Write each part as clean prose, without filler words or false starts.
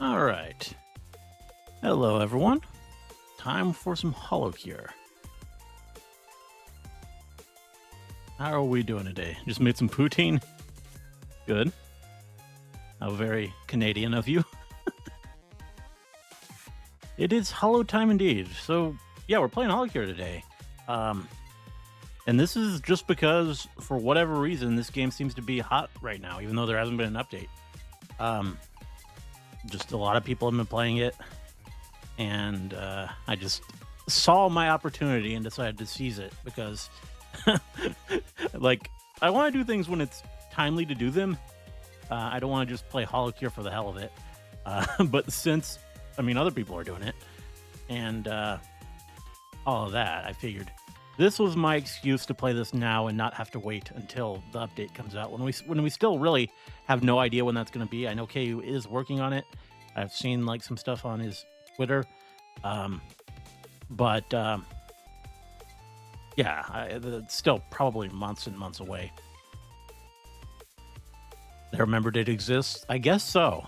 All right. Hello, everyone. Time for some Holocure. How are we doing today? Just made some poutine? Good. How very Canadian of you. It is Hollow time indeed. So, yeah, we're playing Holocure today. And this is just because, for whatever reason, this game seems to be hot right now, even though there hasn't been an update. Just a lot of people have been playing it, and I just saw my opportunity and decided to seize it because, like, I want to do things when it's timely to do them. I don't want to just play Holocure for the hell of it. But since, other people are doing it, and all of that, I figured this was my excuse to play this now and not have to wait until the update comes out when we still really have no idea when that's going to be. I know KU is working on it. I've seen like some stuff on his Twitter, but yeah, it's still probably months and months away. I remembered it exists. I guess so.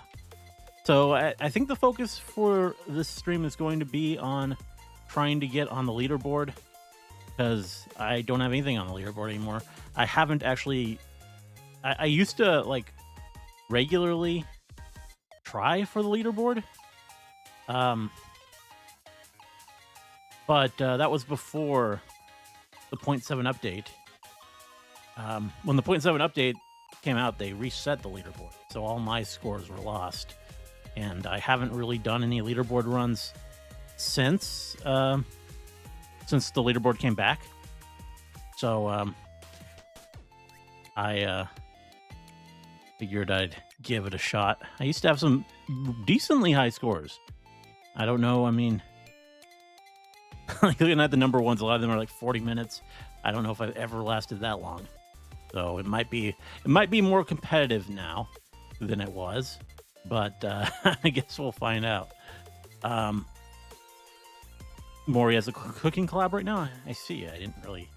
So I think the focus for this stream is going to be on trying to get on the leaderboard, because I don't have anything on the leaderboard anymore. I haven't actually... I used to, like, regularly try for the leaderboard. But that was before the 0.7 update. When the 0.7 update came out, they reset the leaderboard. So all my scores were lost. And I haven't really done any leaderboard runs since the leaderboard came back. So I figured I'd give it a shot. I used to have some decently high scores. I don't know, like looking at the number ones, a lot of them are like 40 minutes. I don't know if I've ever lasted that long. So it might be more competitive now than it was, but I guess we'll find out. Maury has a cooking collab right now. I see. I didn't really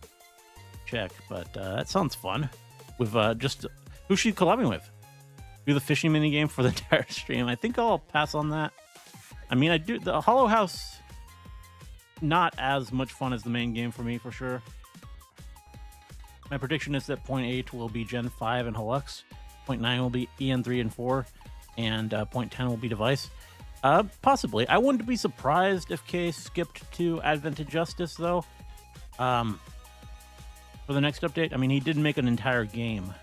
check, but that sounds fun. With who's she collabing with? Do the fishing mini game for the entire stream. I think I'll pass on that. I do the Hollow House. Not as much fun as the main game for me, for sure. My prediction is that 0.8 will be Gen 5 and Holux, 0.9 will be EN3 and 4, and 0.10 will be Device. Possibly. I wouldn't be surprised if K skipped to Advent and Justice, though. For the next update. He did make an entire game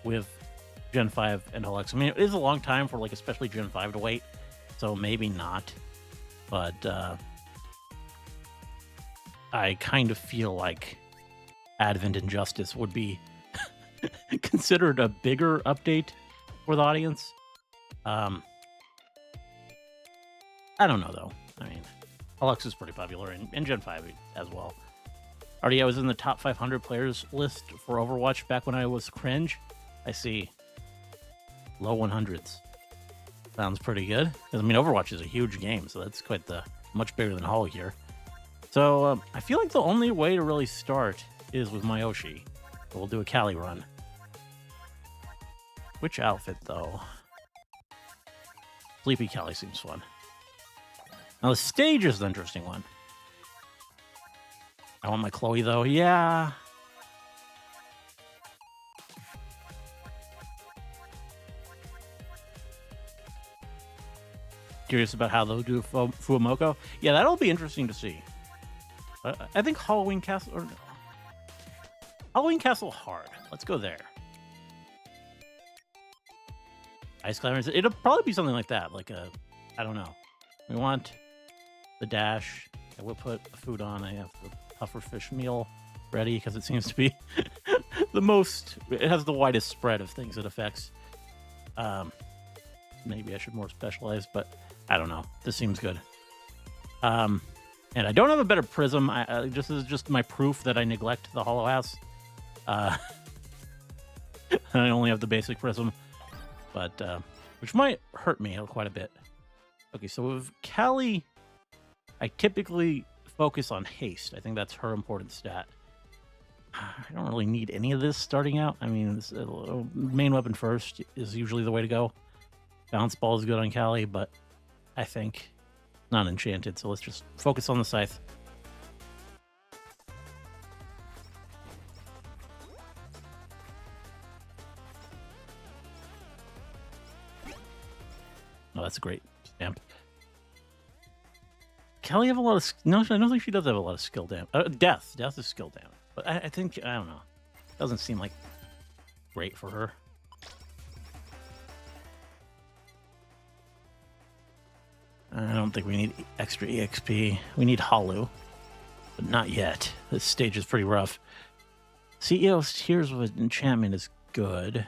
with Gen 5 and Holux. It is a long time for, like, especially Gen 5 to wait, so maybe not. But, I kind of feel like Advent and Justice would be considered a bigger update for the audience. I don't know, though. Holux is pretty popular, and Gen 5 as well. Already, I was in the top 500 players list for Overwatch back when I was cringe. I see. Low 100s. Sounds pretty good. Because, Overwatch is a huge game, so that's quite much bigger than Holocure. So, I feel like the only way to really start is with Myoshi. So we'll do a Cali run. Which outfit, though? Sleepy Cali seems fun. Now, the stage is the interesting one. I want my Chloe, though. Yeah. Curious about how they'll do Fuamoko. Yeah, that'll be interesting to see. I think Halloween Castle hard. Let's go there. Ice climbers. It'll probably be something like that. Like I don't know. We want the dash. I will put the food on. I have the pufferfish meal ready because it seems to be it has the widest spread of things it affects. Maybe I should more specialize, but I don't know. This seems good. And I don't have a better prism. This is just my proof that I neglect the Hollow House. I only have the basic prism, but which might hurt me quite a bit. Okay, so with Callie, I typically focus on haste. I think that's her important stat. I don't really need any of this starting out. Main weapon first is usually the way to go. Bounce Ball is good on Callie, but I think not enchanted, so let's just focus on the Scythe. Oh, that's a great stamp. Callie have a lot of... No, I don't think she does have a lot of skill damage. Death. Death is skill damage. But I think... I don't know. Doesn't seem like great for her. I don't think we need extra EXP. We need Holo. But not yet. This stage is pretty rough. CEO's Tears with Enchantment is good.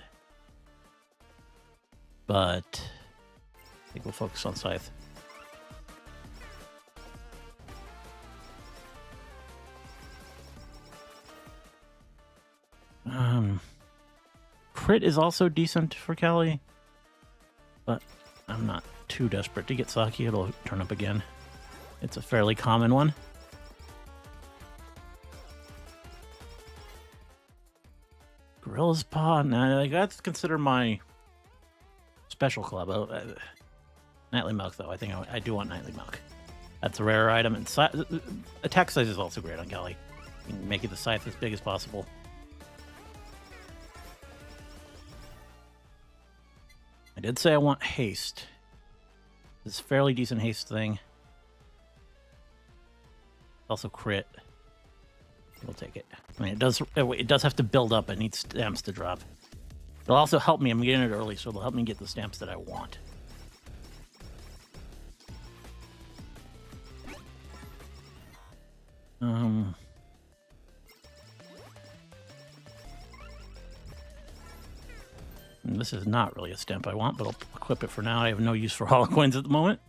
But I think we'll focus on Scythe. Crit is also decent for Callie, but I'm not too desperate to get Saki. It'll turn up again. It's a fairly common one. Gorilla's Paw. Nah, that's considered my special club. Nightly Milk, though. I think I do want Nightly Milk. That's a rare item. And attack size is also great on Callie. You can make it the Scythe as big as possible. I did say I want haste. This is a fairly decent haste thing. Also crit. We'll take it. I mean, it does have to build up. It needs stamps to drop. It'll also help me. I'm getting it early, so it'll help me get the stamps that I want. This is not really a stamp I want, but I'll equip it for now. I have no use for Holocoins at the moment.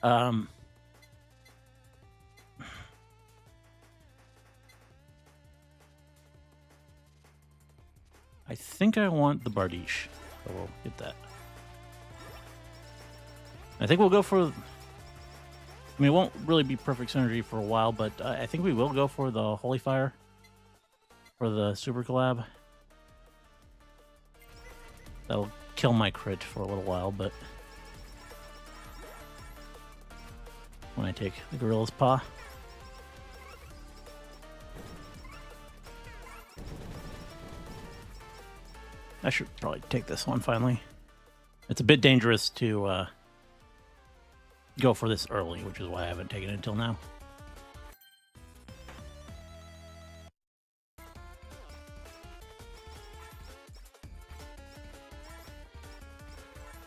I think I want the Bardiche, so we'll get that. I think we'll go for... I mean, it won't really be perfect synergy for a while, but I think we will go for the Holy Fire for the Super Collab. That'll kill my crit for a little while, but when I take the Gorilla's Paw. I should probably take this one finally. It's a bit dangerous to go for this early, which is why I haven't taken it until now.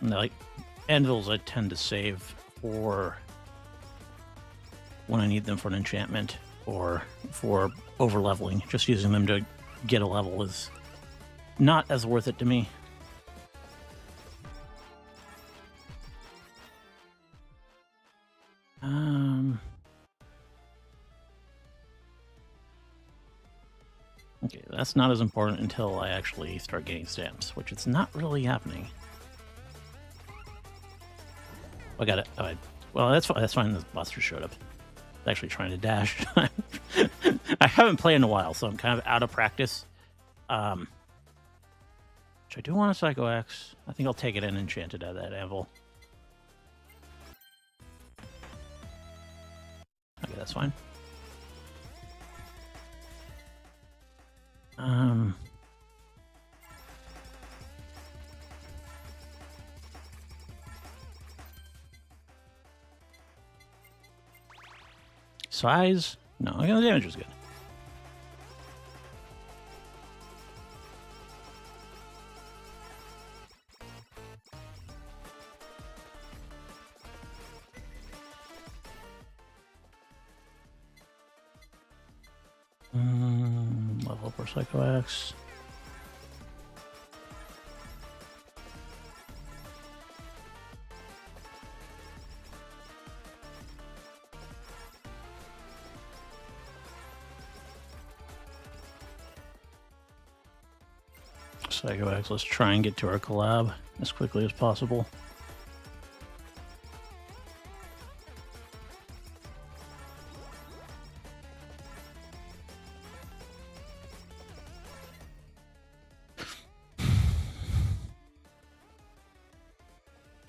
Like anvils, I tend to save for when I need them for an enchantment or for over leveling. Just using them to get a level is not as worth it to me. Okay, that's not as important until I actually start getting stamps, which it's not really happening. I got it. Oh, well, that's fine. That's fine. The monster showed up. It's actually trying to dash. I haven't played in a while, so I'm kind of out of practice. Which I do want a Psycho Axe. I think I'll take it in enchanted out of that anvil. Okay, that's fine. Size? No, the damage is good. Level up our Psycho Axe. Psycho Axe, let's try and get to our collab as quickly as possible.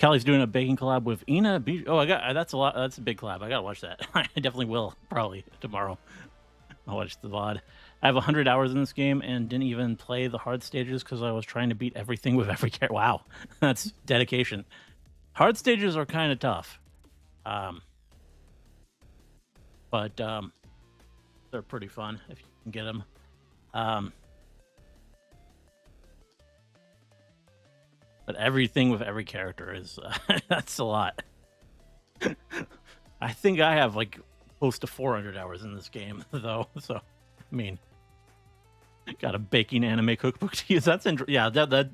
Callie's doing a baking collab with Ina. Oh, that's a lot. That's a big collab. I gotta watch that. I definitely will. Probably tomorrow. I'll watch the VOD. I have 100 hours in this game and didn't even play the hard stages because I was trying to beat everything with every character. Wow, that's dedication. Hard stages are kind of tough, but they're pretty fun if you can get them. But everything with every character is that's a lot. I think I have like close to 400 hours in this game though. So, I mean, got a baking anime cookbook to use. That's yeah. That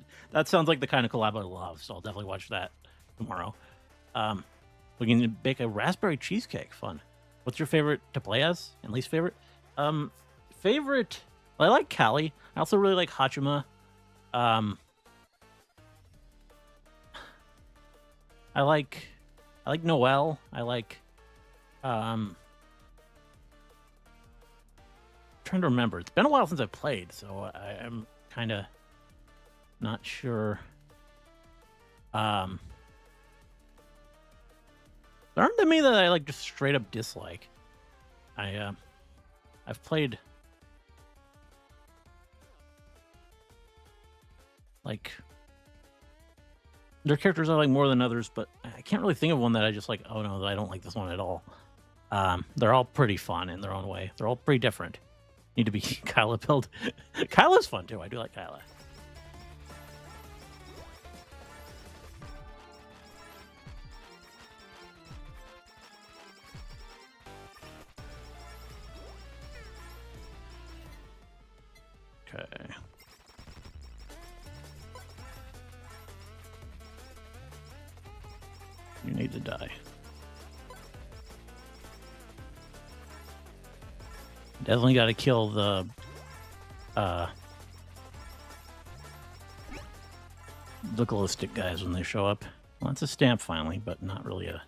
sounds like the kind of collab I love. So I'll definitely watch that tomorrow. We can bake a raspberry cheesecake. Fun. What's your favorite to play as and least favorite? Favorite. Well, I like Callie. I also really like Hachima. I like Noelle. I like trying to remember. It's been a while since I've played, so I'm kind of not sure. There aren't that many that I like just straight up dislike. I've played like there are characters I like more than others, but I can't really think of one that I just like, oh no, I don't like this one at all. They're all pretty fun in their own way. They're all pretty different. Need to be Kyla build. Kyla's fun too. I do like Kyla. Okay. You need to die. Definitely got to kill the glow stick guys when they show up. Well, it's a stamp finally, but not really a...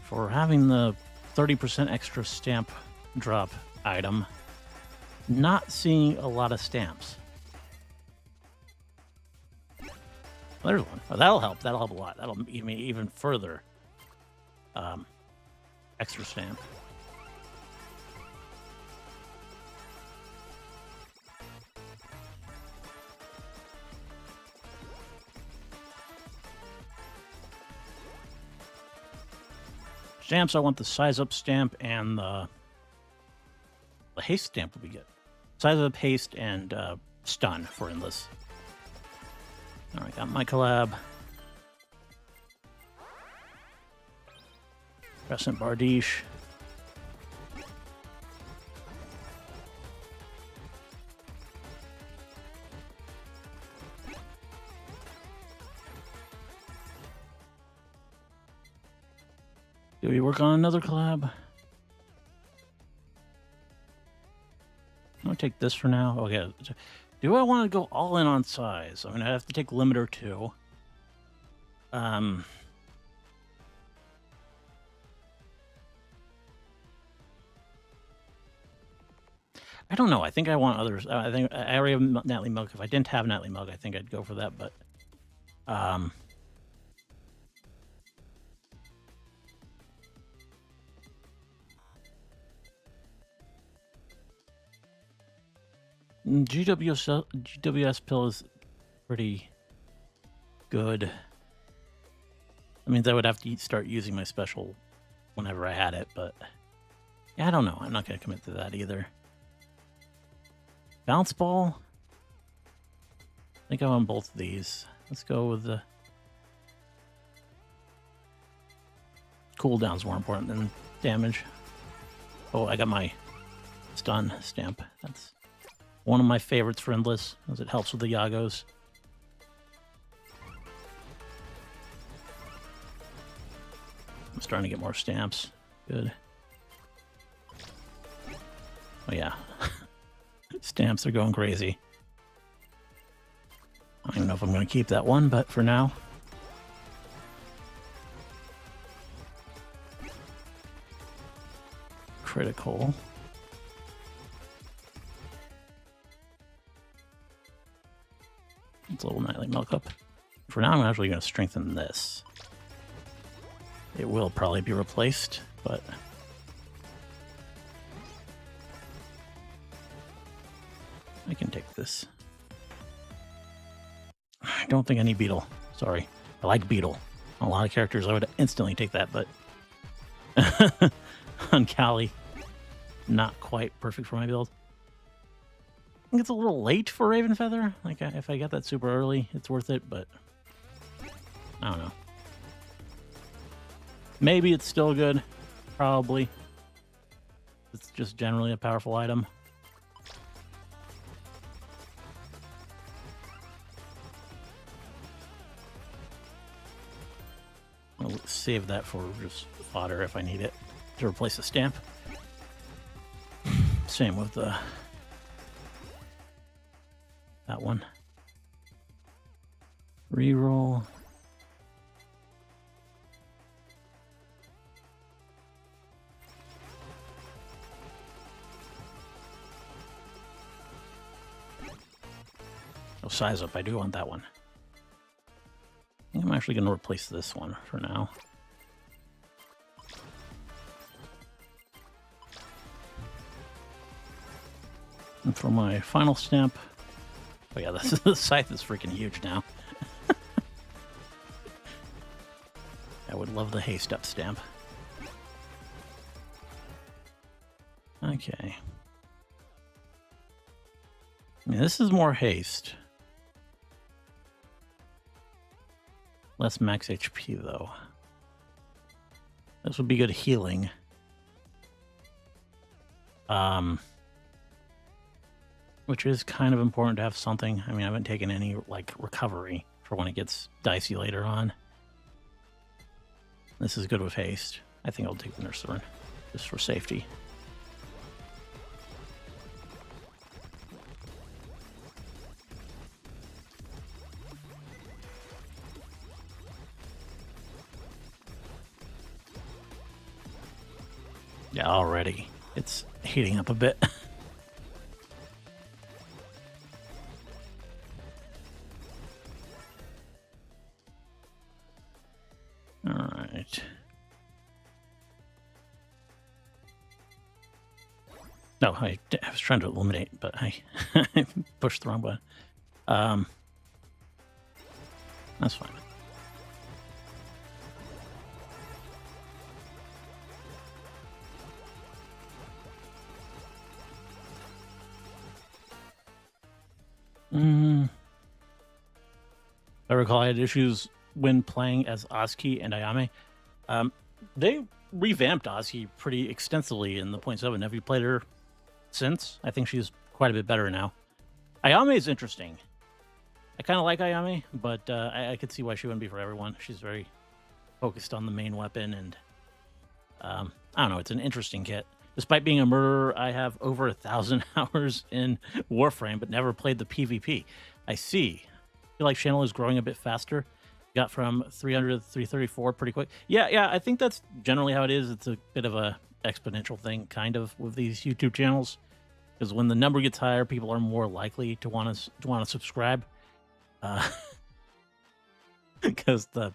For having the 30% extra stamp drop item, not seeing a lot of stamps. There's one. Oh, that'll help. That'll help a lot. That'll give me even further extra stamp. Stamps, I want the size up stamp and the haste stamp would be good. Size up, haste, and stun for endless. All right, got my collab. Crescent Bardiche. Do we work on another collab? I'm gonna take this for now. Okay. Do I want to go all in on size? I mean, I have to take limiter too. I don't know. I think I want others. I think I already have Natalie Milk. If I didn't have Natalie Milk, I think I'd go for that. But GWS pill is pretty good. I mean, I would have to start using my special whenever I had it, but yeah, I don't know. I'm not going to commit to that either. Bounce ball. I think I want both of these. Let's go with the cooldown's more important than damage. Oh, I got my stun stamp. That's one of my favorites for endless, as it helps with the Yagos. I'm starting to get more stamps. Good. Oh yeah. Stamps are going crazy. I don't even know if I'm going to keep that one, but for now. Critical. It's a little nightly milk up. For now, I'm actually going to strengthen this. It will probably be replaced, but... I can take this. I don't think I need Beetle. Sorry. I like Beetle. On a lot of characters, I would instantly take that, but... on Callie, not quite perfect for my build. I think it's a little late for Raven Feather. Like, if I get that super early, it's worth it, but... I don't know. Maybe it's still good. Probably. It's just generally a powerful item. I'll save that for just fodder if I need it to replace the stamp. Same with the that one. Reroll. Oh, size up. I do want that one. I think I'm actually going to replace this one for now. And for my final stamp, oh yeah, the scythe is freaking huge now. I would love the haste up stamp. Okay. I mean, this is more haste. Less max HP, though. This would be good healing. Which is kind of important to have something. I mean, I haven't taken any, like, recovery for when it gets dicey later on. This is good with haste. I think I'll take the Nurse Thorn, just for safety. Yeah, already. It's heating up a bit. Alright. No, I was trying to eliminate, but I pushed the wrong button. That's fine. I recall I had issues when playing as Oski and Ayame. They revamped Oski pretty extensively in the 0.7. Have you played her since? I think she's quite a bit better now. Ayame is interesting. I kind of like Ayame, but I could see why she wouldn't be for everyone. She's very focused on the main weapon, and I don't know, it's an interesting kit. Despite being a murderer, I have over 1,000 hours in Warframe, but never played the PvP. I see. I feel like channel is growing a bit faster. Got from 300 to 334 pretty quick. Yeah, I think that's generally how it is. It's a bit of a exponential thing, kind of, with these YouTube channels. Because when the number gets higher, people are more likely to want to subscribe. Because the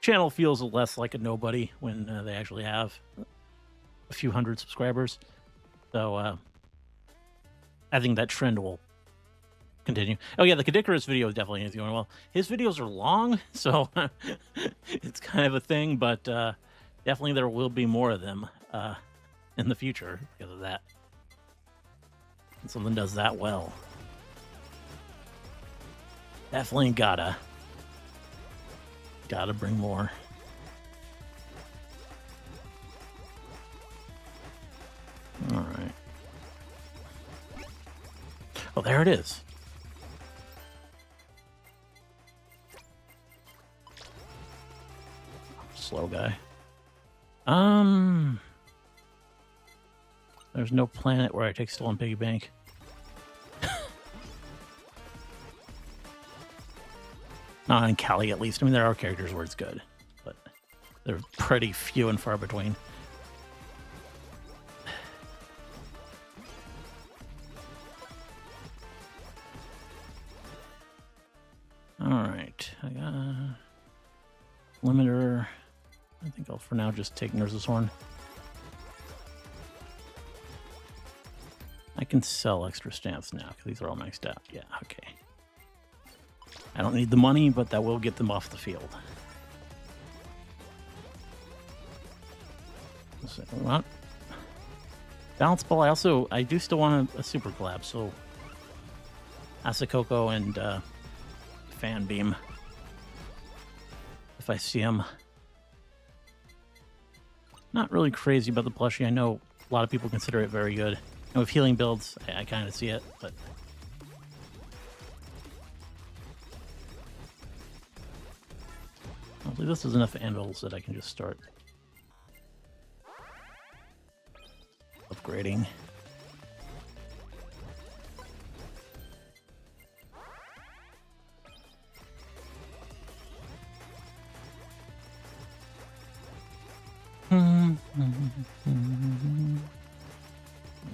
channel feels less like a nobody when they actually have a few hundred subscribers. So I think that trend will continue. Oh yeah, the Kadikarus video definitely is going well. His videos are long, so it's kind of a thing, but definitely there will be more of them in the future because of that. And someone does that well. Definitely gotta bring more. All right. Oh, there it is. Slow guy. There's no planet where I take stolen piggy bank. Not on Callie, at least. I mean, there are characters where it's good, but they're pretty few and far between. All right. Limiter. I think I'll for now just take Nurse's Horn. I can sell extra stamps now because these are all maxed out. Yeah, okay. I don't need the money, but that will get them off the field. So, well, Balance Ball, I do still want a Super Collab, so Asakoko and Fan Beam. If I see them. Not really crazy about the plushie. I know a lot of people consider it very good. And with healing builds, I kind of see it, but... Hopefully this is enough anvils that I can just start upgrading.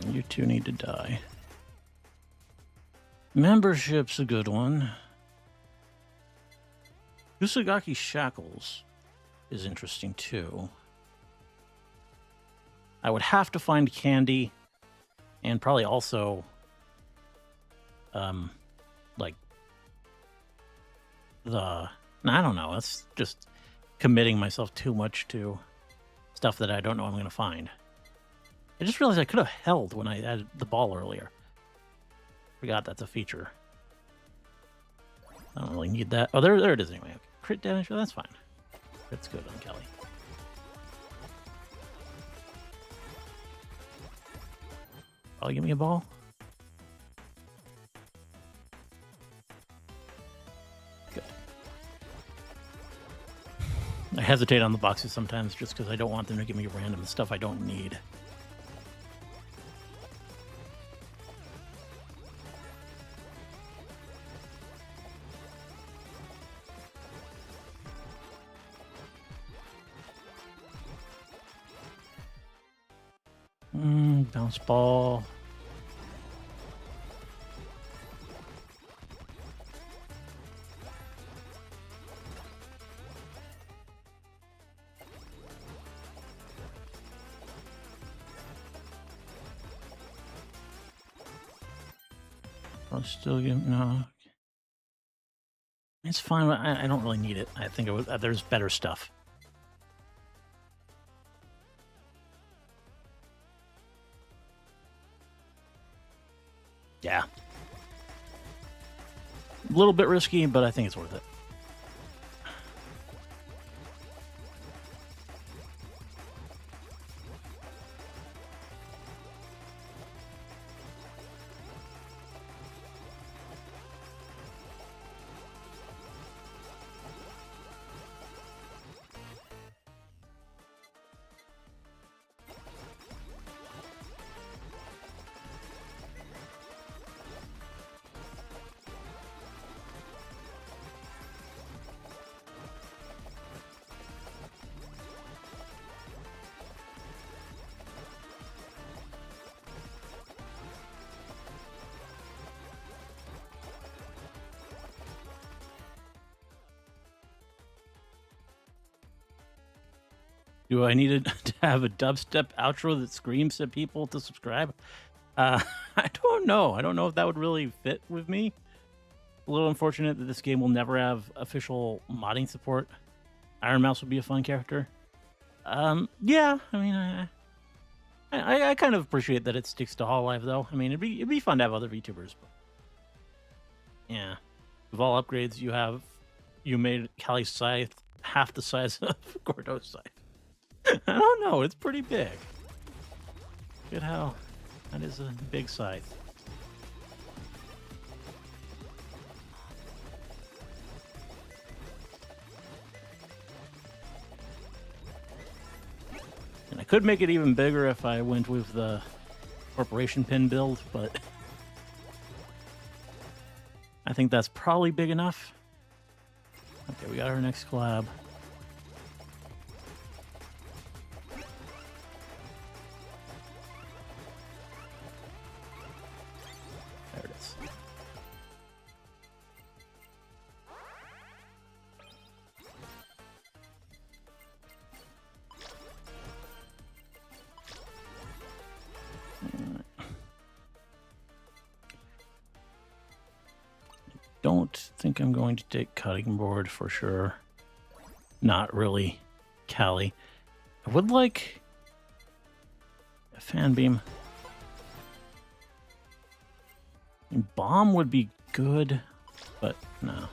You two need to die. Membership's a good one. Usagaki Shackles is interesting too. I would have to find Candy and probably also like I don't know, that's just committing myself too much to stuff that I don't know I'm going to find. I just realized I could have held when I added the ball earlier. Forgot that's a feature. I don't really need that. Oh, there it is anyway. Okay. Crit damage, well, that's fine. That's good on Kelly. Oh, give me a ball. Good. I hesitate on the boxes sometimes just because I don't want them to give me random stuff I don't need. Bounce ball. I'll still give no. It's fine. I don't really need it. I think there's better stuff. Yeah. A little bit risky, but I think it's worth it. Do I need to have a dubstep outro that screams at people to subscribe? I don't know. I don't know if that would really fit with me. A little unfortunate that this game will never have official modding support. Iron Mouse would be a fun character. Yeah, I mean, I kind of appreciate that it sticks to Hololive, though. I mean, it'd be fun to have other VTubers. But yeah, with all upgrades you made Callie's scythe half the size of Gordo's scythe. I don't know. It's pretty big. Look at how that is a big scythe. And I could make it even bigger if I went with the corporation pin build, but I think that's probably big enough. Okay, we got our next collab. don't think I'm going to take cutting board for sure. Not really Cali. I would like a fan beam. Bomb would be good, but no.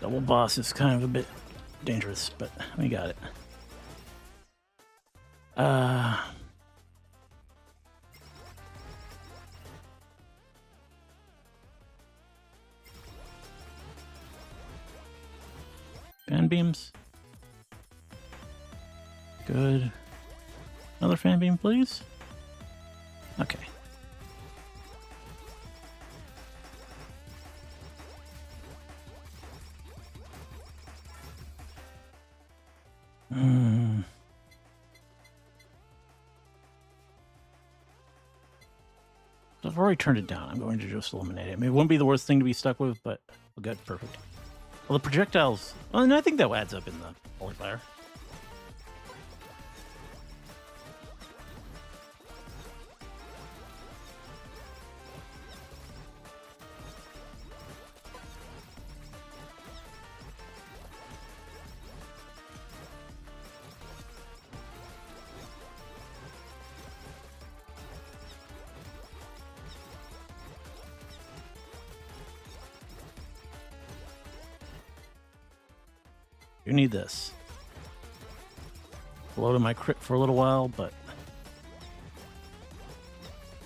Double boss is kind of a bit dangerous, but we got it. Fan beams. Good. Another fan beam, please. Okay. I've already turned it down. I'm going to just eliminate it. I mean, it wouldn't be the worst thing to be stuck with, but good, perfect. Well, the projectiles... Well, and I think that adds up in the holy fire. You need this. Loaded my crit for a little while, but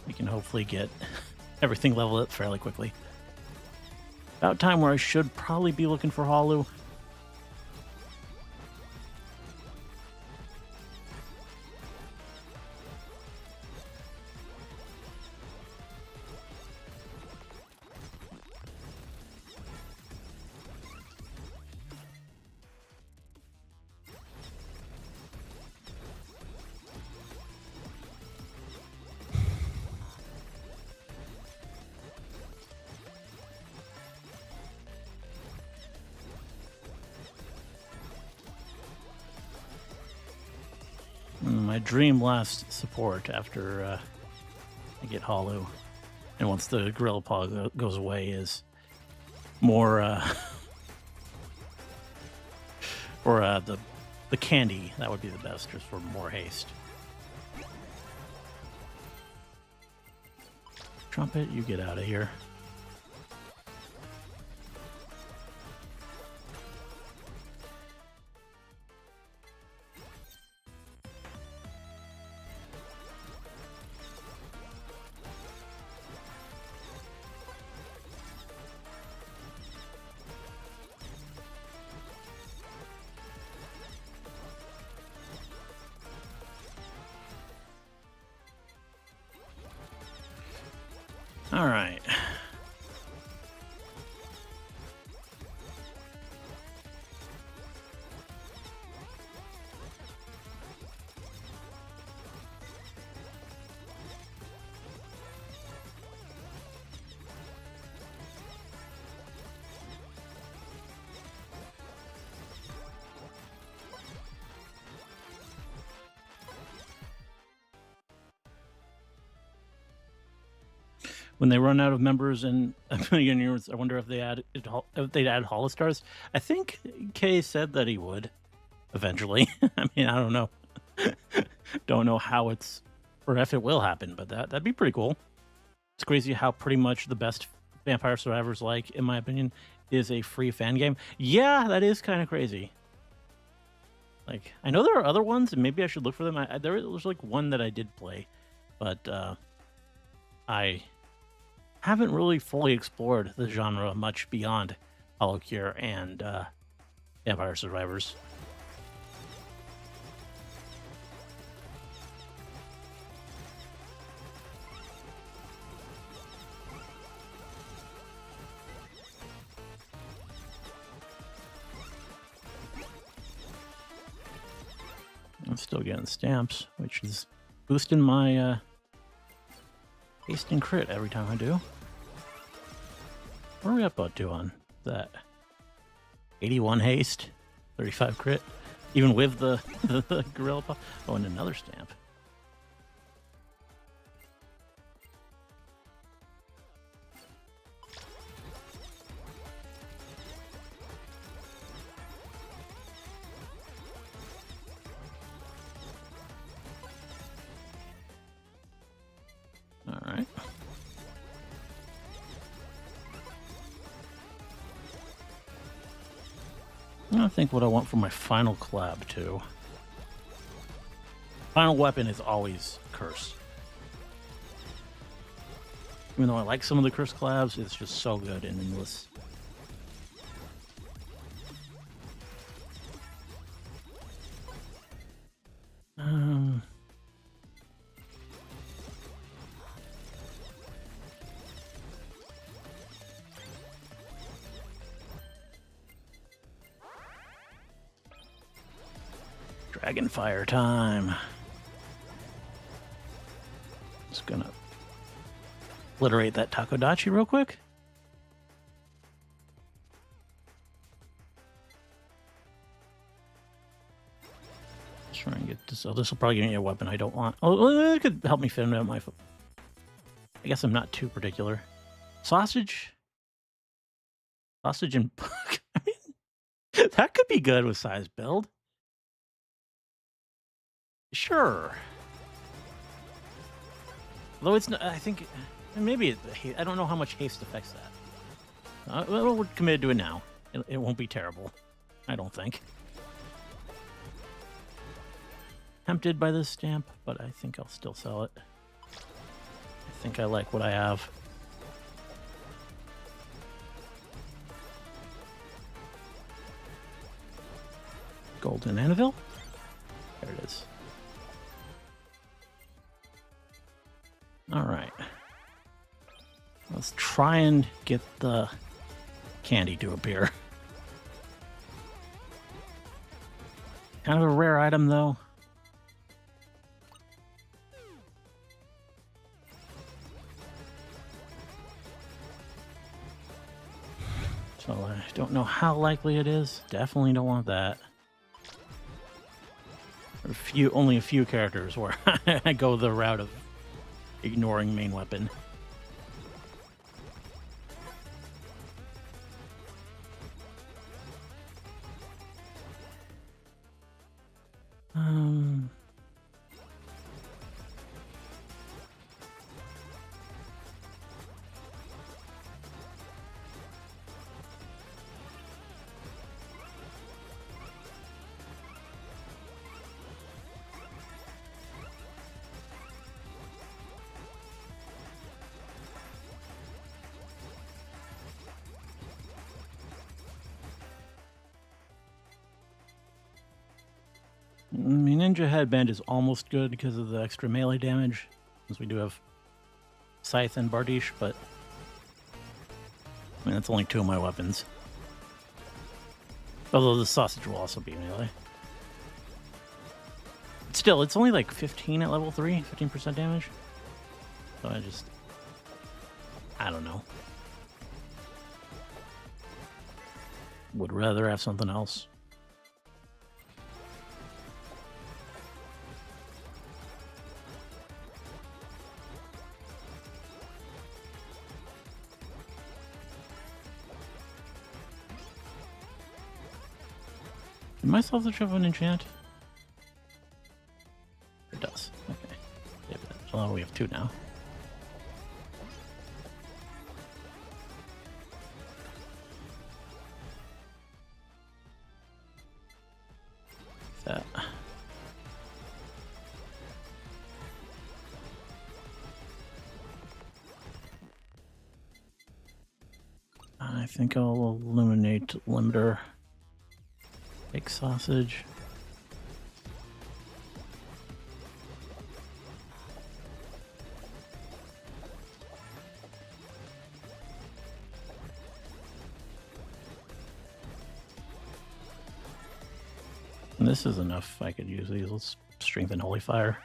we can hopefully get everything leveled up fairly quickly. About time where I should probably be looking for Holu. My dream last support after I get Holu, and once the Gorilla Paw goes away, is more or the candy. That would be the best, just for more haste. Trumpet, you get out of here. All right. When they run out of members in a million years, I wonder if they'd add Holostars. I think Kay said that he would eventually. I mean, I don't know. Don't know how it's or if it will happen, but that'd be pretty cool. It's crazy how pretty much the best Vampire Survivors, like, in my opinion, is a free fan game. Yeah, that is kind of crazy. Like, I know there are other ones, and maybe I should look for them. There was like one that I did play, but I haven't really fully explored the genre much beyond Holocure and Vampire Survivors. I'm still getting stamps, which is boosting my haste and crit every time I do. What are we up to on that? 81 haste, 35 crit, even with the gorilla puff. Oh, and another stamp. All right. I think what I want for my final collab too. Final weapon is always curse. Even though I like some of the curse collabs, it's just so good in Endless. Dragonfire time. Just gonna obliterate that Takodachi real quick. Let's try and get this. Oh, this will probably give me a weapon I don't want. Oh, it could help me fit into my foot. I guess I'm not too particular. Sausage? Sausage and puck. I mean, that could be good with size build. Sure. Though it's not, I think, maybe, I don't know how much haste affects that. Well, we're committed to it now. It won't be terrible. I don't think. Tempted by this stamp, but I think I'll still sell it. I think I like what I have. Golden Anvil? There it is. All right. Let's try and get the candy to appear. Kind of a rare item, though. So I don't know how likely it is. Definitely don't want that. Only a few characters where I go the route of ignoring main weapon. I mean, Ninja Headband is almost good because of the extra melee damage, since we do have Scythe and Bardiche, but I mean, that's only two of my weapons. Although the sausage will also be melee. Still, it's only like 15 at level 3, 15% damage. So I don't know. Would rather have something else. Did my sausage have an enchant? It does. Okay. Yeah, well, we have two now. That. I think I'll eliminate limiter. Take sausage. And this is enough. I could use these. Let's strengthen Holy Fire.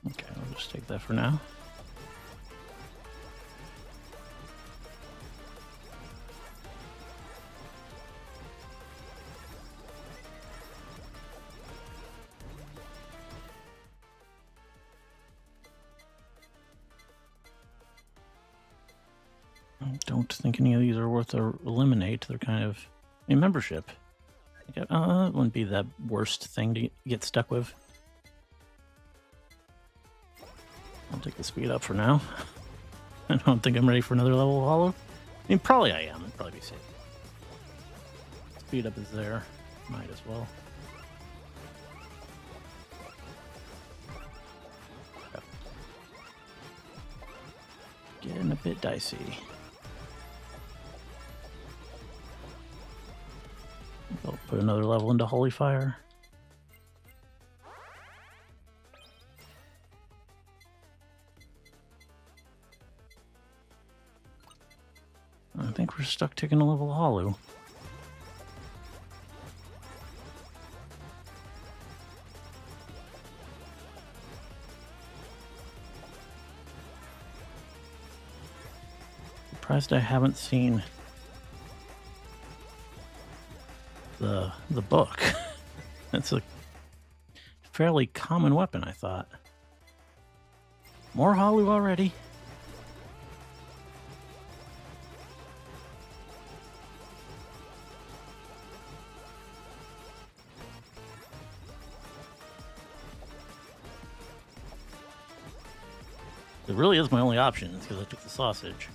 Okay, I'll just take that for now. I don't think any of these are worth to eliminate. They're kind of a membership. It wouldn't be the worst thing to get stuck with. I'll take the speed up for now. I don't think I'm ready for another level of Holo. I mean, probably I am. I'd probably be safe. Speed up is there. Might as well. Yep. Getting a bit dicey. I'll put another level into Holy Fire. I think we're stuck taking a level of Holo. Surprised I haven't seen the book. That's a fairly common weapon, I thought. More Holo already. It really is my only option, because I took the sausage.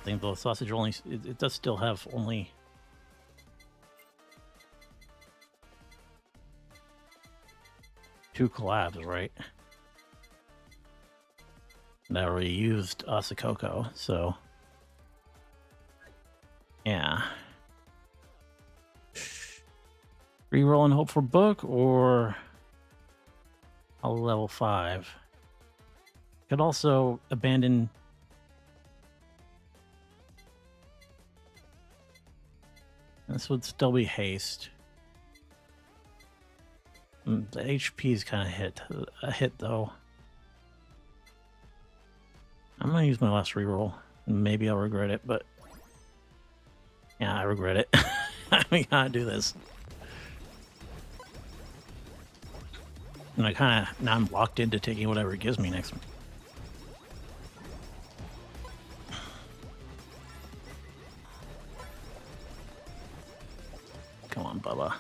I think the sausage only, it does still have only two collabs, right? And I already used Asakoko, so yeah. Reroll and hope for book, or I'll level 5. Could also abandon. This would still be haste. The HP is kind of a hit though. I'm gonna use my last reroll. Maybe I'll regret it, but yeah, I regret it. We gotta do this. And now I'm locked into taking whatever it gives me next one. Come on, Bubba.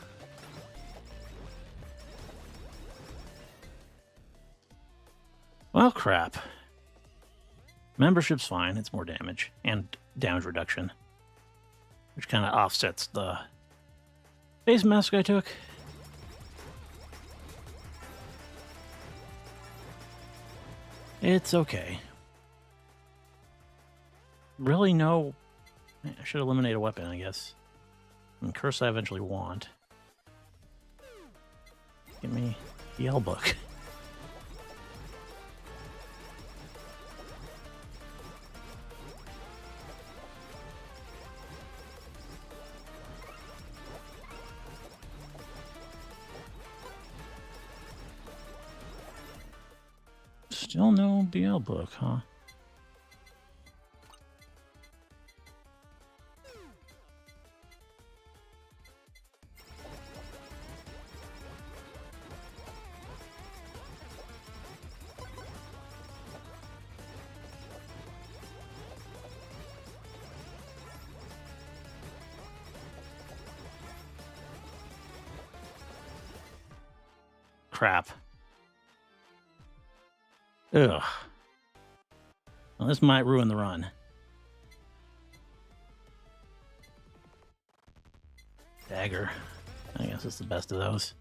Well, crap. Membership's fine. It's more damage and damage reduction, which kind of offsets the face mask I took. It's okay. Really, no. I should eliminate a weapon, I guess. And curse I eventually want. Give me the L book. Still no BL book, huh? Crap. Ugh. Well, this might ruin the run. Dagger. I guess it's the best of those.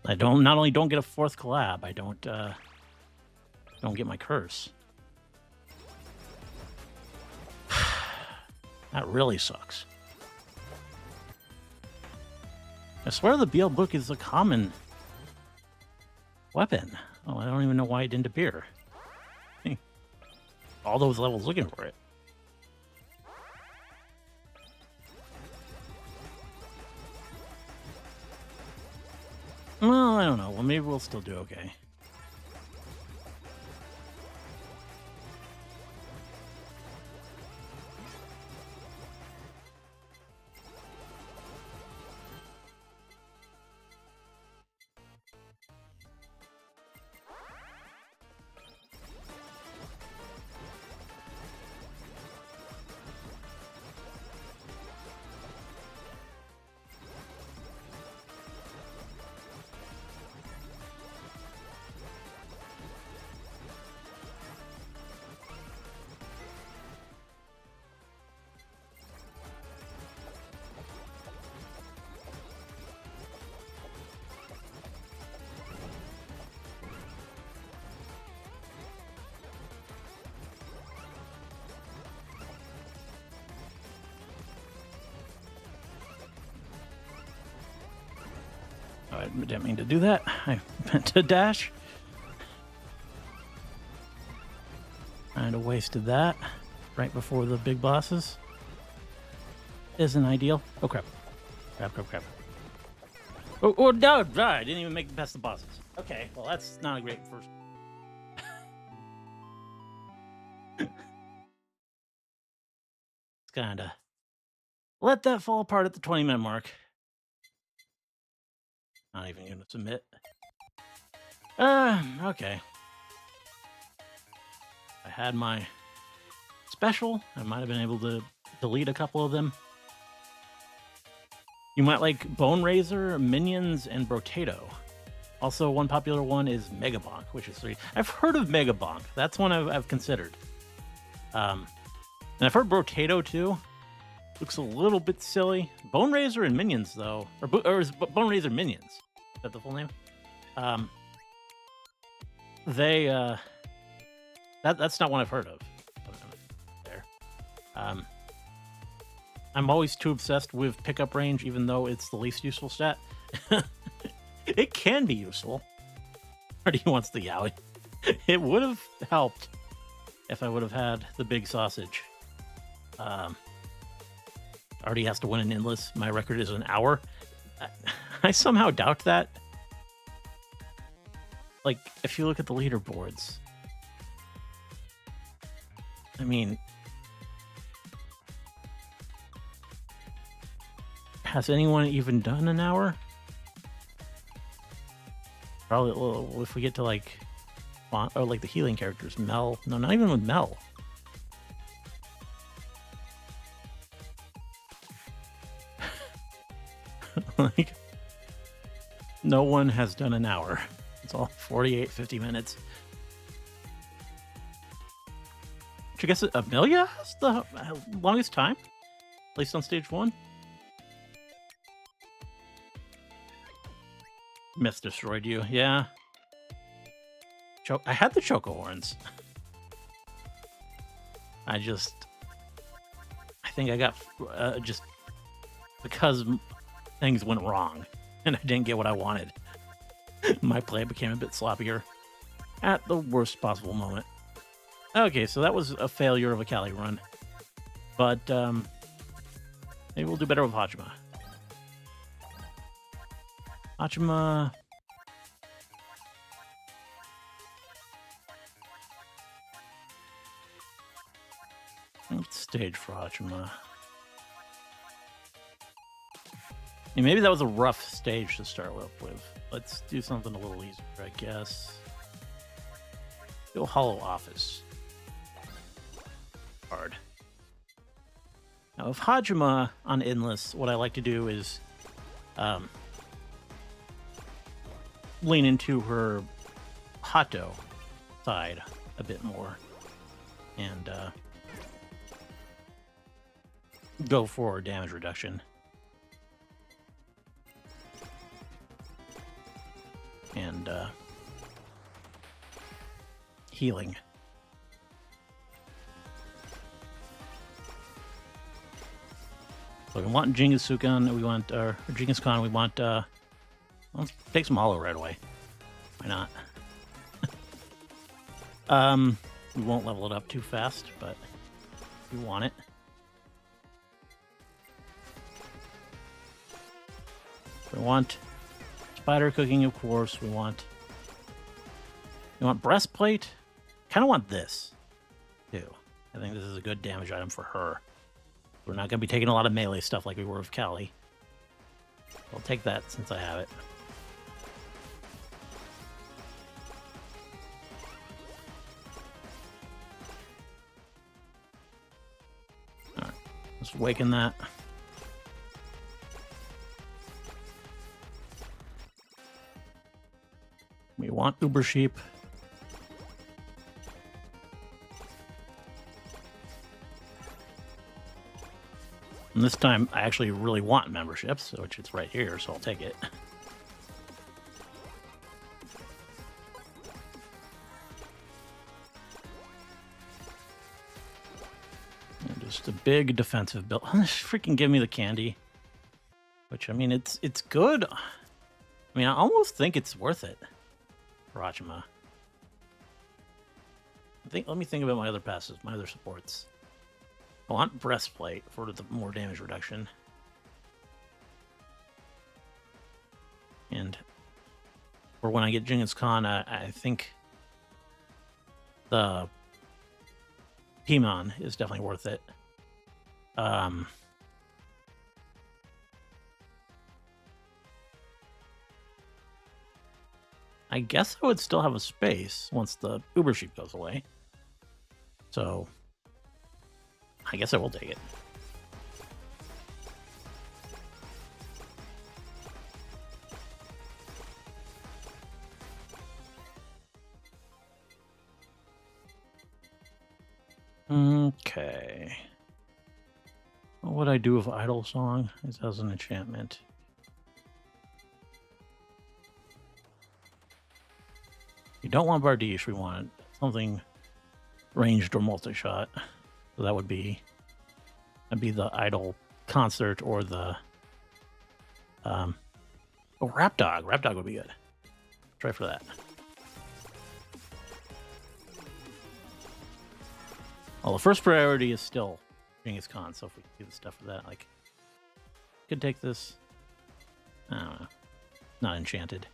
I not only don't get a 4th collab, I don't get my curse. That really sucks. I swear the BL book is a common weapon. Oh, I don't even know why it didn't appear. All those levels looking for it. Well, I don't know. Well, maybe we'll still do okay. Oh, I didn't mean to do that. I meant to dash. Kind of wasted that right before the big bosses. Isn't ideal. Oh, crap. Crap. Oh, no, I didn't even make it past the bosses. Okay, well, that's not a great first. It's kind of let that fall apart at the 20-minute mark. Not even going to submit. Okay. I had my special. I might have been able to delete a couple of them. You might like Bone Razor, Minions, and Brotato. Also, one popular one is Megabonk, which is 3. I've heard of Megabonk. That's one I've considered. And I've heard Brotato too. Looks a little bit silly. Bone Razor and Minions, though. Or is Bone Razor Minions? Is that the full name? That's not one I've heard of. There. I'm always too obsessed with pickup range, even though it's the least useful stat. It can be useful. Already wants the Yowie. It would have helped if I would have had the big sausage. Already has to win an endless. My record is an hour. I somehow doubt that. Like, if you look at the leaderboards, I mean, has anyone even done an hour? Probably, well, if we get to like, or like the healing characters, Mel. No, not even with Mel. Like, no one has done an hour. It's all 48, 50 minutes. Which I guess Amelia has the longest time, at least on stage 1. Myth destroyed you, yeah. I had the Choco Horns. I think I got just because things went wrong and I didn't get what I wanted. My play became a bit sloppier at the worst possible moment. Okay, so that was a failure of a Cali run. But maybe we'll do better with Hachima. Hachima. Let's stage for Hachima. Yeah, maybe that was a rough stage to start with. Let's do something a little easier, I guess. Go Hollow Office. Hard. Now, with Hajima on Endless, what I like to do is lean into her Hato side a bit more and go for damage reduction. And healing. So we want Jingisukan, we want or Genghis Khan, we want let's take some holo right away. Why not? We won't level it up too fast, but we want it. We want spider cooking, of course. We want breastplate. Kind of want this too. I think this is a good damage item for her. We're not going to be taking a lot of melee stuff like we were with Callie. I'll take that since I have it. Alright, let's awaken that. We want Uber Sheep. And this time, I actually really want memberships, which it's right here, so I'll take it. And just a big defensive build. Freaking give me the candy. Which, I mean, it's good. I mean, I almost think it's worth it for Hachima. Let me think about my other passes, my other supports. I want breastplate for the more damage reduction. And for when I get Genghis Khan, I think the Pimon is definitely worth it. I guess I would still have a space once the Uber Sheep goes away. So I guess I will take it. Okay. What would I do with Idle Song? It has an enchantment. You don't want Bardiche, we want something ranged or multi-shot. So that would be the Idle Concert or the Rap Dog. Rap Dog would be good. Try for that. Well, the first priority is still Genghis Khan, so if we can do the stuff for that, like, could take this. I don't know. Not enchanted.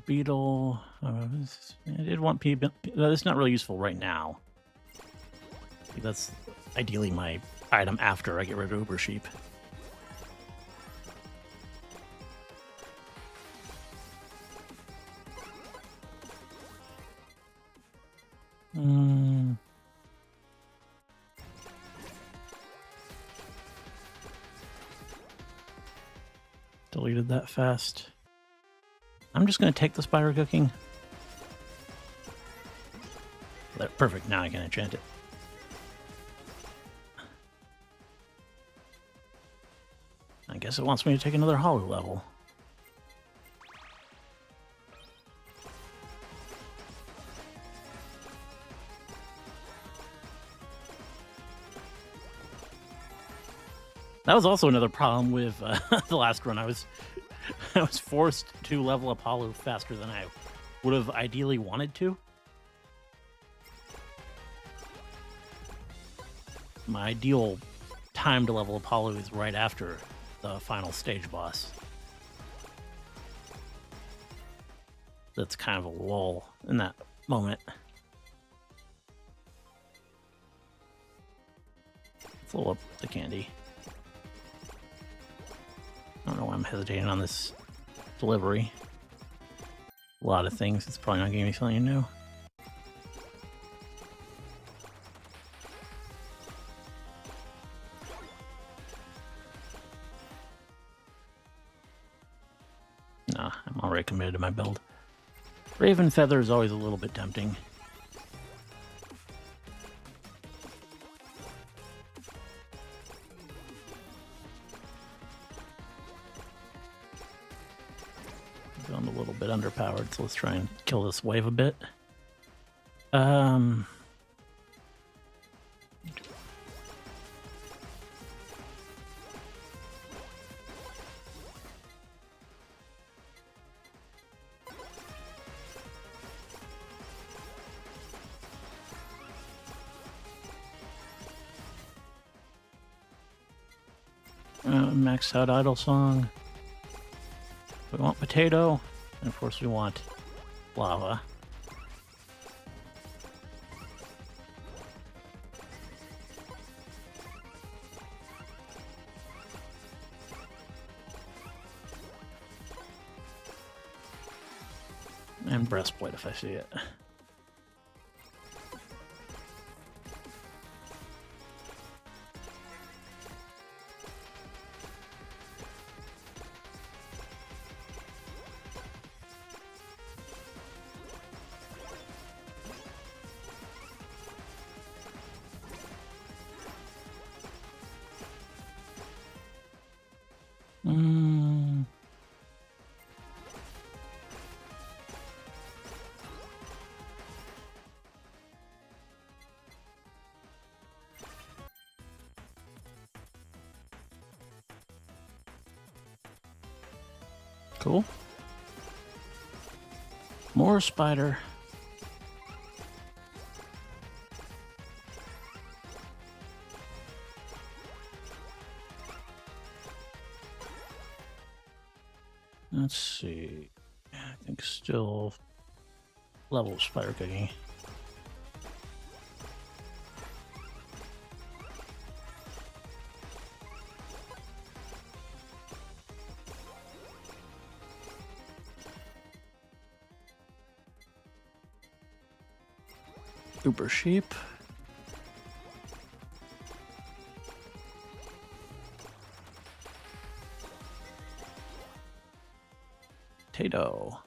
Beetle. I did want P. That's not really useful right now. That's ideally my item after I get rid of Uber Sheep. Deleted that fast. I'm just going to take the spider cooking. Perfect. Now I can enchant it. I guess it wants me to take another holo level. That was also another problem with the last run. I was forced to level up holo faster than I would have ideally wanted to. My ideal time to level up holo is right after the final stage boss. That's kind of a lull in that moment. Let's level up the candy. I don't know why I'm hesitating on this delivery. A lot of things. It's probably not giving me something new. Nah, I'm already committed to my build. Raven Feather is always a little bit tempting. I'm a little bit underpowered, so let's try and kill this wave a bit. Maxed out Idle Song. We want Potato, and of course we want Lava. And Breastplate if I see it. Cool. More spider. Let's see. I think still level spider cooking. Super sheep. Potato.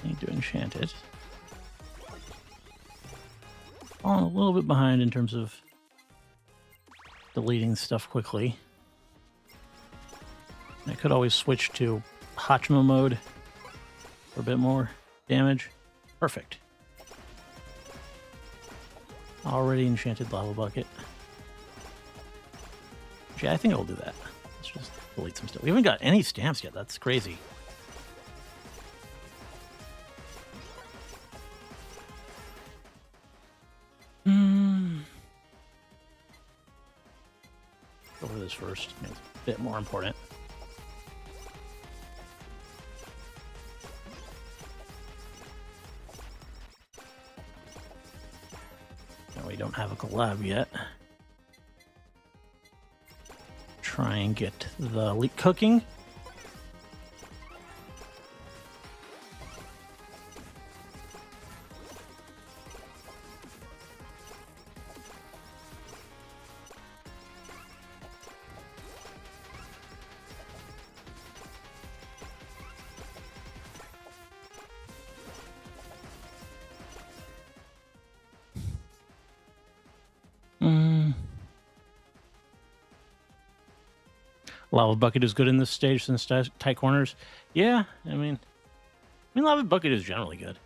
Need to enchant it. Falling a little bit behind in terms of deleting stuff quickly. I could always switch to Hachima mode for a bit more damage. Perfect. Already enchanted Lava Bucket. Yeah, I think I'll do that. Let's just delete some stuff. We haven't got any stamps yet. That's crazy. Go for this first. It's a bit more important. No, we don't have a collab yet. Try and get the leak cooking. Lava Bucket is good in this stage since tight corners. Yeah, I mean, Lava Bucket is generally good.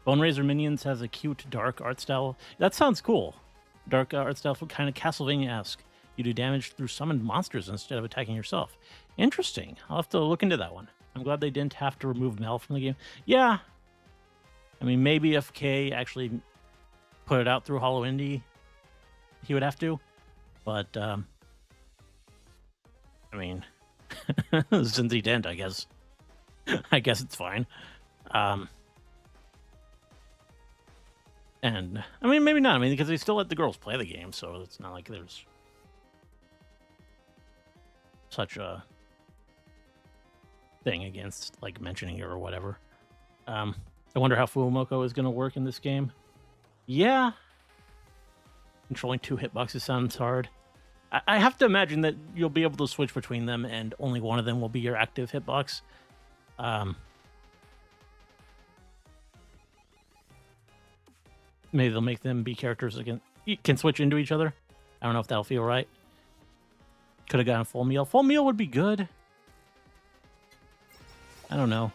Bone Razor Minions has a cute dark art style. That sounds cool. Dark art style, kind of Castlevania-esque. You do damage through summoned monsters instead of attacking yourself. Interesting. I'll have to look into that one. I'm glad they didn't have to remove Mel from the game. Yeah. I mean, maybe if K actually put it out through Hollow Indie, he would have to. But, I mean, since he didn't, I guess it's fine. And I mean, maybe not. I mean, because they still let the girls play the game, so it's not like there's such a thing against like mentioning it or whatever. I wonder how Fuumoko is going to work in this game. Yeah, controlling 2 hitboxes sounds hard. I have to imagine that you'll be able to switch between them, and only one of them will be your active hitbox. Maybe they'll make them be characters that can switch into each other. I don't know if that'll feel right. Could have gotten full meal. Full meal would be good. I don't know.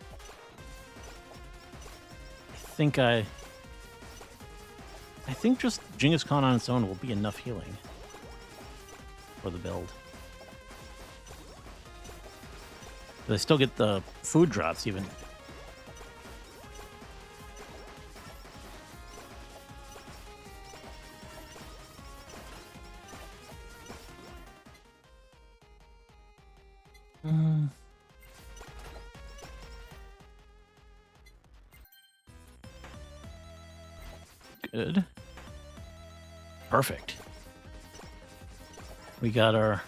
I think just Genghis Khan on its own will be enough healing for the build. But I still get the food drops even. Good. Perfect. We got our...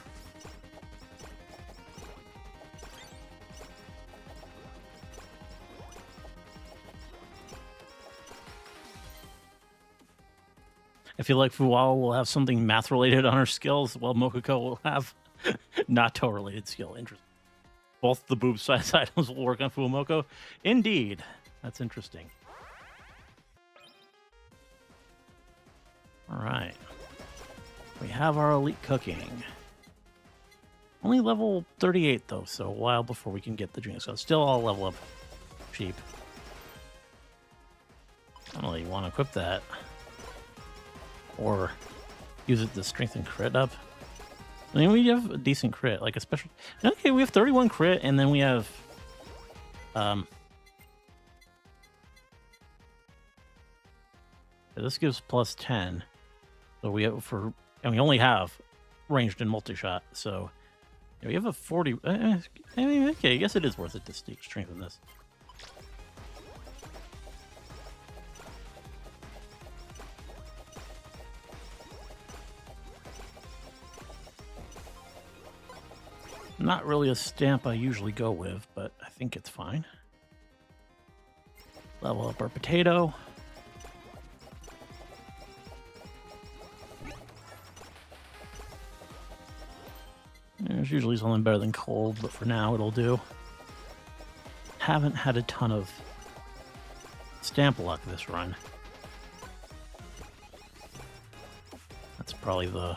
I feel like Fuwao will have something math-related on her skills, while Mokoko will have not-toe-related skill. Interesting. Both the boob size items will work on Fuwamoko. Indeed. That's interesting. All right. We have our elite cooking. Only level 38, though, so a while before we can get the Genghis Khan. Still all level up cheap. I don't really want to equip that. Or use it to strengthen crit up. I mean, we have a decent crit, like a special... Okay, we have 31 crit, and then we have... This gives plus 10. So we have and we only have ranged and multi-shot, so we have a 40. I mean, okay, I guess it is worth it to strengthen this. Not really a stamp I usually go with, but I think it's fine. Level up our potato. There's usually something better than cold, but for now it'll do. Haven't had a ton of stamp luck this run. That's probably the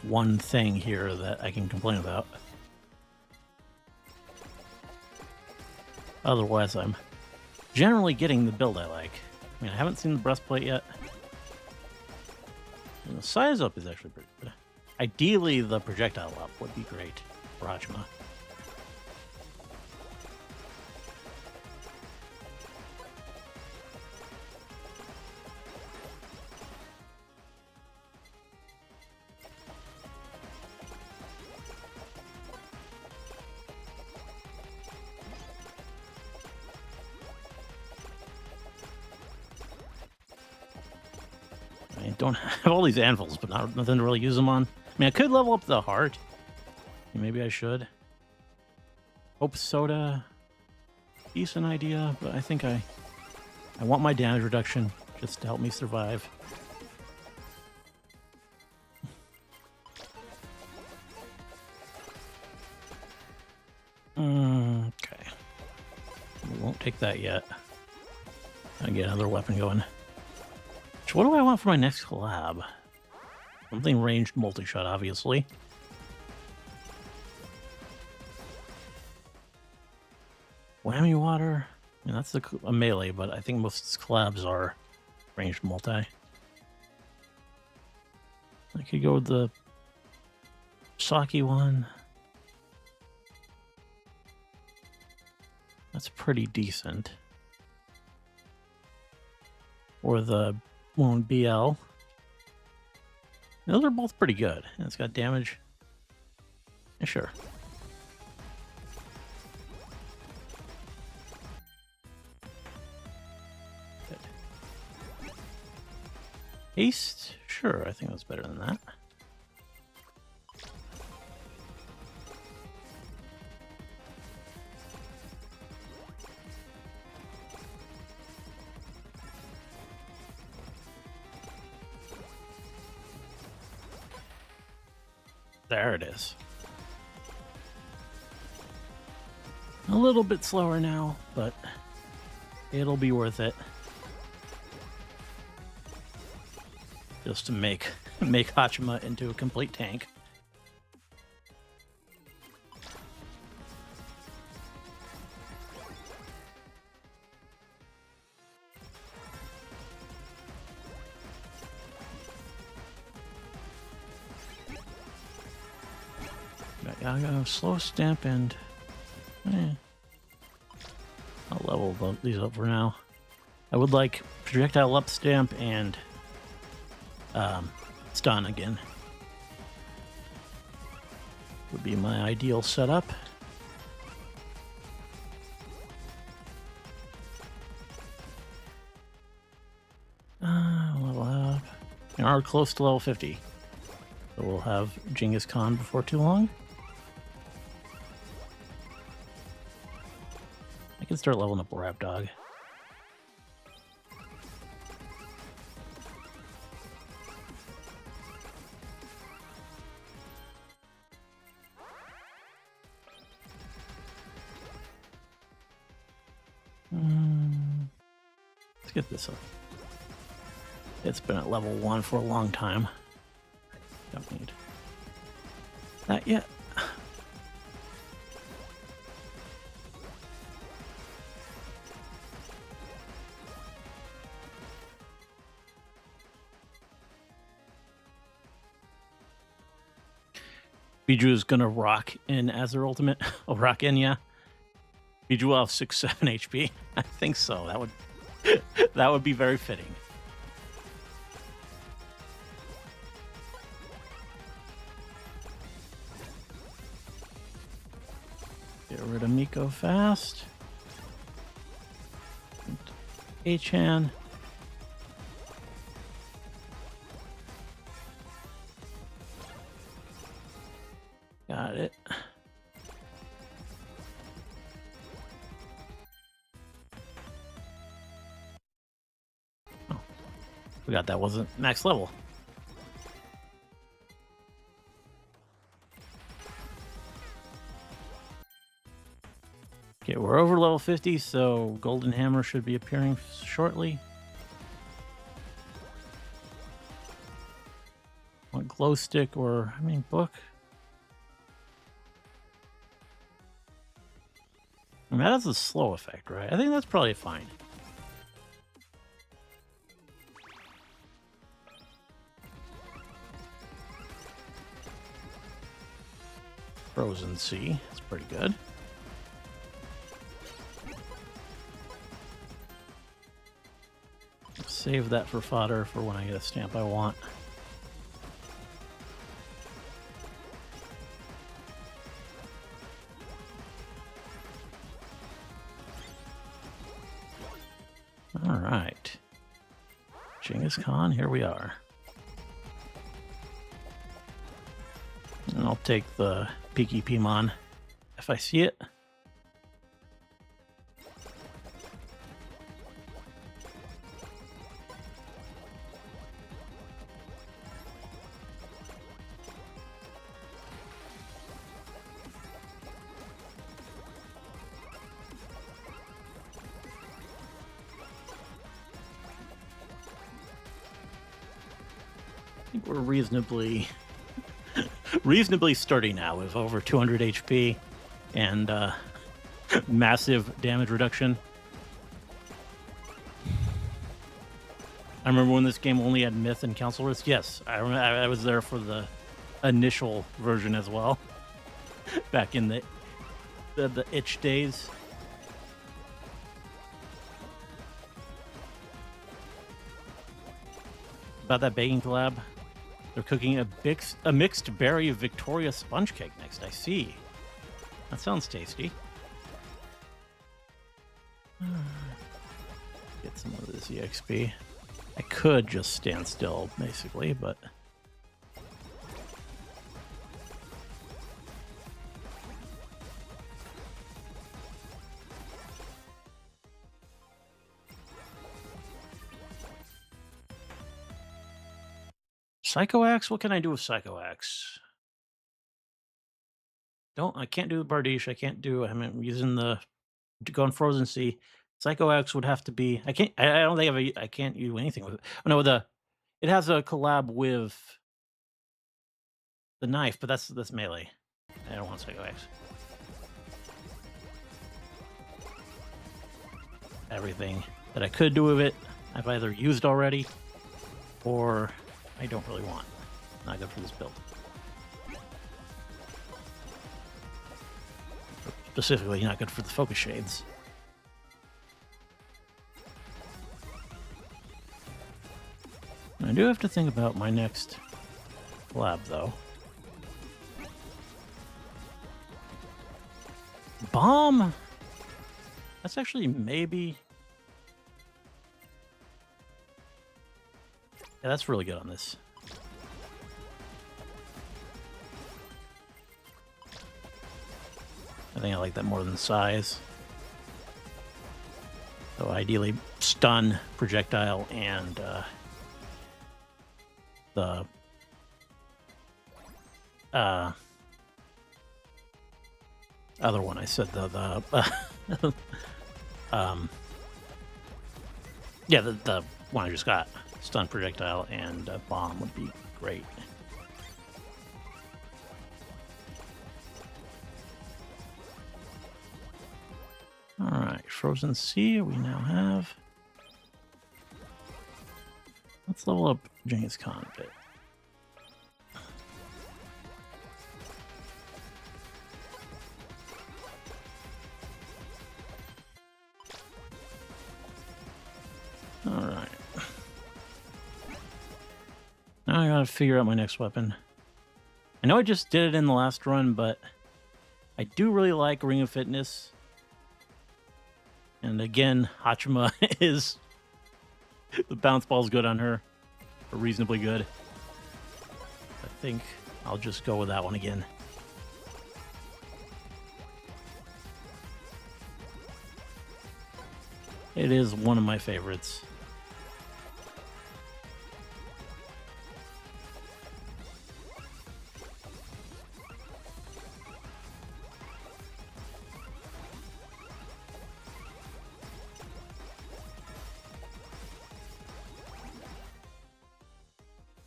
one thing here that I can complain about. Otherwise, I'm generally getting the build I like. I mean, I haven't seen the breastplate yet. And the size up is actually pretty good. Ideally, the projectile up would be great for Hachima. I don't have all these anvils, but nothing to really use them on. I mean, I could level up the heart. Maybe I should. Hope soda. Decent idea, but I think I want my damage reduction just to help me survive. Okay. We won't take that yet. I'll get another weapon going. So what do I want for my next collab? Something ranged multi-shot, obviously. Whammy water. I mean, that's a melee, but I think most collabs are ranged multi. I could go with the Saki one. That's pretty decent. Or the one with BL. Those are both pretty good. And it's got damage. Yeah, sure. Good. Haste? Sure, I think that's better than that. There it is. A little bit slower now, but it'll be worth it. Just to make Hachima into a complete tank. I gotta slow stamp and I'll level these up for now. I would like projectile up stamp and stun again. Would be my ideal setup. Level up. We are close to level 50. So we'll have Genghis Khan before too long. I can start leveling up a Rap Dog. Let's get this up. It's been at level 1 for a long time. Don't need that yet. Biju is gonna rock in as their ultimate. Oh, rock in, yeah. Biju will have 6-7 HP. I think so. That would be very fitting. Get rid of Miko fast. Achan. Got it. Oh, forgot that wasn't max level. Okay, we're over level 50, so Golden Hammer should be appearing shortly. Want glow stick or, book? That has a slow effect, right? I think that's probably fine. Frozen Sea, that's pretty good. Save that for fodder for when I get a stamp I want. All right. Genghis Khan, here we are. And I'll take the Peaky Pimon if I see it. I think we're reasonably sturdy now with over 200 HP and massive damage reduction. I remember when this game only had Myth and Council Risk. Yes, I was there for the initial version as well, back in the itch days. About that baking collab. They're cooking a mixed berry Victoria sponge cake next. I see. That sounds tasty. Get some of this EXP. I could just stand still, basically, but... Psycho Axe? What can I do with Psycho Axe? I can't do the Bardiche. I can't do. I'm using the going Frozen Sea. Psycho X would have to be. I can't. I don't think I can't do anything with it. Oh, no, it has a collab with the knife, but that's melee. I don't want Psycho X. Everything that I could do with it, I've either used already, or I don't really want. Not good for this build. Specifically, not good for the focus shades. I do have to think about my next collab, though. Bomb? That's actually maybe... Yeah, that's really good on this. I think I like that more than size. So ideally, stun, projectile, and the other one. I said the yeah, the one I just got. Stun, projectile, and bomb would be great. Alright, Frozen Sea we now have. Let's level up Genghis Khan a bit. Alright. Now I gotta figure out my next weapon. I know I just did it in the last run, but I do really like Ring of Fitness. And again, Hachima is... the bounce ball's good on her. Or reasonably good. I think I'll just go with that one again. It is one of my favorites.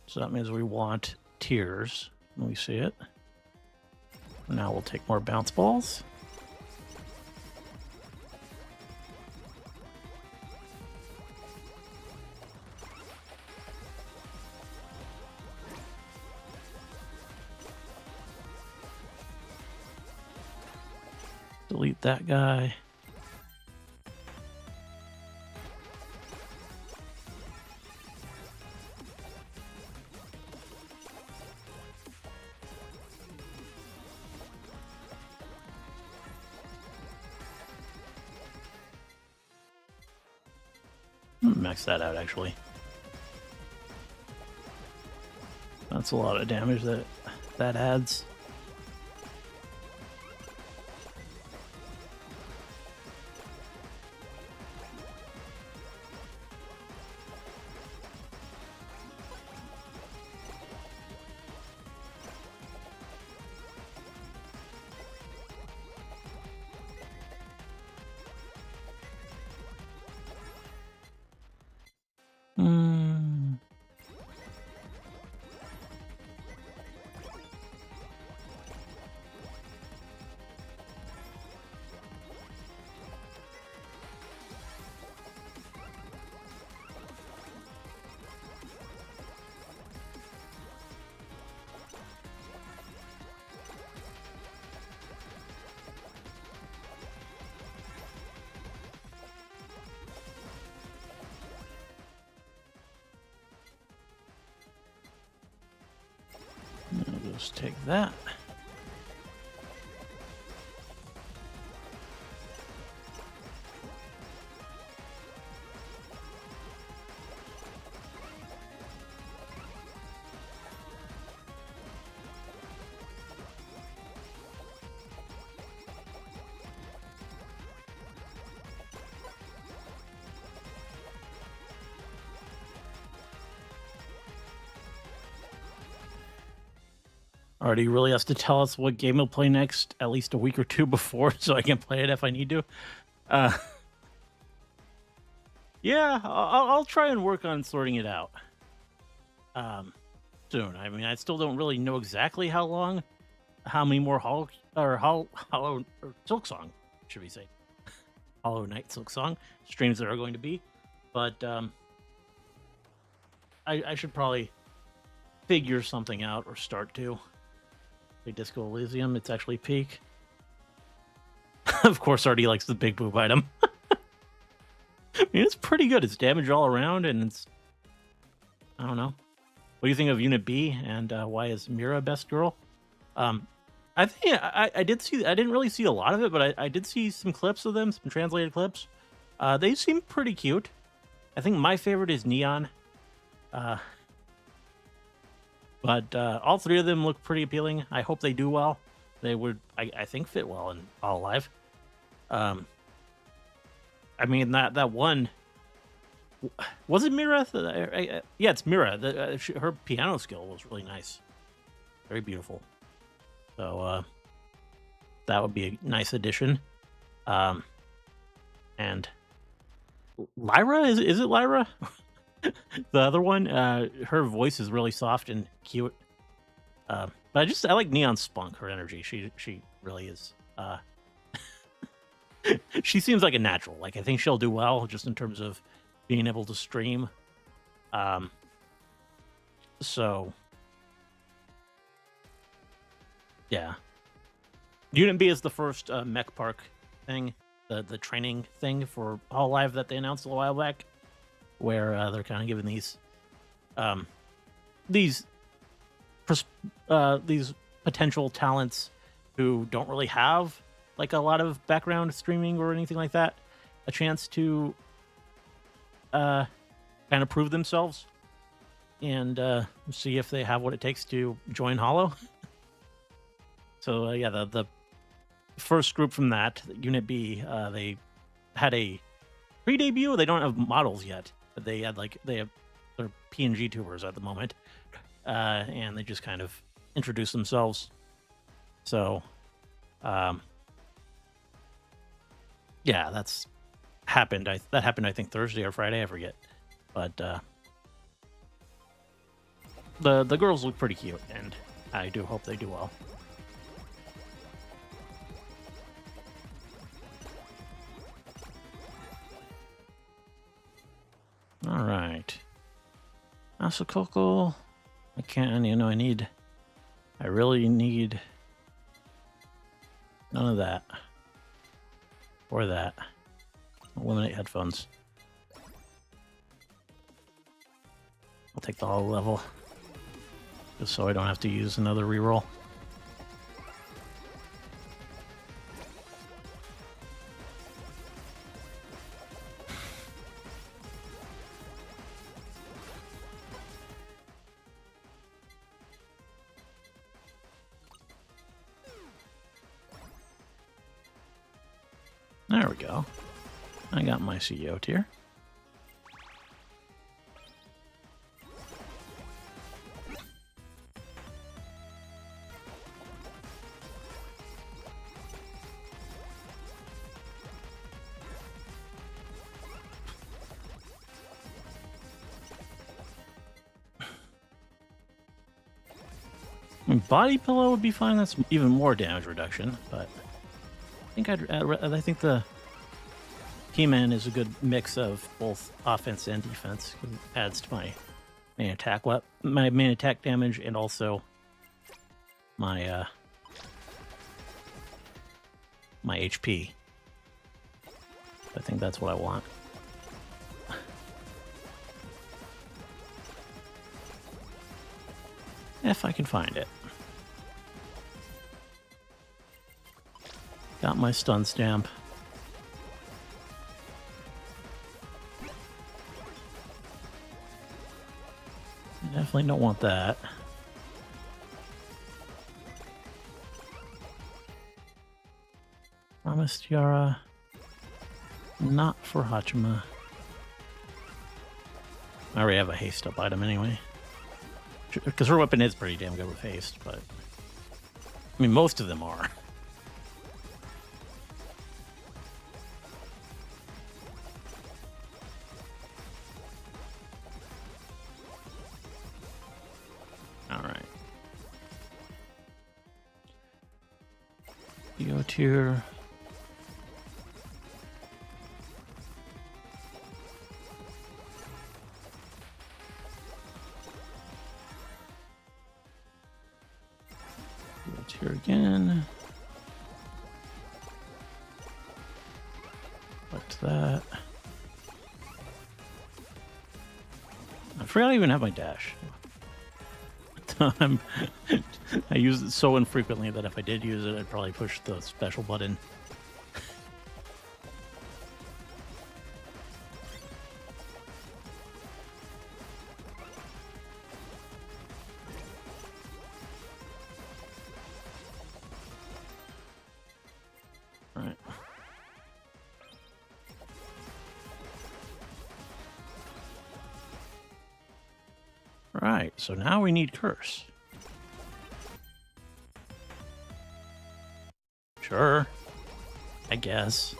So that means we want tears when we see it. Now we'll take more bounce balls. Delete that guy. Max that out, actually. That's a lot of damage that adds. I'll just take that. Artie really has to tell us what game he'll play next at least a week or two before, so I can play it if I need to. Uh, yeah, I'll try and work on sorting it out. Soon. I mean, I still don't really know exactly how many more Hollow or Silk Song, should we say, Hollow Knight Silk Song streams there are going to be, but I should probably figure something out or start to. Disco Elysium, it's actually peak. Of course, Artie likes the big boob item. I mean, it's pretty good. It's damage all around, and it's... I don't know. What do you think of Unit B, and why is Mira best girl? I think I did see... I didn't really see a lot of it, but I did see some clips of them, some translated clips. They seem pretty cute. I think my favorite is Neon. But all three of them look pretty appealing. I hope they do well. They would, I think, fit well in Hololive. I mean, that one... Was it Mira? Yeah, it's Mira. Her piano skill was really nice. Very beautiful. So that would be a nice addition. And Lyra? Is it Lyra? The other one, her voice is really soft and cute. But I like Neon Spunk, her energy. She really is. She seems like a natural. Like, I think she'll do well just in terms of being able to stream. So yeah. Unit B is the first mech park thing, the training thing for Hololive that they announced a while back, where they're kind of giving these potential talents who don't really have like a lot of background streaming or anything like that a chance to kind of prove themselves and see if they have what it takes to join Hollow. So yeah, the first group from that, Unit B, they had a pre-debut. They don't have models yet, but they have they're PNG tubers at the moment, and they just kind of introduced themselves. So yeah, that happened I think Thursday or Friday, I forget, but the girls look pretty cute, and I do hope they do well. All right, Asakoko. I really need none of that or that. Eliminate headphones. I'll take the hollow level just so I don't have to use another reroll. There we go. I got my CEO tier. I mean, body pillow would be fine. That's even more damage reduction, but I think the He-Man is a good mix of both offense and defense. It adds to my main attack damage, and also my my HP. I think that's what I want. If I can find it. Got my stun stamp. I definitely don't want that. Promise Tiara. Not for Hachima. I already have a haste up item anyway. Because her weapon is pretty damn good with haste, but I mean, most of them are. All right. Go tier. Here again. Back to that. I forgot I even have my dash. I use it so infrequently that if I did use it, I'd probably push the special button. Right, so now we need curse. Sure. I guess.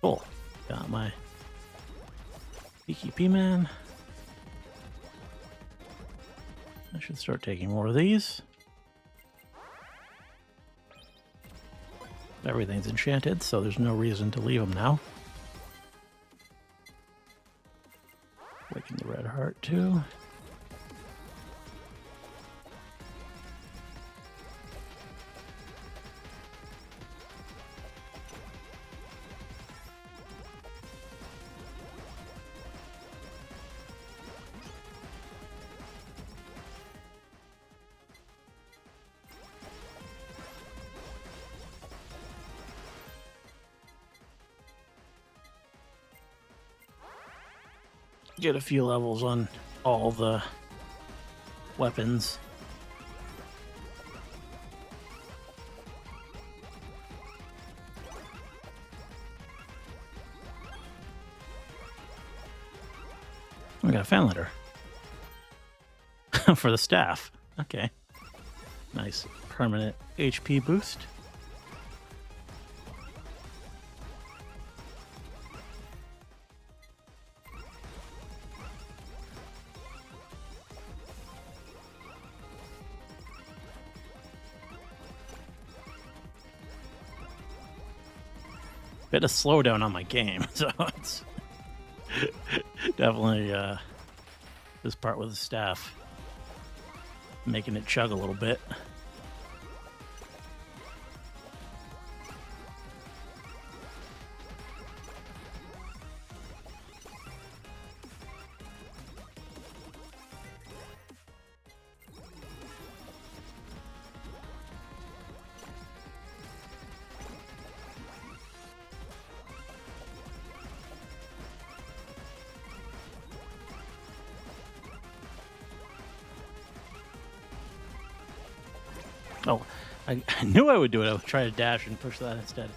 Cool. Got my PKP man. I should start taking more of these. Everything's enchanted, so there's no reason to leave them now. Waking the red heart too. Get a few levels on all the weapons. We got a fan letter for the staff. Okay. Nice permanent HP boost. Bit of slowdown on my game, so it's definitely this part with the staff making it chug a little bit. Oh, I knew I would do it. I would try to dash and push that instead.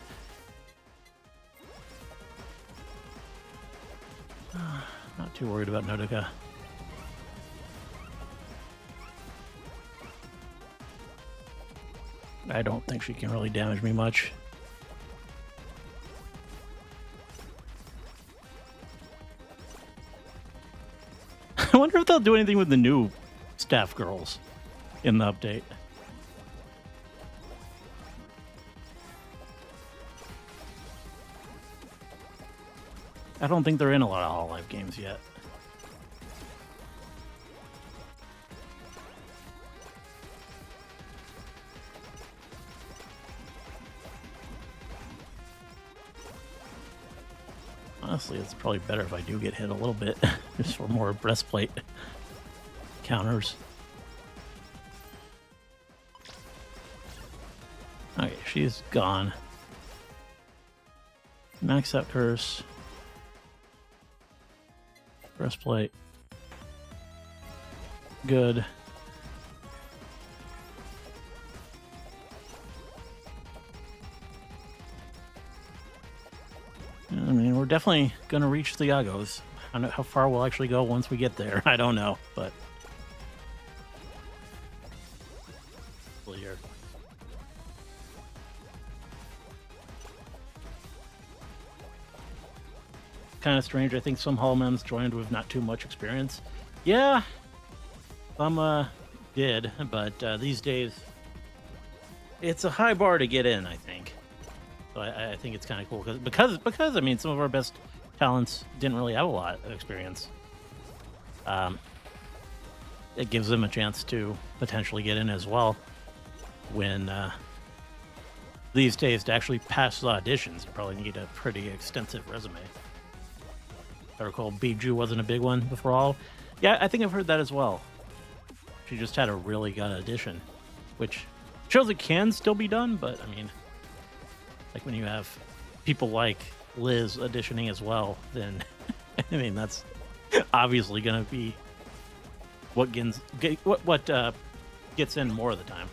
Not too worried about Nodoka. I don't think she can really damage me much. I wonder if they'll do anything with the new staff girls in the update. I don't think they're in a lot of Hololive games yet. Honestly, it's probably better if I do get hit a little bit, just for more breastplate counters. Okay, she's gone. Max out curse. Breastplate. Good. I mean, we're definitely going to reach the Yagos. I don't know how far we'll actually go once we get there. I don't know, but... here. Kind of strange. I think some Holomans joined with not too much experience. Yeah, some did, but these days it's a high bar to get in, I think. So I think it's kind of cool because I mean some of our best talents didn't really have a lot of experience. It gives them a chance to potentially get in as well. When these days to actually pass the auditions, you probably need a pretty extensive resume. I recall Biju wasn't a big one before all. Yeah, I think I've heard that as well. She just had a really good audition, which shows it can still be done, but I mean, like when you have people like Liz auditioning as well, then I mean that's obviously going to be what gets in more of the time.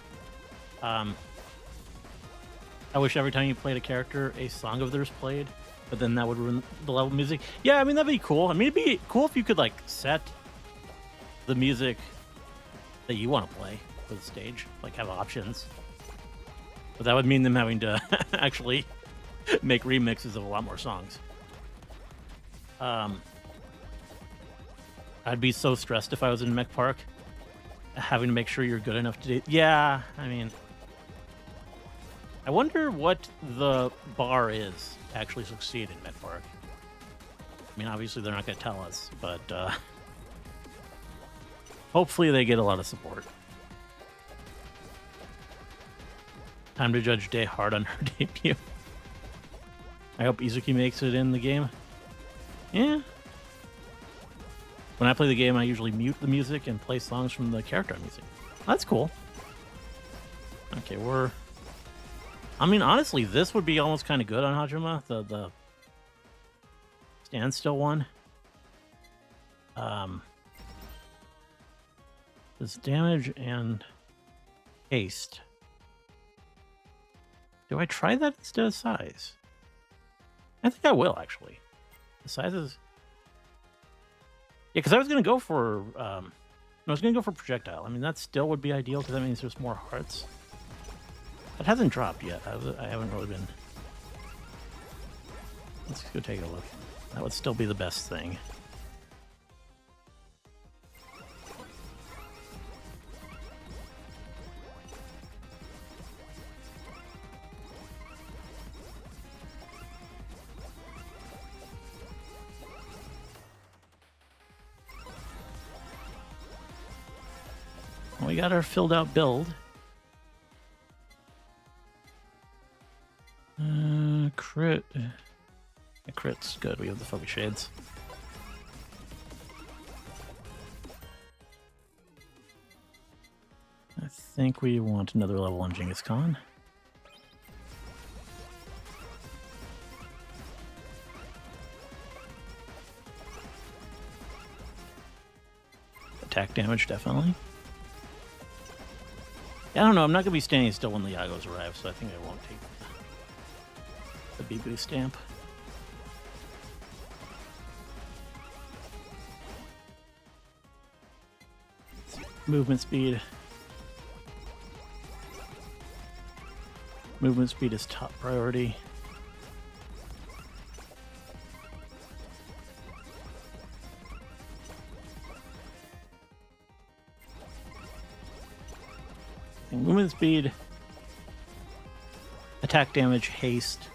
I wish every time you played a character, a song of theirs played, but then that would ruin the level of music. Yeah, I mean that'd be cool. I mean it'd be cool if you could like set the music that you want to play for the stage, like have options. But that would mean them having to actually make remixes of a lot more songs. I'd be so stressed if I was in Mech Park, having to make sure you're good enough to do. Yeah, I mean, I wonder what the bar is to actually succeed in Mech Park. I mean, obviously they're not going to tell us, but hopefully they get a lot of support. Time to judge Day hard on her debut. I hope Izuki makes it in the game. Yeah. When I play the game, I usually mute the music and play songs from the character I'm using. That's cool. Okay, I mean, honestly, this would be almost kind of good on Hajima, the standstill one. This damage and haste. Do I try that instead of size? I think I will, actually. The size is... Yeah, because I was going to go for... I was going to go for projectile. I mean, that still would be ideal, because that means there's more hearts. That hasn't dropped yet. I haven't really been... Let's go take a look. That would still be the best thing. We got our filled out build. Crit. The crit's good. We have the focus shades. I think we want another level on Genghis Khan. Attack damage, definitely. I don't know, I'm not going to be standing still when the Yagos arrive, so I think I won't take the B-Boo stamp. Movement speed. Movement speed is top priority. Movement speed, attack damage, haste.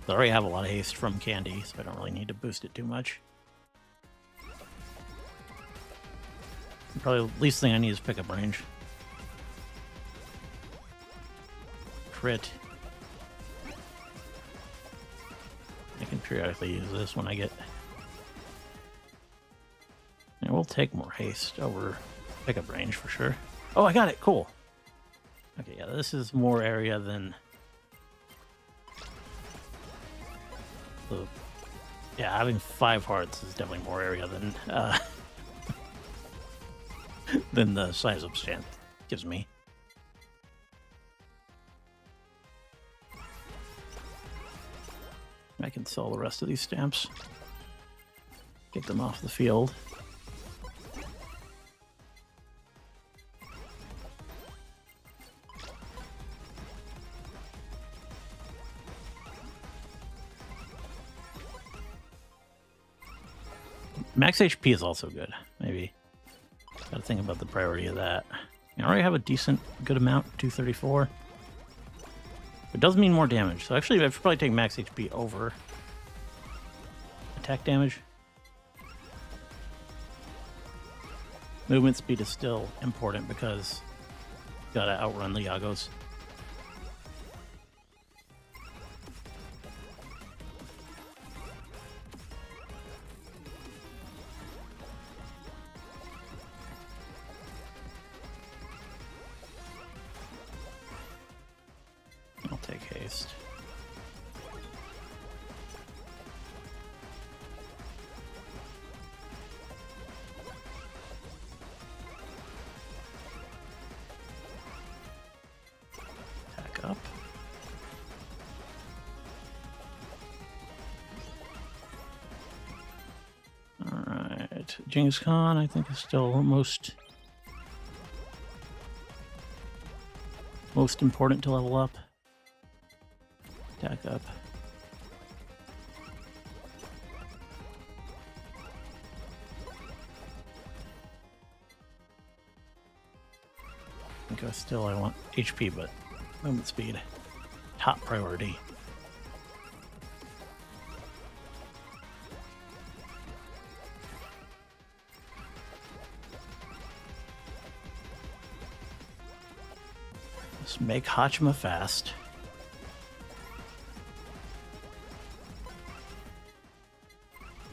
I already have a lot of haste from Candy, so I don't really need to boost it too much. Probably the least thing I need is pickup range. Crit. I can periodically use this when I get... And we'll take more haste over pickup range for sure. Oh, I got it. Cool. Okay, yeah, this is more area than... Yeah, having 5 hearts is definitely more area than than the size of stand gives me. I can sell the rest of these stamps. Get them off the field. Max HP is also good. Maybe gotta think about the priority of that. I already have a decent, good amount, 234. It does mean more damage, so actually I should probably take max HP over attack damage. Movement speed is still important because you gotta outrun the Yagos. I'll take haste. Attack up. Alright. Genghis Khan, I think, is still most important to level up. Attack up. I think I want HP, but movement speed, top priority. Let's make Hachima fast.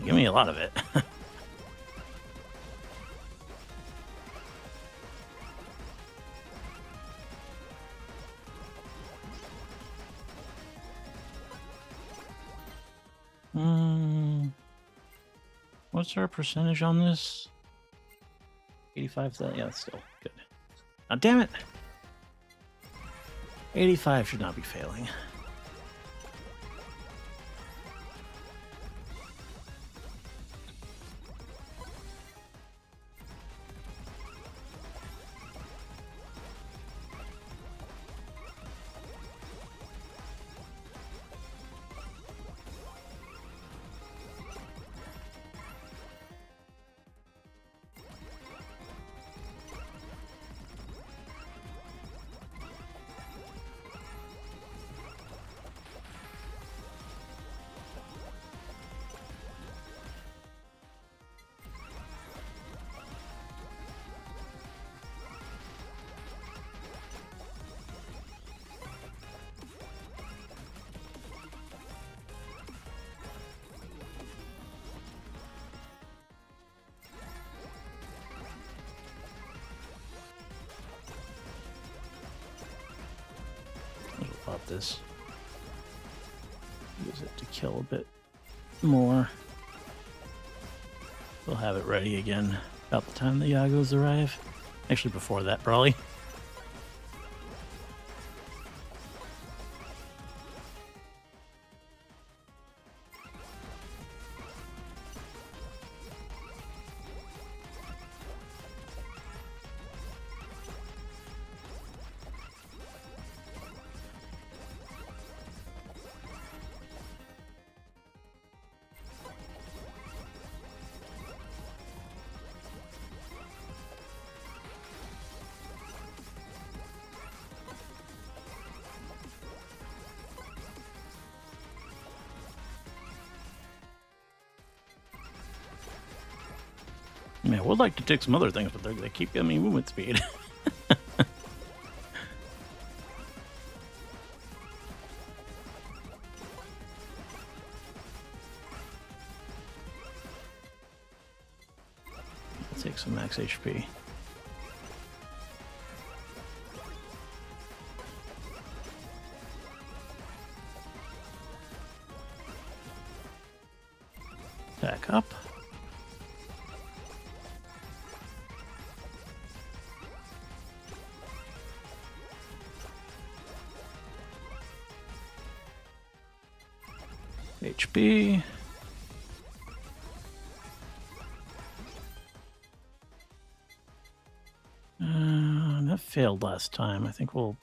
Give me a lot of it. What's our percentage on this? 85, yeah, that's still good. Oh, damn it! 85 should not be failing. About this. Use it to kill a bit more. We'll have it ready again about the time the Yagos arrive. Actually, before that, probably. I mean, I would like to take some other things, but they keep giving me movement speed. I'll take some max HP. Back up. HP. That failed last time. I think we'll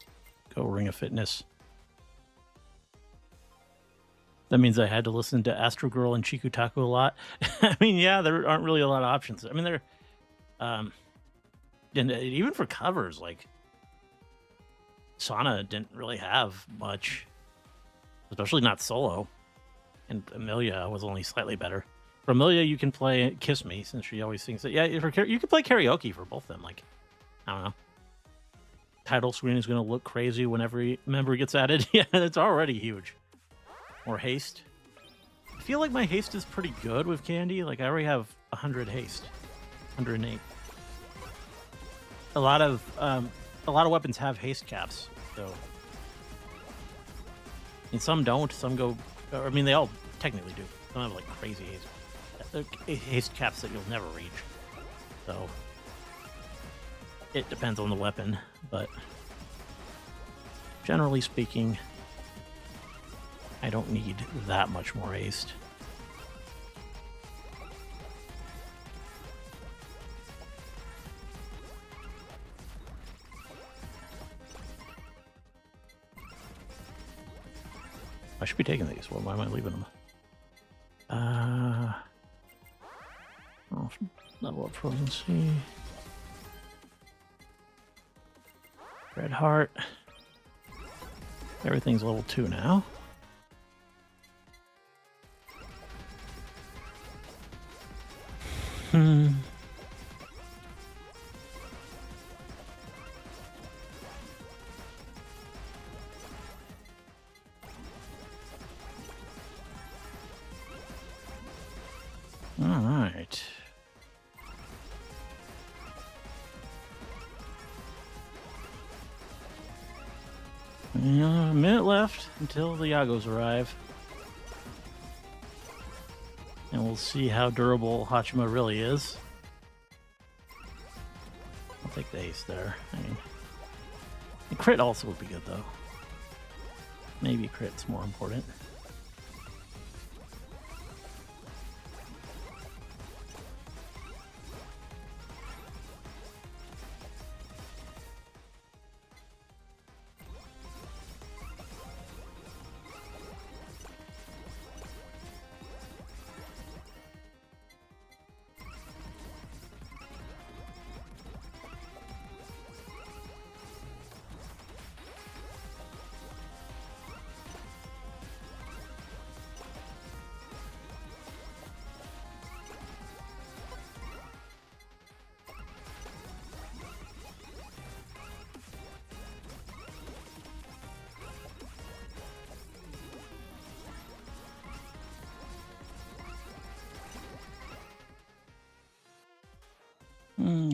go Ring of Fitness. That means I had to listen to Astro Girl and Chikutaku a lot. I mean, yeah, there aren't really a lot of options. I mean, there, and even for covers, like Sana didn't really have much, especially not solo. And Amelia was only slightly better. For Amelia, you can play Kiss Me, since she always sings it. Yeah, you can play karaoke for both of them. Like, I don't know. Title screen is going to look crazy when every member gets added. Yeah, it's already huge. More haste. I feel like my haste is pretty good with Candy. Like, I already have 100 haste. 108. A lot of weapons have haste caps, so... And some don't. Some go... I mean, they all technically do. Some have, like, crazy haste caps that you'll never reach. So... It depends on the weapon, but... Generally speaking... I don't need that much more haste. I should be taking these. Well, why am I leaving them? Oh, level up Frozen Sea. Red Heart. Everything's level 2 now. All right. A minute left until the Yagos arrive. And we'll see how durable Hachima really is. I'll take the ace there. I mean, the crit also would be good, though. Maybe crit's more important.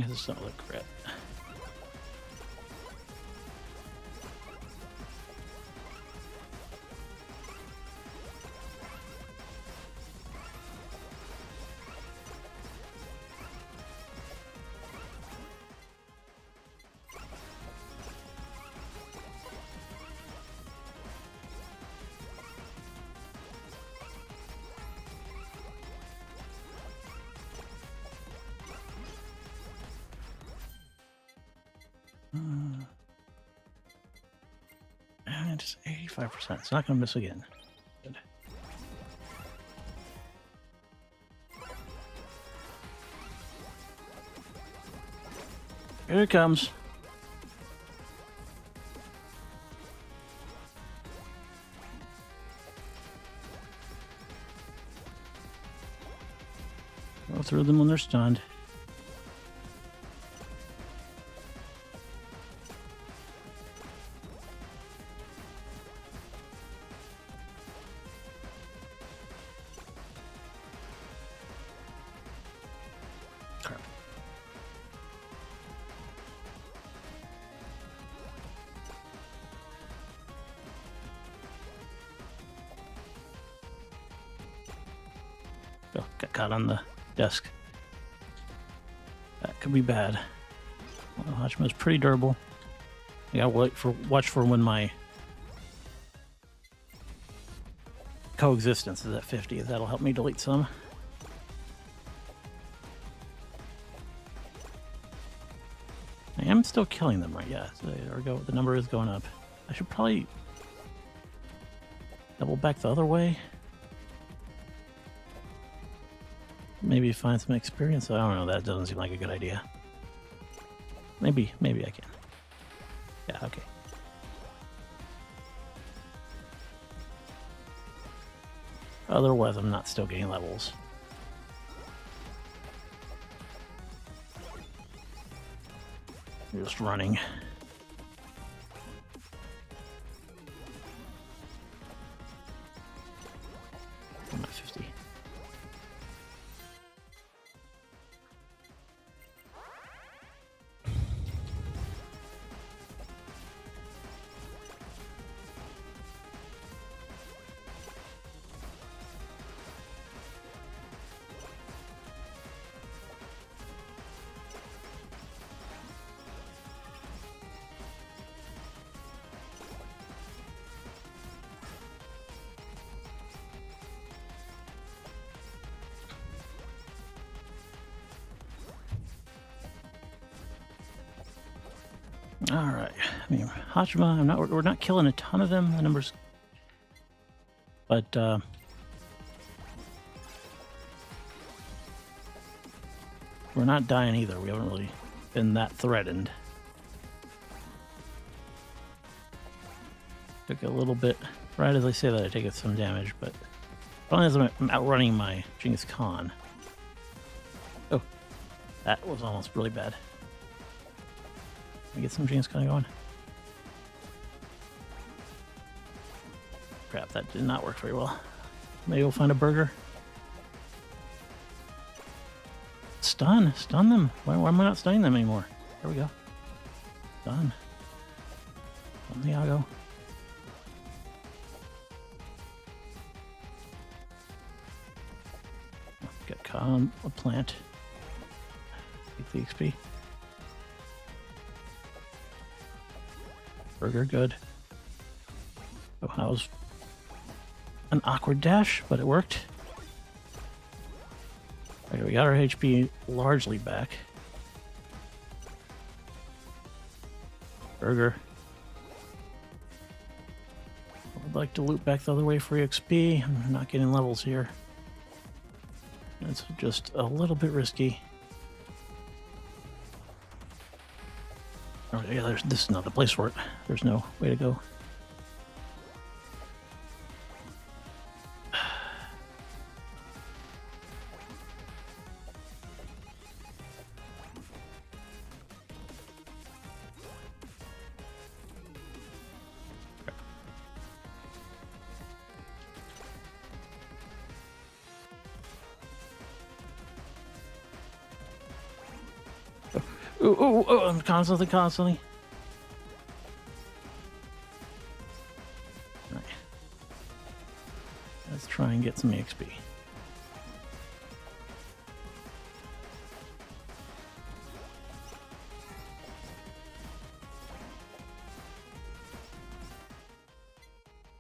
This is not look crit. And it's 85%. It's not going to miss again. Good. Here it comes. Go through them when they're stunned. Oh, got caught on the desk. That could be bad. Well, Hachima's pretty durable. I gotta watch for when my coexistence is at 50. That'll help me delete some. I am still killing them, right? Yeah, so there we go. The number is going up. I should probably double back the other way. maybe find some experience. I don't know. That doesn't seem like a good idea. Maybe I can. Yeah, okay. Otherwise, I'm not still getting levels. Just running. I'm at 50. All right. I mean, Hachima, we're not killing a ton of them. The numbers, but we're not dying either. We haven't really been that threatened. Took a little bit. Right as I say that, I take some damage, but only as I'm outrunning my Genghis Khan. Oh, that was almost really bad. Let me get some Genghis Khan going. Crap, that did not work very well. Maybe we'll find a burger. Stun them. Why am I not stunning them anymore? There we go. Done. On the Iago. Got calm a plant. Get the XP. Burger, good. Oh, that was an awkward dash, but it worked. Okay, we got our HP largely back. Burger. I'd like to loop back the other way for XP. I'm not getting levels here. It's just a little bit risky. Oh, yeah, this is not the place for it. There's no way to go. Oh, I'm constantly. Right. Let's try and get some XP.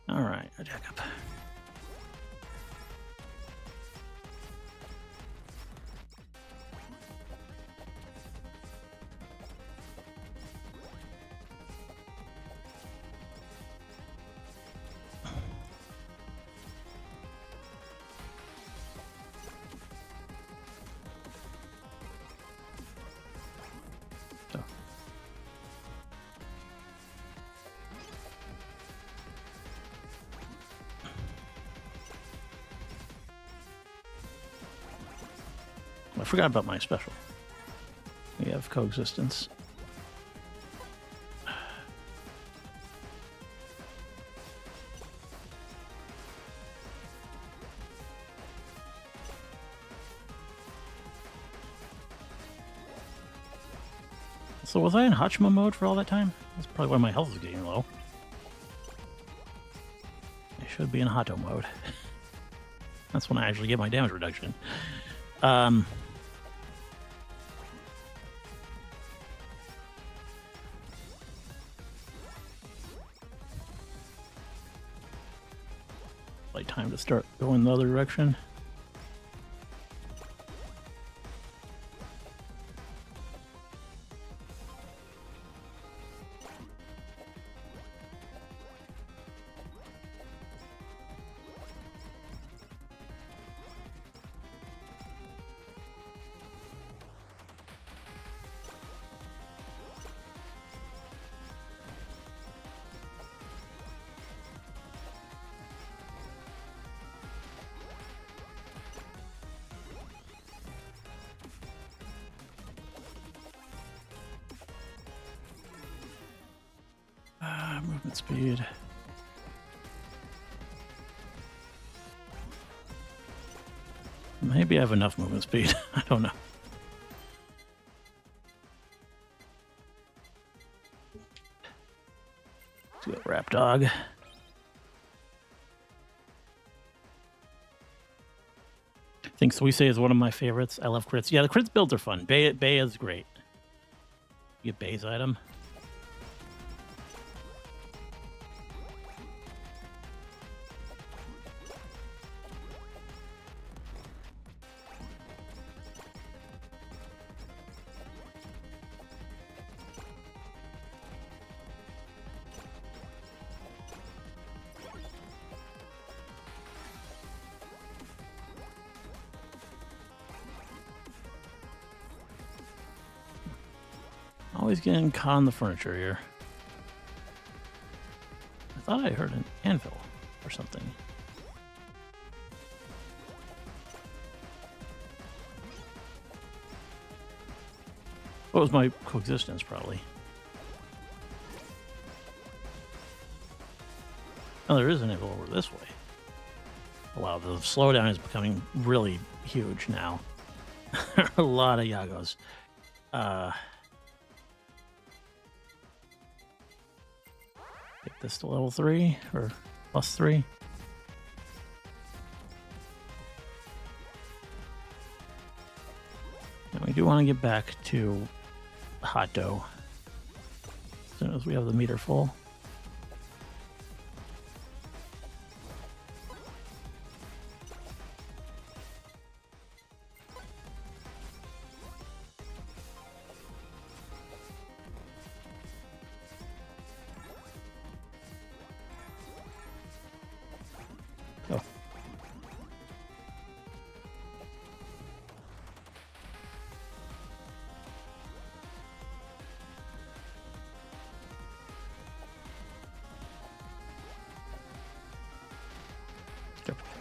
All right, attack up. I forgot about my special. We have coexistence. So was I in Hachima mode for all that time? That's probably why my health is getting low. I should be in Hato mode. That's when I actually get my damage reduction. Like time to start going the other direction. movement speed. Maybe I have enough movement speed. I don't know. Let's go Rap Dog. I think Suisse is one of my favorites. I love crits. Yeah, the crits builds are fun. Bay is great. You get Bay's item. Always getting caught on the furniture here. I thought I heard an anvil or something. What was my coexistence, probably? Oh, there is an anvil over this way. Oh, wow, the slowdown is becoming really huge now. A lot of Yagos. Get this to level 3 or +3. And we do want to get back to hot dough as soon as we have the meter full. Oh.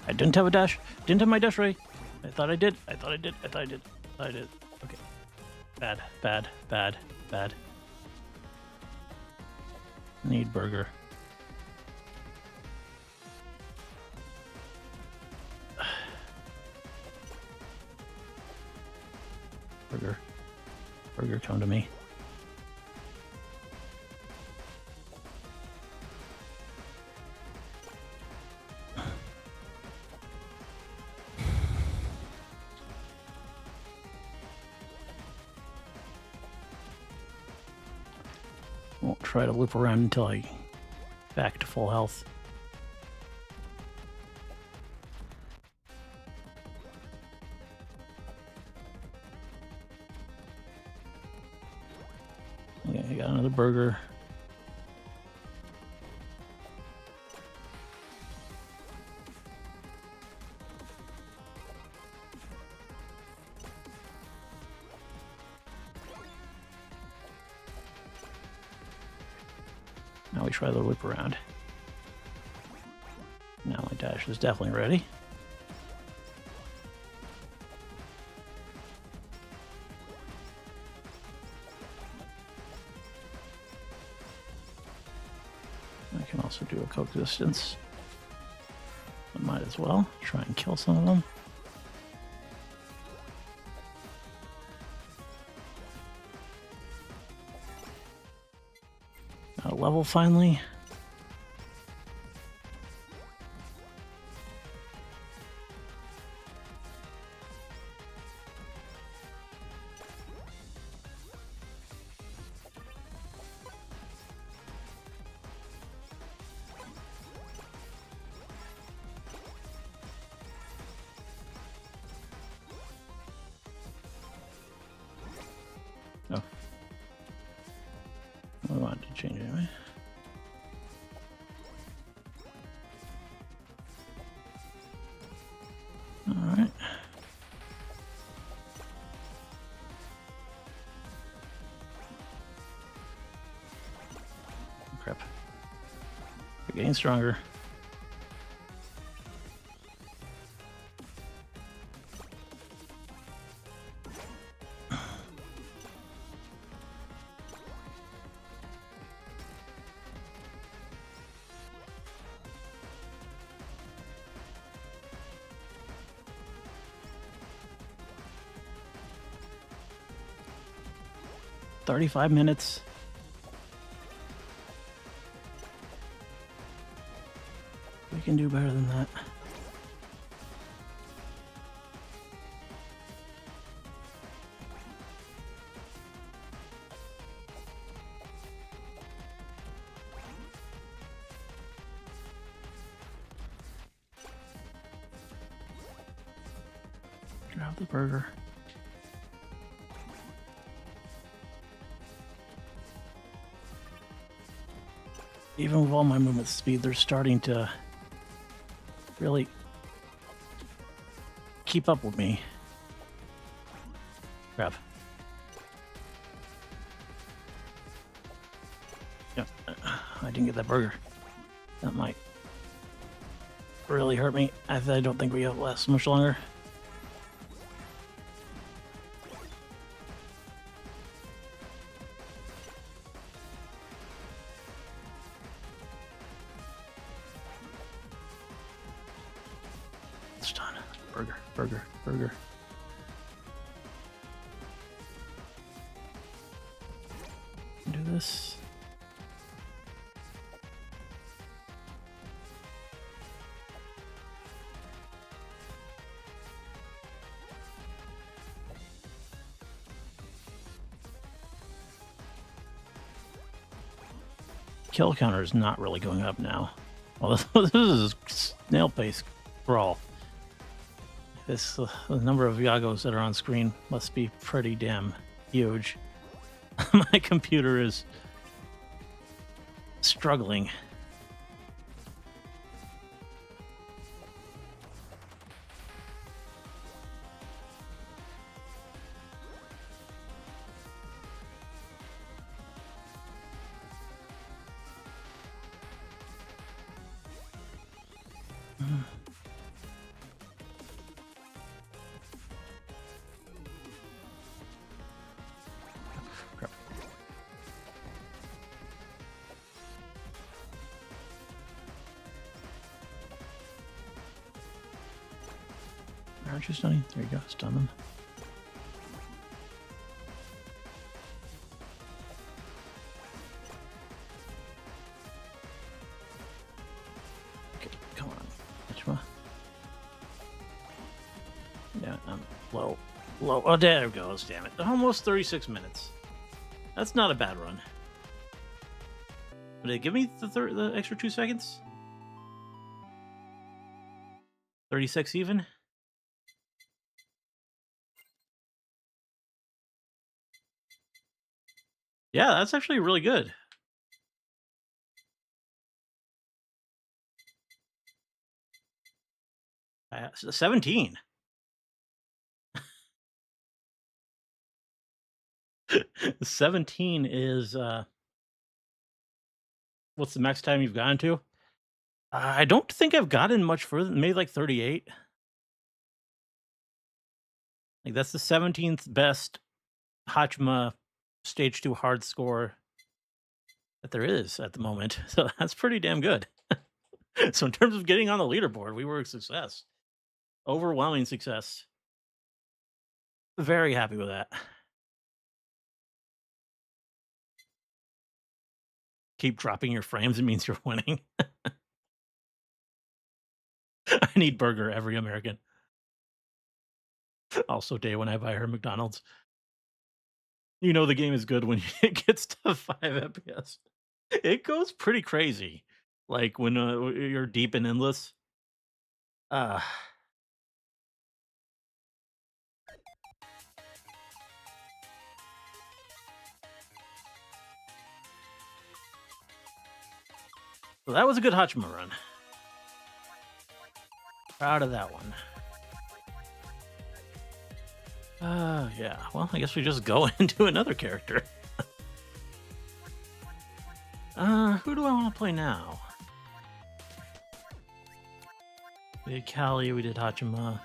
I didn't have a dash. Didn't have my dash ready. I thought I did. I thought I did. I thought I did. I thought I did. Okay. Bad. Bad. Bad. Bad. Need burger. Burger. Burger, come to me. Won't try to loop around until I back to full health. Okay, I got another burger. Now we try the loop around. Now my dash is definitely ready. I can also do a coexistence. I might as well try and kill some of them. Level finally. Oh. I wanted to change anyway. Alright. Crap. We're getting stronger. 35 minutes. We can do better than that. Grab the burger. Even with all my movement speed, they're starting to really keep up with me. Grab. Yep, I didn't get that burger. That might really hurt me. I don't think we have last much longer. It's done. Burger, burger, burger. Do this. Kill counter is not really going up now. Well, this is a snail pace crawl. This the number of Yagos that are on screen must be pretty damn huge. My computer is struggling. Aren't you stunning? There you go, stun them. Okay, come on. Ichima. Yeah, I'm low. Low. Oh, there it goes, damn it. Almost 36 minutes. That's not a bad run. Did it give me the extra 2 seconds? 36 even? Yeah, that's actually really good. 17. 17 is what's the max time you've gotten to? I don't think I've gotten much further. Maybe like 38. Like that's the 17th best Hachima stage 2 hard score that there is at the moment. So that's pretty damn good. So in terms of getting on the leaderboard, we were a success. Overwhelming success. Very happy with that. Keep dropping your frames, it means you're winning. I need burger, every American. Also, day when I buy her McDonald's. You know the game is good when it gets to 5 FPS. It goes pretty crazy. Like when you're deep and endless. Uh so that was a good Hachima run. Proud of that one. Yeah. Well, I guess we just go into another character. Who do I want to play now? We did Callie, we did Hachima.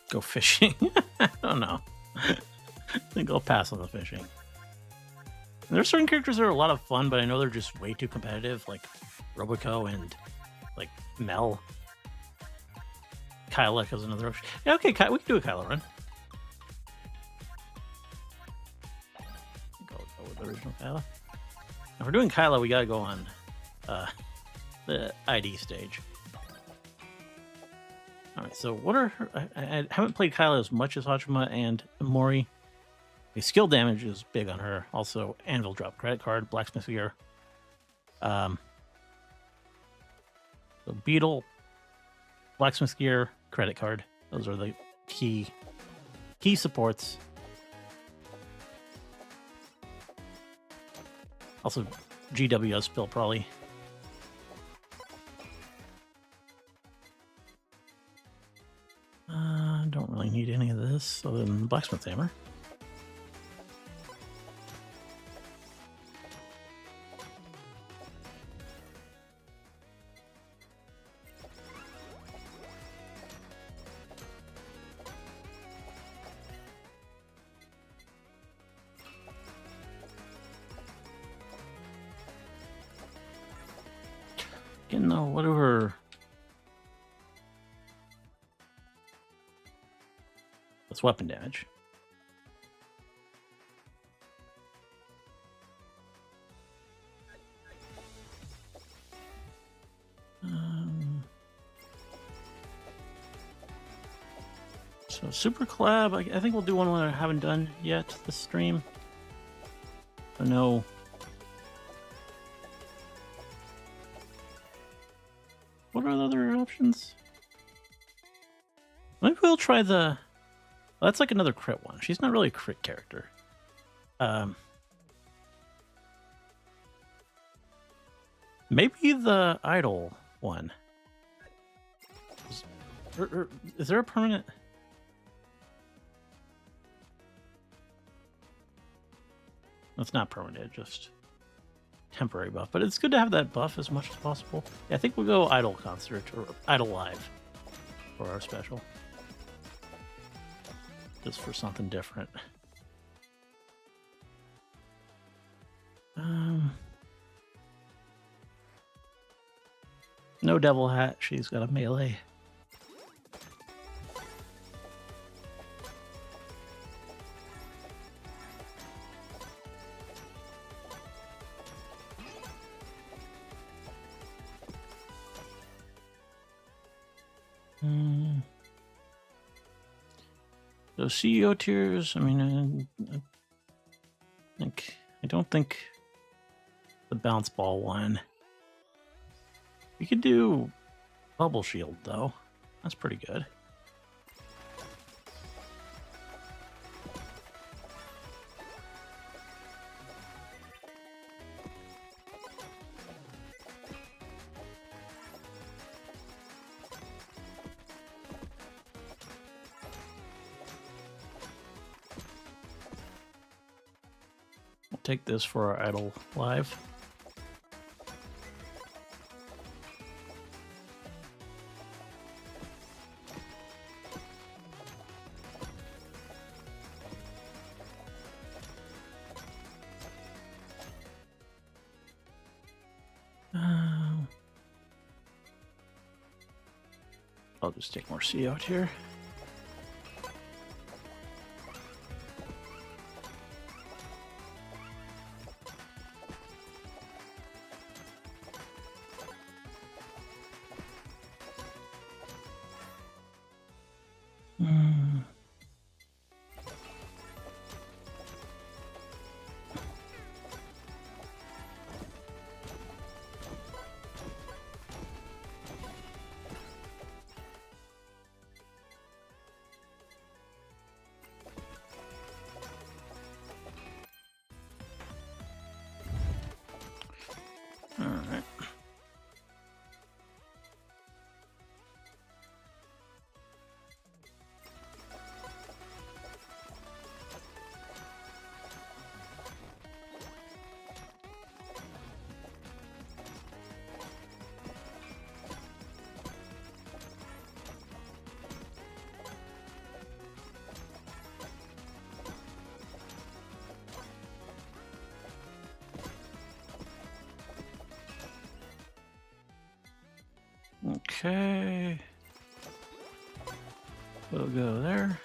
go fishing. I don't know. I think I'll pass on the fishing. There are certain characters that are a lot of fun, but I know they're just way too competitive, like Roboco and like Mel. Kyla is another option. Yeah, okay, we can do a Kyla run. I think I'll go with the original Kyla. If we're doing Kyla, we gotta go on the ID stage. Alright, so what are her... I haven't played Kyla as much as Hachima and Mori. The skill damage is big on her. Also, Anvil Drop, Credit Card, Blacksmith Gear. So Beetle, Blacksmith Gear, Credit Card. Those are the key supports. Also, GWS spill probably. Don't really need any of this other than the Blacksmith Hammer. Getting whatever. That's weapon damage. So Super Collab, I think we'll do one I haven't done yet this stream. I know. What are the other options? Maybe we'll try the... Well, that's like another crit one. She's not really a crit character. Maybe the idol one. Is there a permanent... It's not permanent, just temporary buff. But it's good to have that buff as much as possible. Yeah, I think we'll go Idol Concert or Idol Live for our special. Just for something different. No Devil Hat. She's got a melee. Those CEO tiers, I mean, I don't think the bounce ball one. We could do Bubble Shield, though. That's pretty good. Take this for our Idol Live. I'll just take more C out here. Alright. Okay. We'll go there.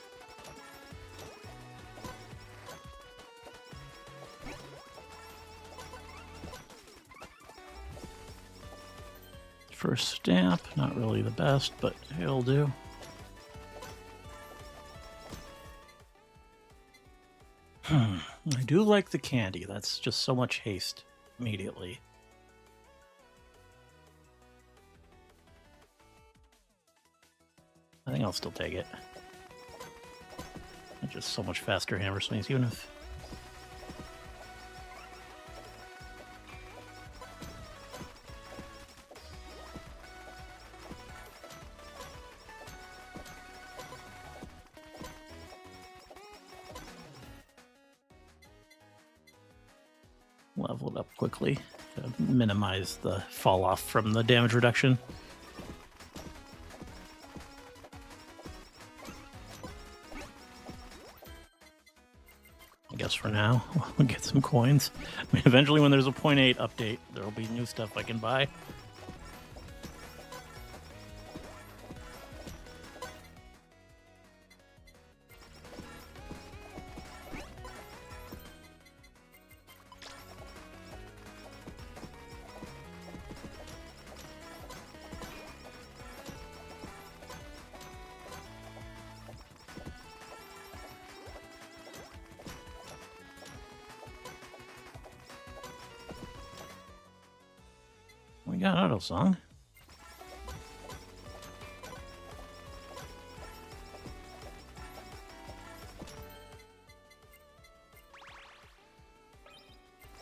First stamp, not really the best, but it'll do. I do like the candy. That's just so much haste immediately. I think I'll still take it. It's just so much faster hammer swings, even if... Level it up quickly to minimize the fall off from the damage reduction. I guess for now, we'll get some coins. I mean, eventually when there's a 0.8 update, there will be new stuff I can buy. We got auto song.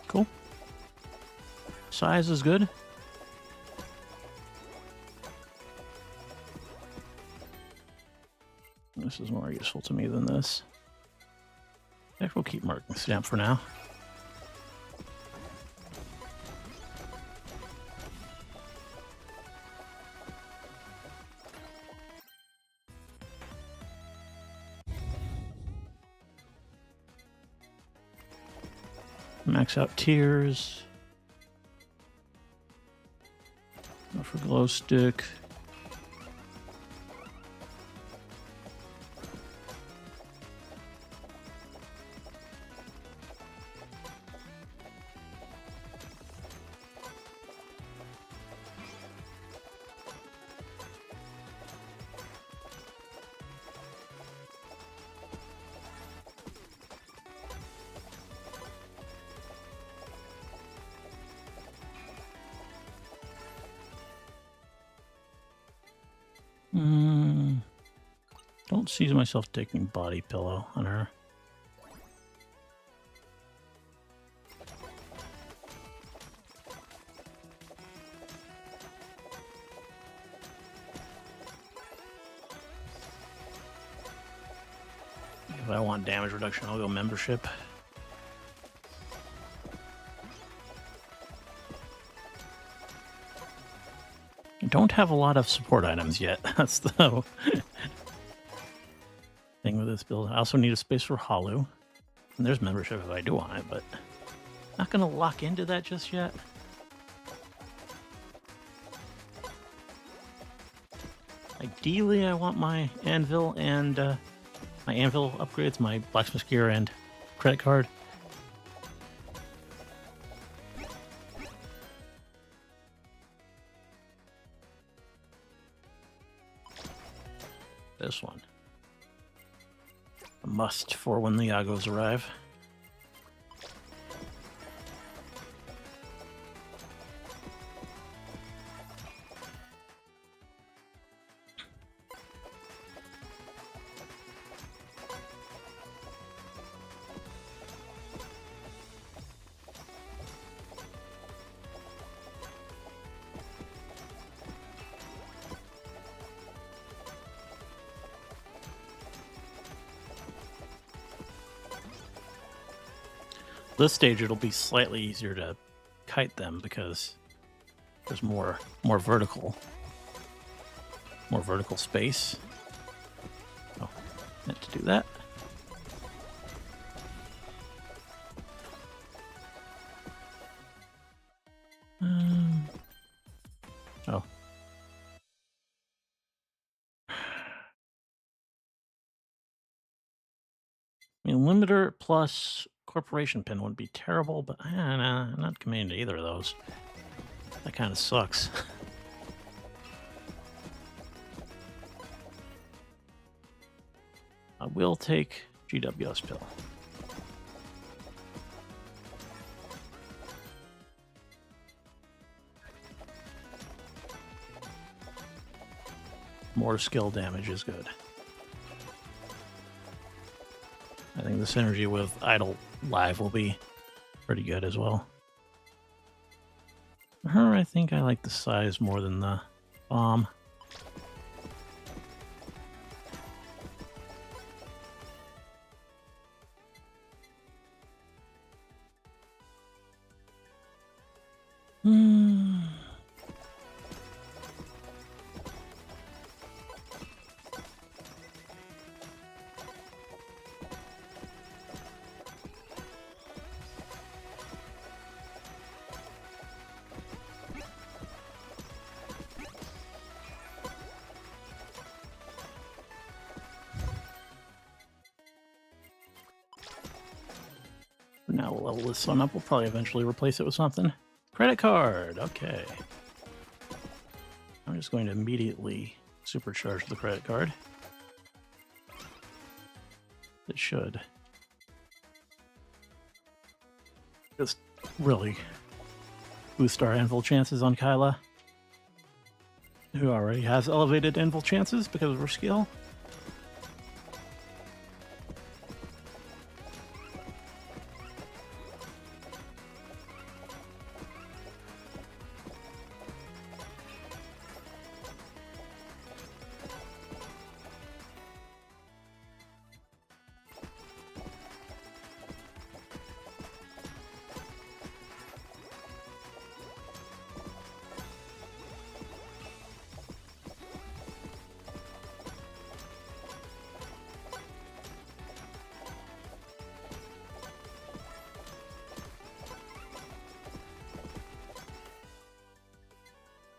Cool. Size is good. This is more useful to me than this. I think we'll keep marking stamp for now. Max out tears. Go for glow stick. Don't see myself taking body pillow on her. If I want damage reduction, I'll go membership. I don't have a lot of support items yet. That's the thing with this build. I also need a space for Holo. And there's membership if I do want it, but not going to lock into that just yet. Ideally, I want my anvil and my anvil upgrades, my blacksmith gear and credit card. This one. A must for when the Yagos arrive. This stage it'll be slightly easier to kite them because there's more vertical space. Oh, meant to do that. Oh, I mean, limiter plus corporation pin wouldn't be terrible, but nah, I'm not committing to either of those. That kind of sucks. I will take GWS pill. More skill damage is good. I think the synergy with Idle Live will be pretty good as well. For her, I think I like the size more than the bomb. Now we'll level this one up. We'll probably eventually replace it with something. Credit card. Okay. I'm just going to immediately supercharge the credit card. It should just really boost our anvil chances on Kyla, who already has elevated anvil chances because of her skill.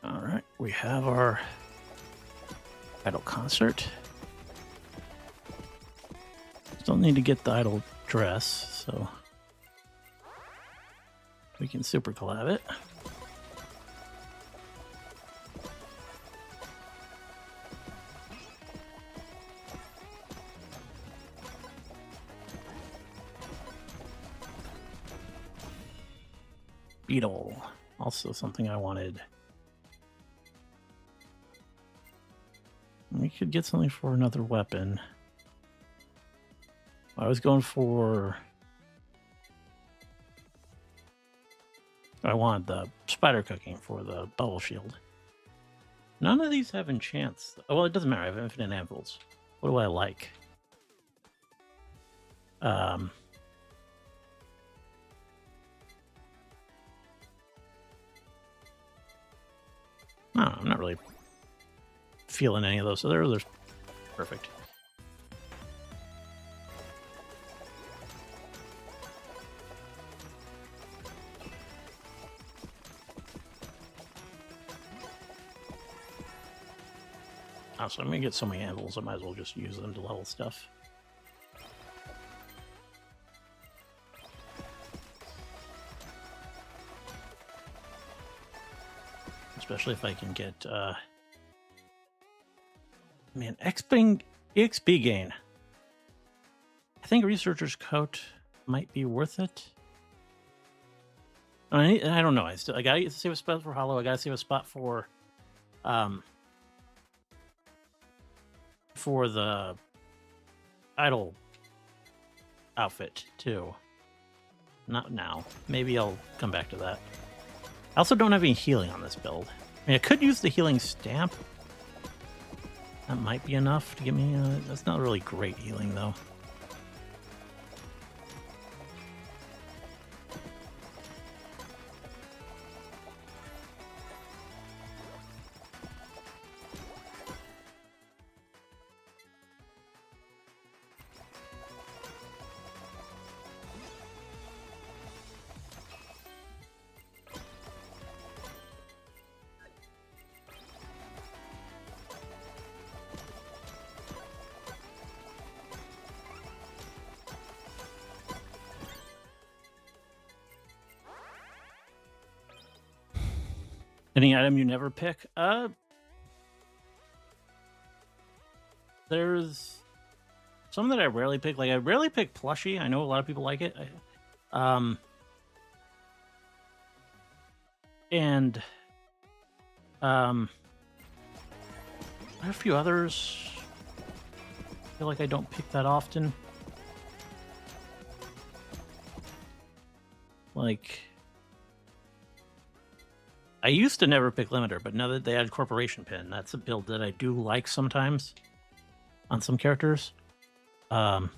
Alright, we have our idle concert. Still need to get the idle dress, so we can super collab it. Beetle, also something I wanted. We could get something for another weapon. I was going for... I wanted the spider cooking for the bubble shield. None of these have enchants. Oh, well, it doesn't matter. I have infinite anvils. What do I like? I don't know, I'm not really feeling any of those. So there's perfect. Oh, so I'm gonna get so many anvils, I might as well just use them to level stuff. Especially if I can get man, EXP gain. I think Researcher's Coat might be worth it. I don't know. I gotta save a spot for Hollow. I gotta save a spot for the idle outfit too. Not now. Maybe I'll come back to that. I also don't have any healing on this build. I mean, I could use the healing stamp. That might be enough to get me... that's not really great healing, though. Any item you never pick? There's some that I rarely pick. Like I rarely pick plushie. I know a lot of people like it. And there are a few others. I feel like I don't pick that often. Like, I used to never pick limiter, but now that they added corporation pin, that's a build that I do like sometimes on some characters. So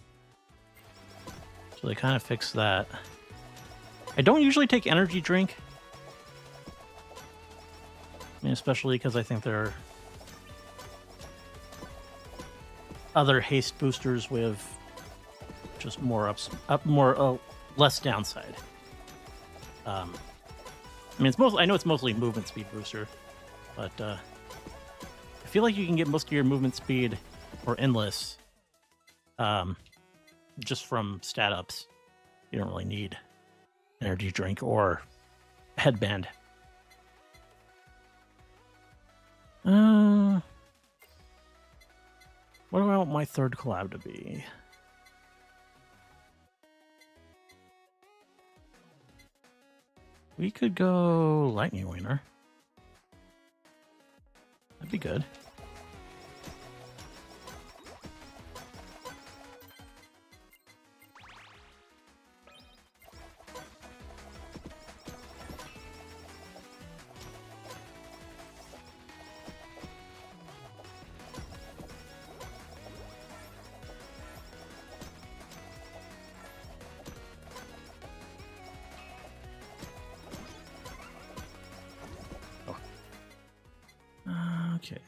they kind of fixed that. I don't usually take energy drink. I mean, especially because I think there are other haste boosters with just more less downside. I mean, I know it's mostly movement speed booster, but I feel like you can get most of your movement speed or endless just from stat ups. You don't really need energy drink or headband. What do I want my third collab to be? We could go Lightning Wiener. That'd be good. Okay.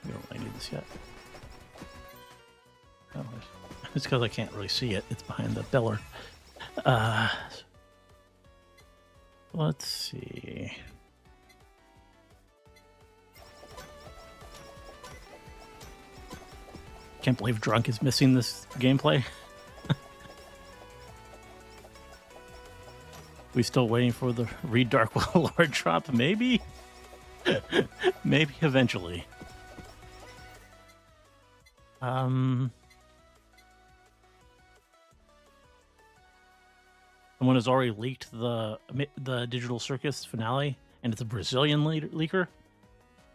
We don't really need this yet. Oh, it's because I can't really see it. It's behind the pillar. Let's see. Can't believe Drunk is missing this gameplay. We still waiting for the Read Dark Lord drop? Maybe? Maybe eventually. Someone has already leaked the Digital Circus finale, and it's a Brazilian leaker.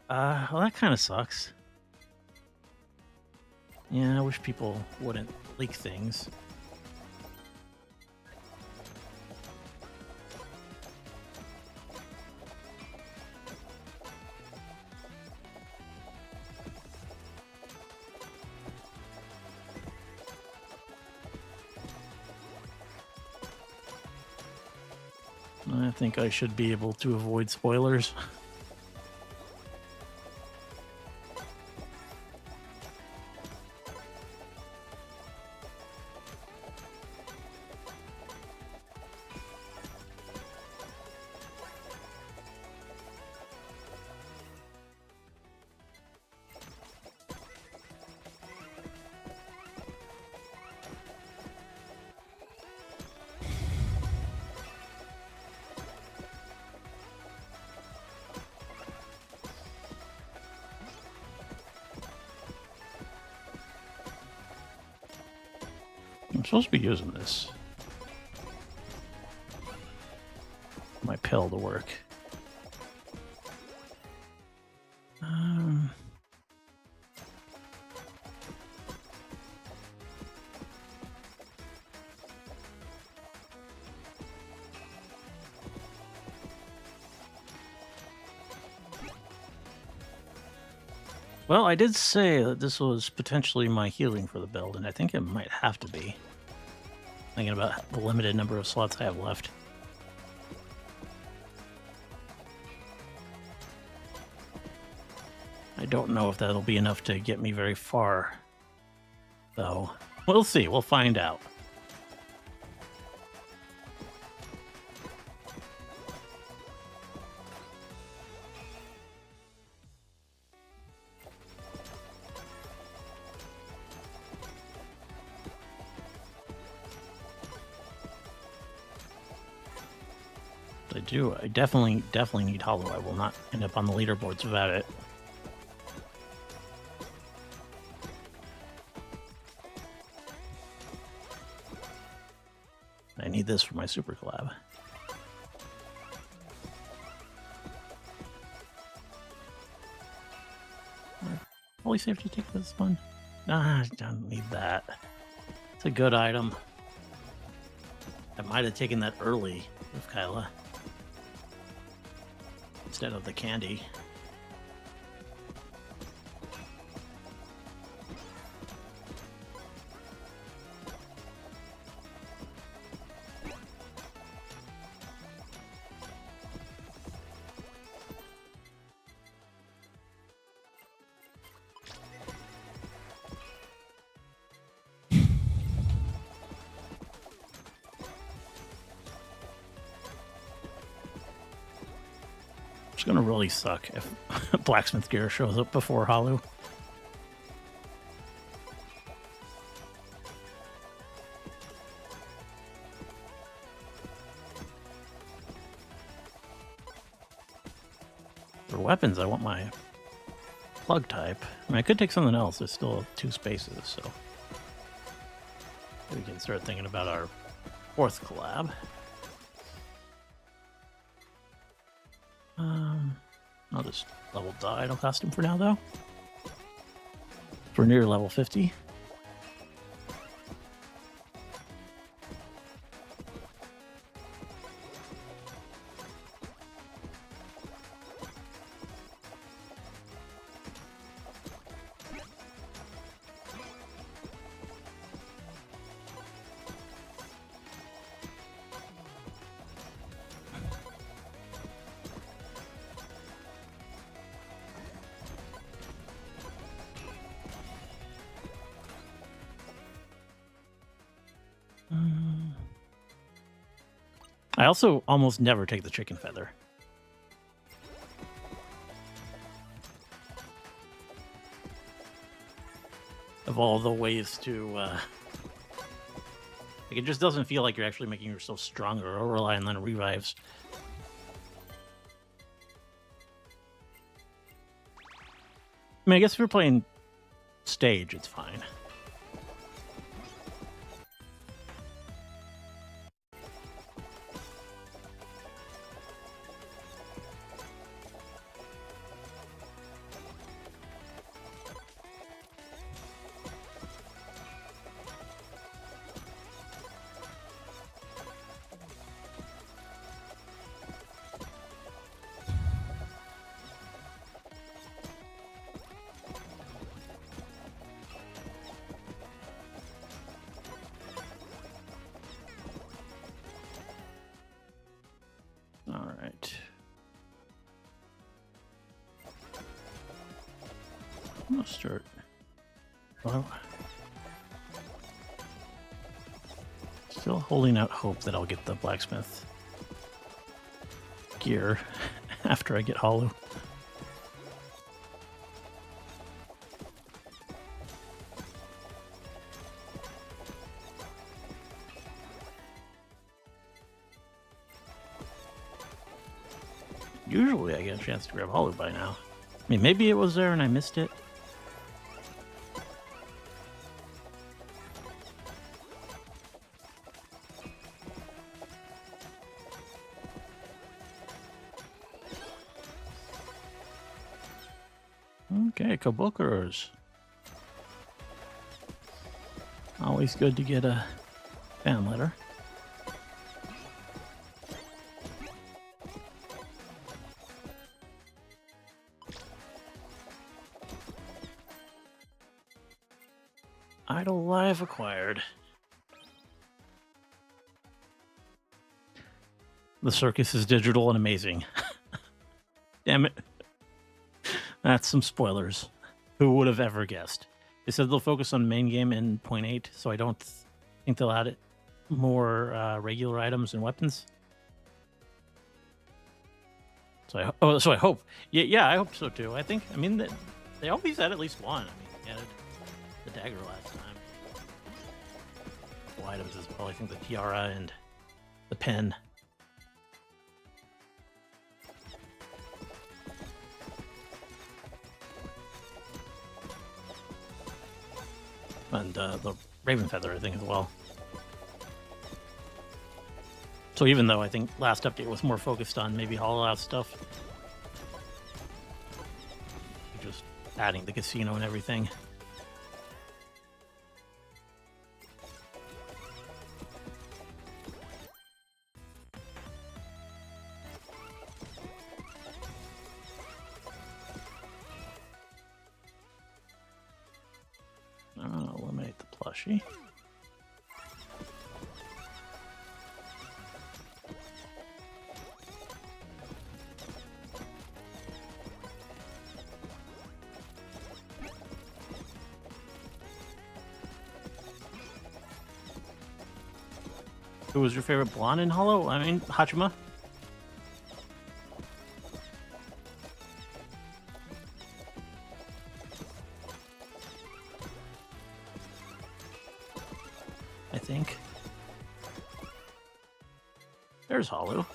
Well, that kind of sucks. Yeah, I wish people wouldn't leak things. I think I should be able to avoid spoilers. I'm supposed to be using this. My pill to work. Well, I did say that this was potentially my healing for the build, and I think it might have to be. Thinking about the limited number of slots I have left. I don't know if that'll be enough to get me very far, though. We'll see. We'll find out. I do. I definitely need Hollow. I will not end up on the leaderboards without it. I need this for my super collab. Probably safe to take this one. Nah, I don't need that. It's a good item. I might have taken that early with Kyla instead of the candy. It's gonna really suck if Blacksmith Gear shows up before Hollow. For weapons, I want my plug type. I mean, I could take something else. There's still 2 spaces, so we can start thinking about our 4th collab. I'll just level the idol costume for now, though. We're near level 50. I also almost never take the chicken feather. Of all the ways to, like, it just doesn't feel like you're actually making yourself stronger or relying on revives. I mean, I guess if you're playing stage, it's fine. All right. I'm gonna start. Well, still holding out hope that I'll get the blacksmith gear after I get Hollow. Usually I get a chance to grab Hollow by now. I mean, maybe it was there and I missed it. Okay, Kabukers. Always good to get a fan letter. Idle Live acquired. The circus is digital and amazing. Damn it. That's some spoilers. Who would have ever guessed? They said they'll focus on main game in 0.8, so I don't think they'll add more regular items and weapons. So I hope. Yeah, I hope so too. I mean, they always add at least one. I mean, they added the dagger last time. Couple items as well. I think the tiara and the pen. And the Raven Feather, I think, as well. So even though I think last update was more focused on maybe Hololive stuff, just adding the casino and everything. I'm gonna eliminate the plushie. Who was your favorite blonde in Holo? I mean, Hachima? I think. There's Holo.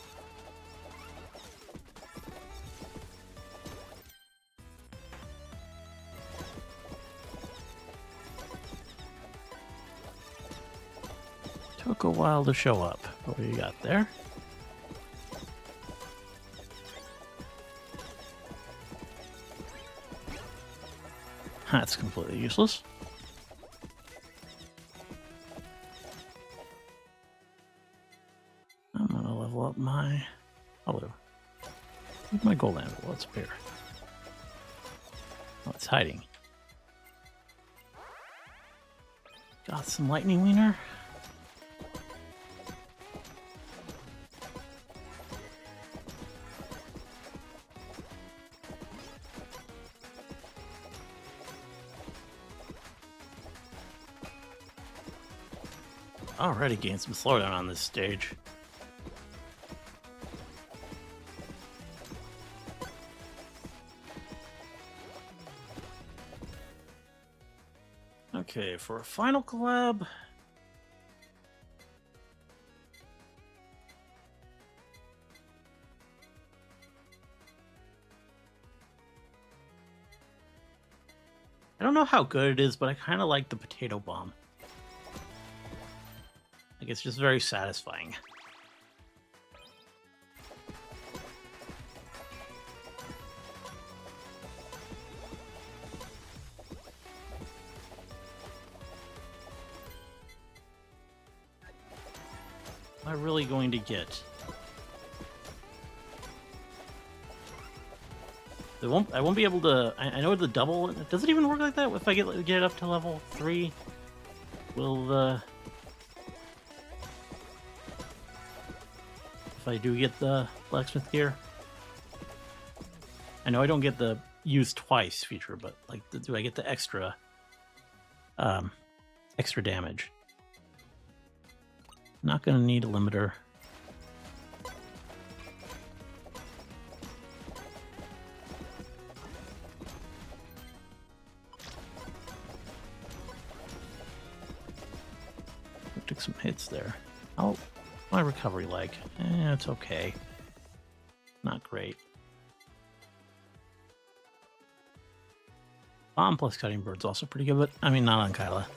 Took a while to show up. What do you got there? That's completely useless. I'm gonna level up my Holo. Where's my gold anvil? What's up here? Oh, it's hiding. Got some lightning wiener. Already gained some slowdown on this stage. Okay, for a final collab. I don't know how good it is, but I kind of like the potato bomb. Like, it's just very satisfying. Am I really going to get? I won't be able to. I know the double. Does it even work like that? If I get it up to level 3, will the? If I do get the blacksmith gear, I know I don't get the use twice feature, but like, do I get the extra damage? Not gonna need a limiter. Took some hits there. Oh, my recovery like. It's okay. Not great. Bomb plus cutting bird's also pretty good, but I mean, not on Kyla.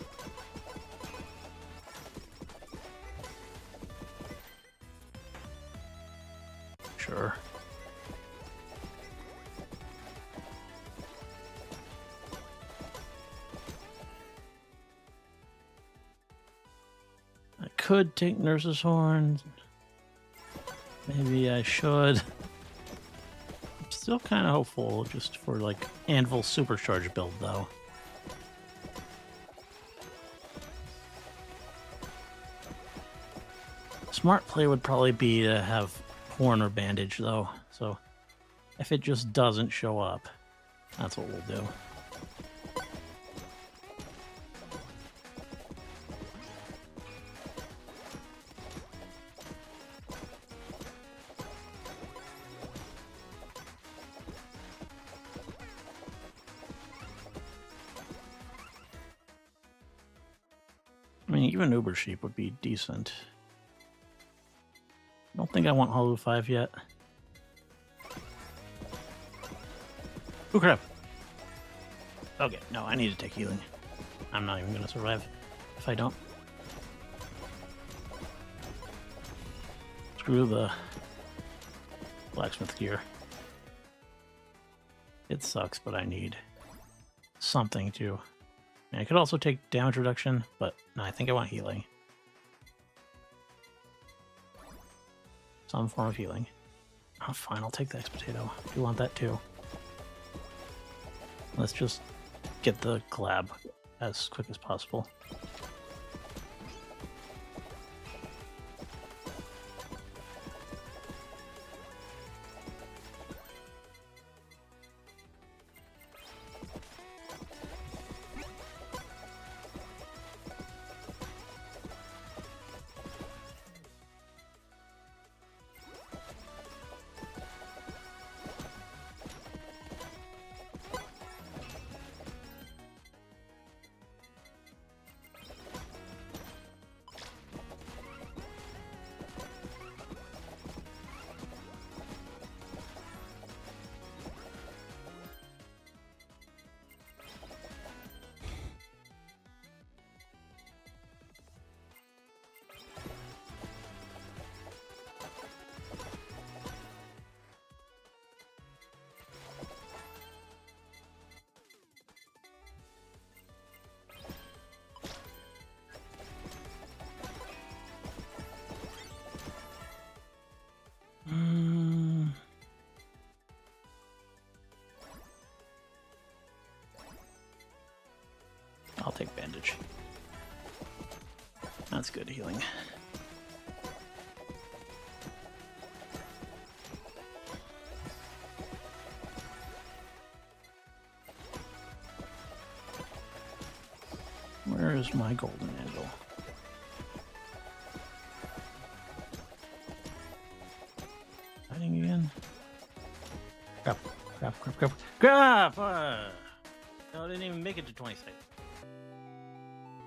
Sure. I could take Nurse's Horn. Maybe I should. I'm still kind of hopeful just for like Anvil Supercharge build though. Smart play would probably be to have Horn or Bandage though. So if it just doesn't show up, that's what we'll do. I mean, even Uber Sheep would be decent. I don't think I want Hollow 5 yet. Ooh, crap. Okay, no, I need to take healing. I'm not even going to survive if I don't. Screw the blacksmith gear. It sucks, but I need something to... I could also take damage reduction, but no, I think I want healing. Some form of healing. Oh, fine, I'll take the X-Potato. I do want that too. Let's just get the collab as quick as possible. I'll take bandage. That's good healing. Where is my golden anvil? Hiding again? Crap, crap, crap, crap, crap! No, I didn't even make it to 26.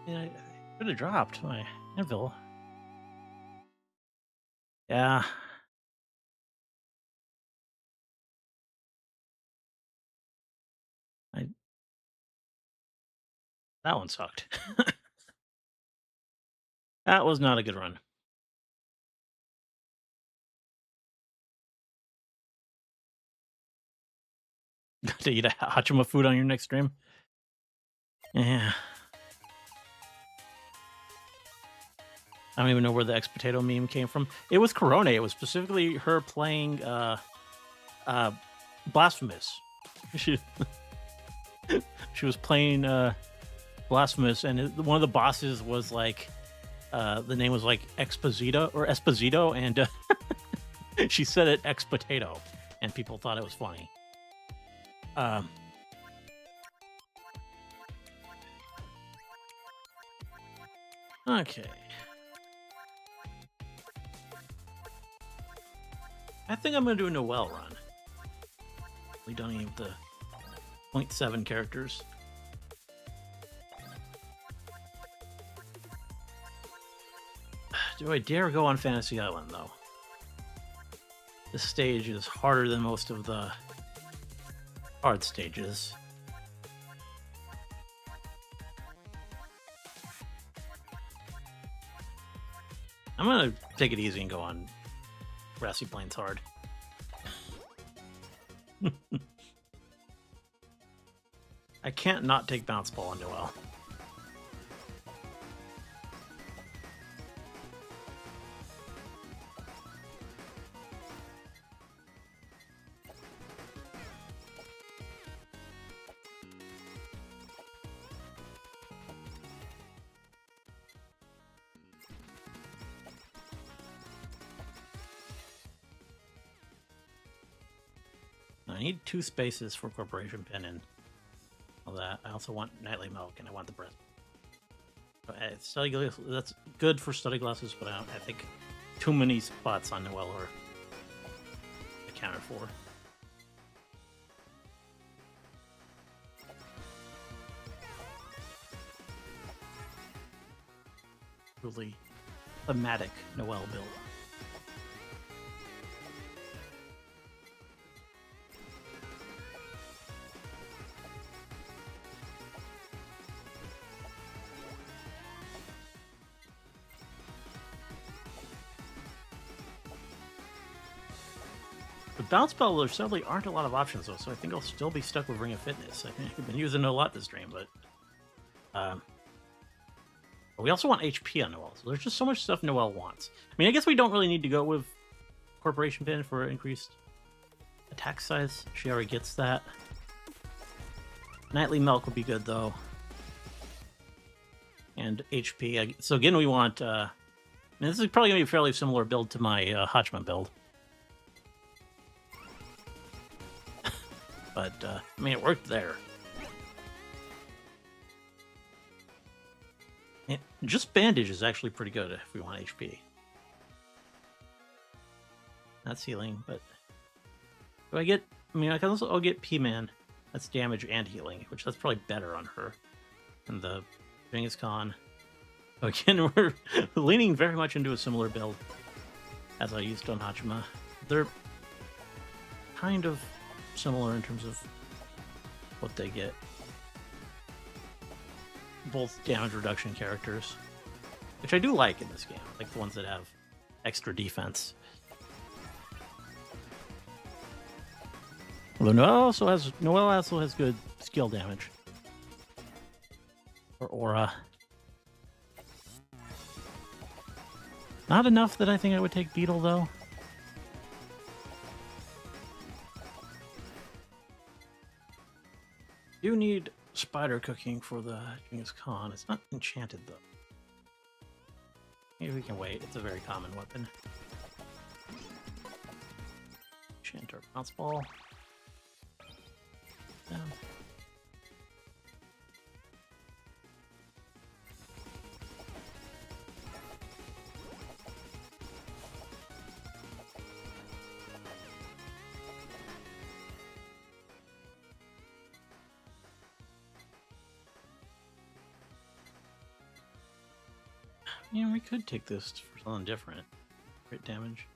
Yeah, I could have dropped my anvil. Yeah. That one sucked. That was not a good run. To eat a Hachima food on your next stream? Yeah. I don't even know where the X-Potato meme came from. It was Corona. It was specifically her playing Blasphemous. She was playing Blasphemous, and one of the bosses was like, the name was like Esposito, and she said it X-Potato, and people thought it was funny. Okay. I think I'm going to do a Noelle run. We don't need the 0.7 characters. Do I dare go on Fantasy Island, though? This stage is harder than most of the hard stages. I'm going to take it easy and go on Grassy Plains hard. I can't not take Bounce Ball on Noelle. I need 2 spaces for Corporation Pin and all that. I also want Nightly Milk, and I want the breath. Study glasses, that's good for study glasses, but I think too many spots on Noelle are accounted for. Really thematic Noelle build. The bounce bell, there sadly aren't a lot of options though, so I think I'll still be stuck with Ring of Fitness. I think I've been using it a lot this stream, but we also want HP on Noelle, so there's just so much stuff Noelle wants. I mean, I guess we don't really need to go with Corporation Pin for increased attack size. She already gets that. Nightly Milk would be good though. And HP. So again, we want... this is probably going to be a fairly similar build to my Hachima build. But, I mean, it worked there. And just Bandage is actually pretty good if we want HP. That's healing, but... Do I get... I mean, I can also... I'll get P-Man. That's damage and healing, which that's probably better on her than the Genghis Khan. Again, we're leaning very much into a similar build as I used on Hachima. They're kind of similar in terms of what they get. Both damage reduction characters, which I do like in this game. I like the ones that have extra defense. Although Noelle also has good skill damage. Or aura. Not enough that I think I would take Beetle, though. Do need spider cooking for the Genghis Khan. It's not enchanted, though. Maybe we can wait. It's a very common weapon. Enchant our bounce ball. Down. Yeah, we could take this for something different. Crit damage.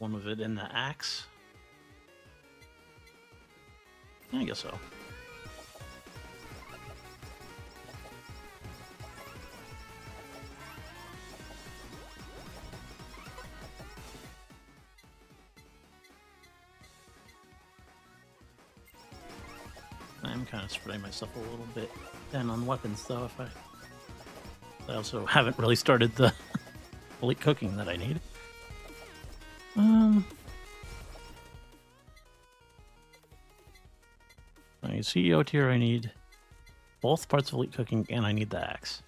One of it in the axe. I guess so. I'm kind of spreading myself a little bit thin on weapons, though. I also haven't really started the elite cooking that I need. My CEO tier, I need both parts of elite cooking, and I need the axe.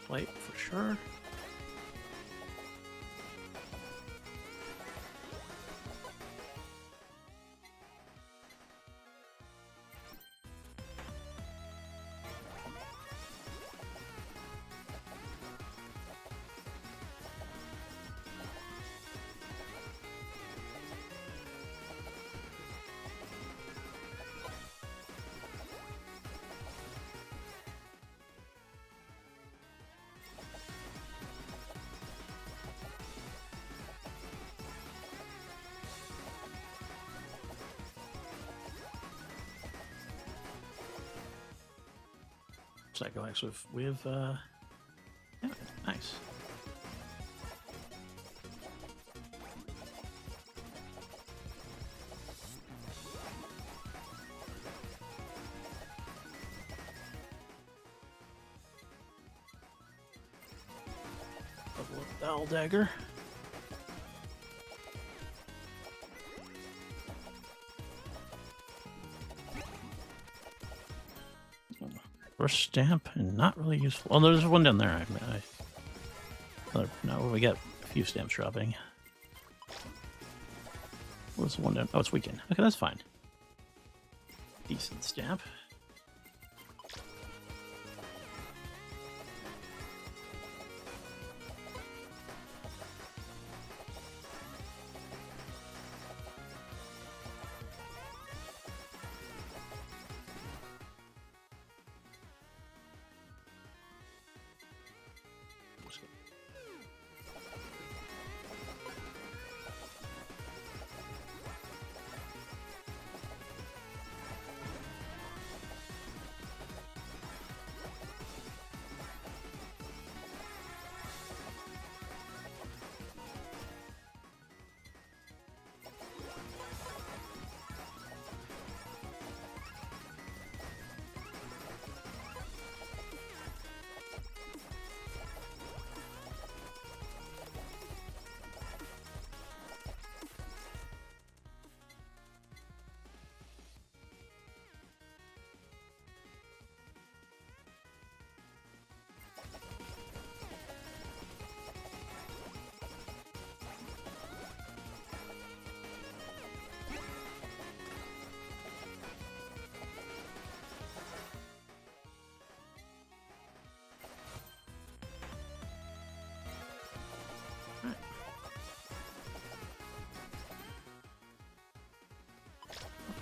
Plate for sure. Psycho Axe with yeah, nice. Level up Bell Dagger. First stamp and not really useful. Oh, there's one down there. No, we got a few stamps dropping. What's the one down? Oh, it's weekend. Okay, that's fine. Decent stamp.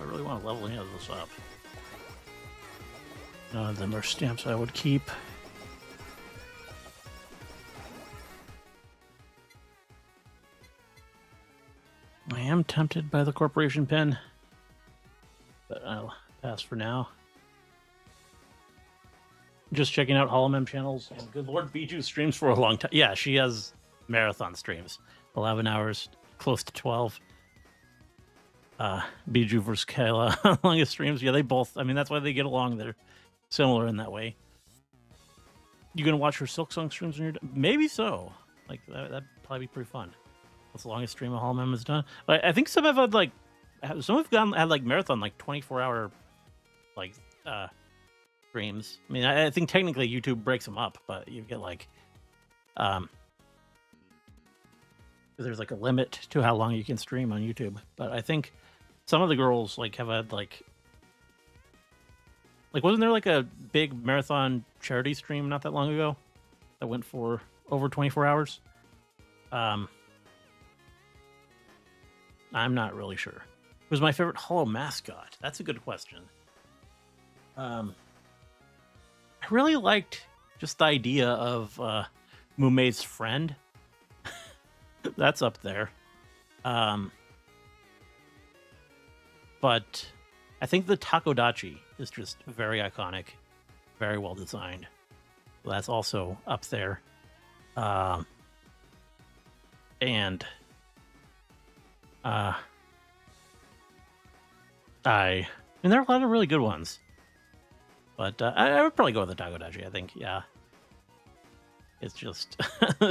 I really want to level any of this up. None of them are stamps I would keep. I am tempted by the corporation pin, but I'll pass for now. Just checking out Holomem channels, and good lord, Bijou streams for a long time. Yeah, she has marathon streams, 11 hours, close to 12. Bijou versus Kayla, longest streams. Yeah, they both. I mean, that's why they get along. They're similar in that way. You gonna watch her Silk Song streams when you're maybe so. Like that'd probably be pretty fun. That's the longest stream a Holomem has done. But I think some have had like had like marathon like 24-hour like streams. I mean, I think technically YouTube breaks them up, but you get like there's like a limit to how long you can stream on YouTube. But I think some of the girls like have had like wasn't there like a big marathon charity stream not that long ago that went for over 24 hours? I'm not really sure. Who's my favorite Holo mascot? That's a good question. I really liked just the idea of Mumei's friend. That's up there. But I think the Takodachi is just very iconic, very well designed. That's also up there. And I mean, there are a lot of really good ones. But I would probably go with the Takodachi, I think. Yeah. It's just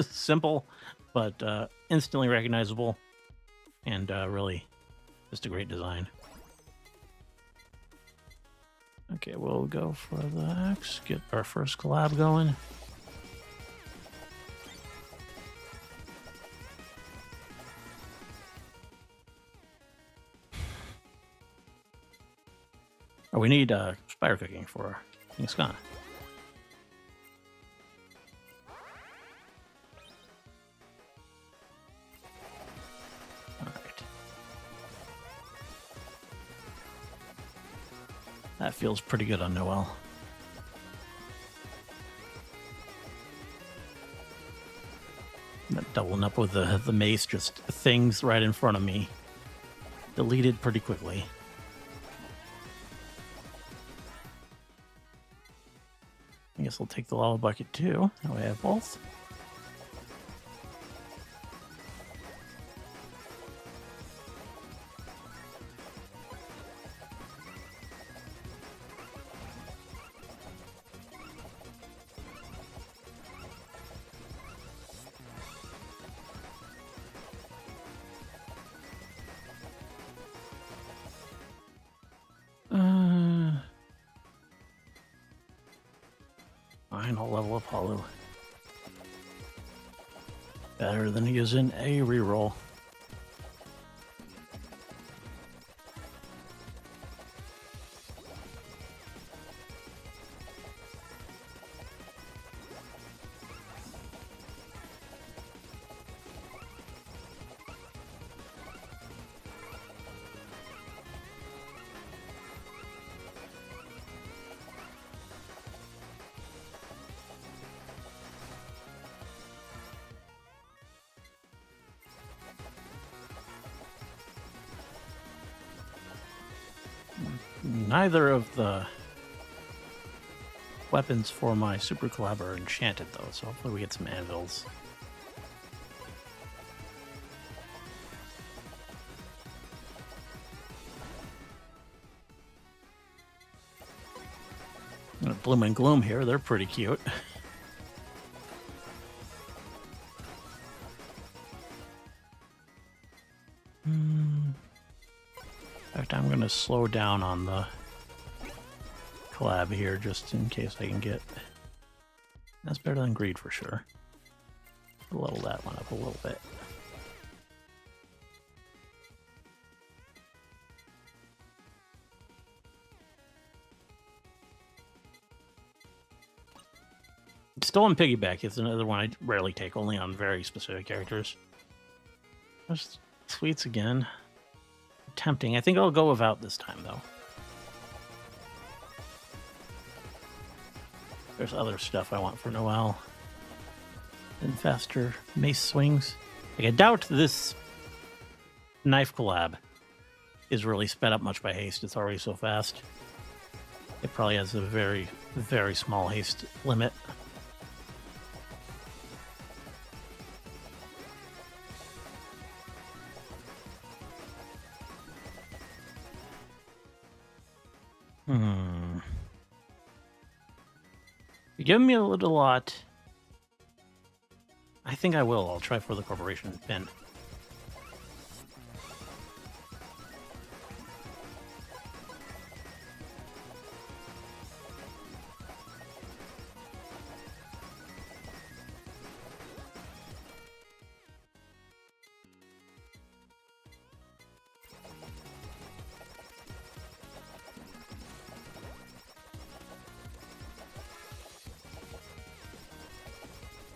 simple, but instantly recognizable. And really just a great design. Okay, we'll go for the axe. Get our first collab going. Oh, we need spire cooking for King Skan. That feels pretty good on Noel. Doubling up with the mace, just things right in front of me. Deleted pretty quickly. I guess I'll take the lava bucket too. That way I have both. Final level of Holo. Better than using a reroll. Neither of the weapons for my super collab are enchanted though, so hopefully we get some anvils. Bloom and Gloom here, they're pretty cute. In fact, I'm going to slow down on the collab here just in case I can get... That's better than Greed for sure. Level that one up a little bit. Stolen Piggyback is another one I rarely take, only on very specific characters. There's Sweets again. tempting. I think I'll go without this time, though. There's other stuff I want for Noelle. And faster mace swings. Like, I doubt this knife collab is really sped up much by haste. It's already so fast. It probably has a very, very small haste limit. You're giving me a little lot. I think I will. I'll try for the corporation pin.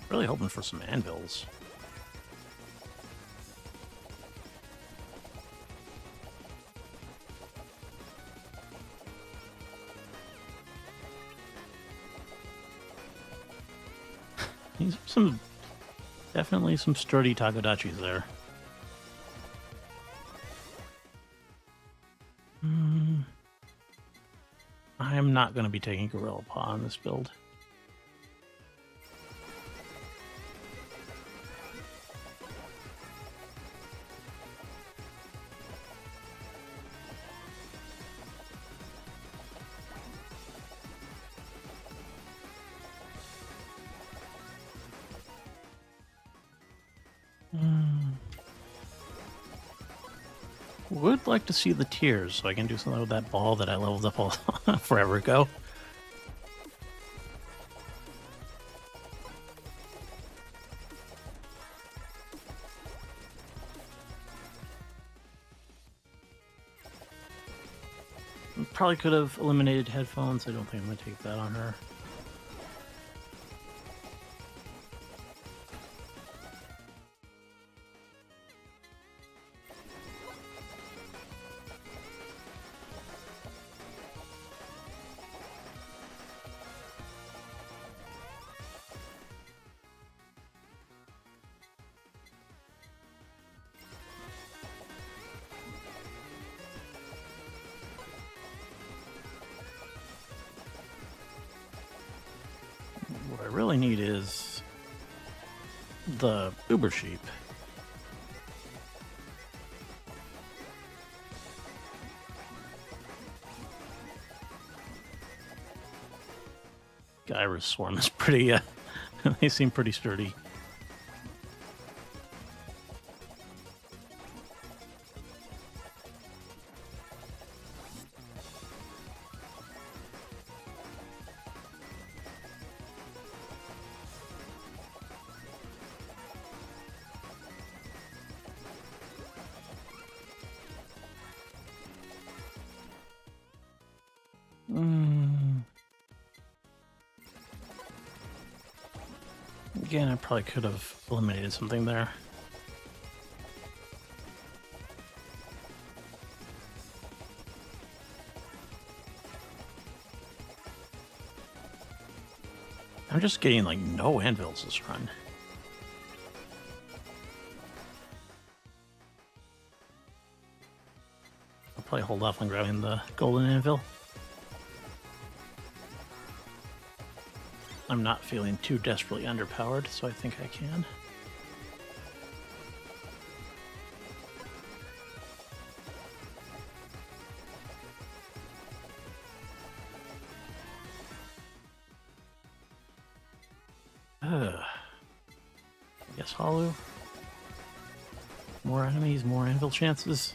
Really hoping for some anvils. These are definitely some sturdy Takodachis there. I am not going to be taking Gorilla Paw on this build. Would like to see the tears so I can do something with that ball that I leveled up all forever ago. Probably could have eliminated headphones. I don't think I'm going to take that on her. What I really need is the Uber Sheep. Gyra's Swarm is pretty, they seem pretty sturdy. Again, I probably could have eliminated something there. I'm just getting like no anvils this run. I'll probably hold off on grabbing the golden anvil. I'm not feeling too desperately underpowered, so I think I can. I guess Holo. More enemies, more anvil chances.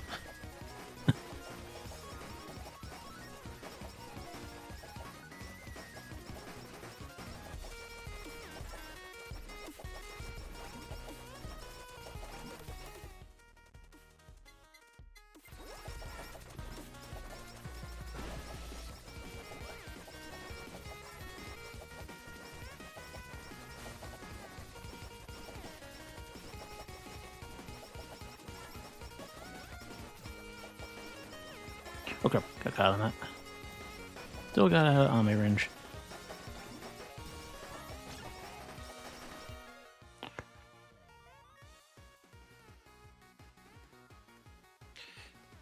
Okay, got caught on that. Still got out on my range.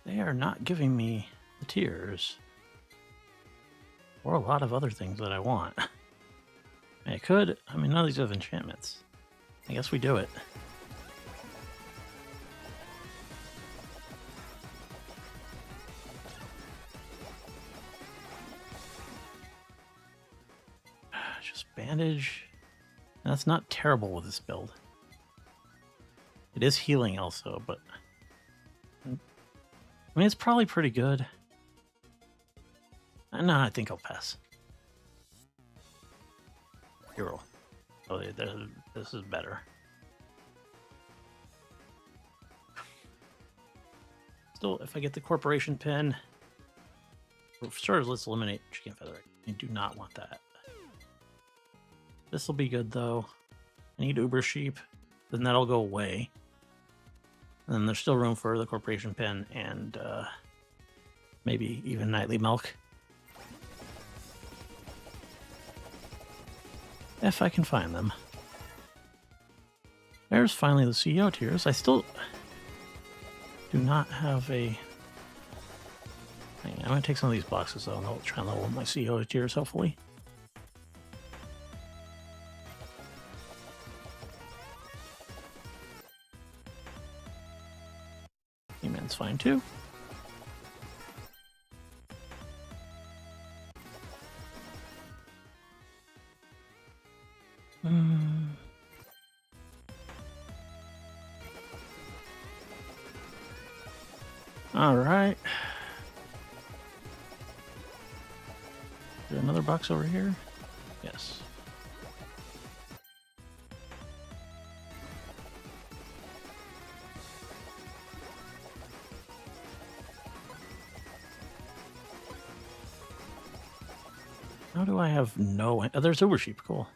They are not giving me the tears. Or a lot of other things that I want. I could. I mean, none of these have enchantments. I guess we do it. Just bandage. That's not terrible with this build. It is healing also, but I mean, it's probably pretty good. No, I think I'll pass. Hero. Oh, this is better. Still, if I get the corporation pin, sure, let's eliminate chicken feather. I do not want that. This will be good though. I need Uber Sheep, then that'll go away. And then there's still room for the corporation pin and maybe even nightly milk. If I can find them. There's finally the CEO tiers. I still do not have a... I'm going to take some of these boxes though, and I'll try and level my CEO tiers, hopefully. He-Man's fine too. All right. Is there another box over here? Yes. How do I have no... Oh, there's Uber Sheep. Cool.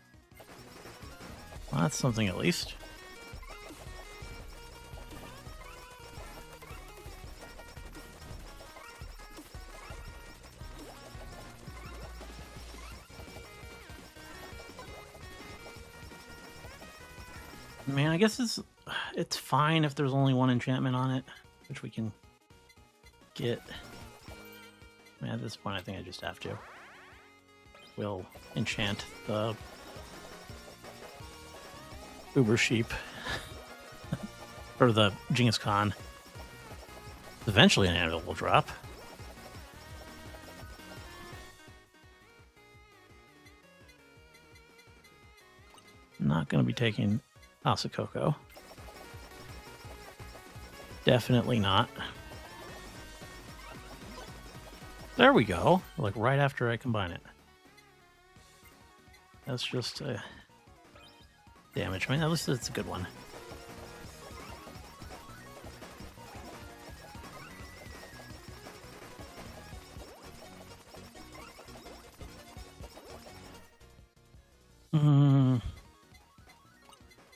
Well, that's something at least. I mean, I guess it's fine if there's only one enchantment on it, which we can get. I mean, at this point, I think I just have to. We'll enchant the Uber Sheep. Or the Genghis Khan. Eventually an anvil will drop. Not going to be taking Asakoko. Definitely not. There we go. Like right after I combine it. That's just damage. I mean, at least it's a good one.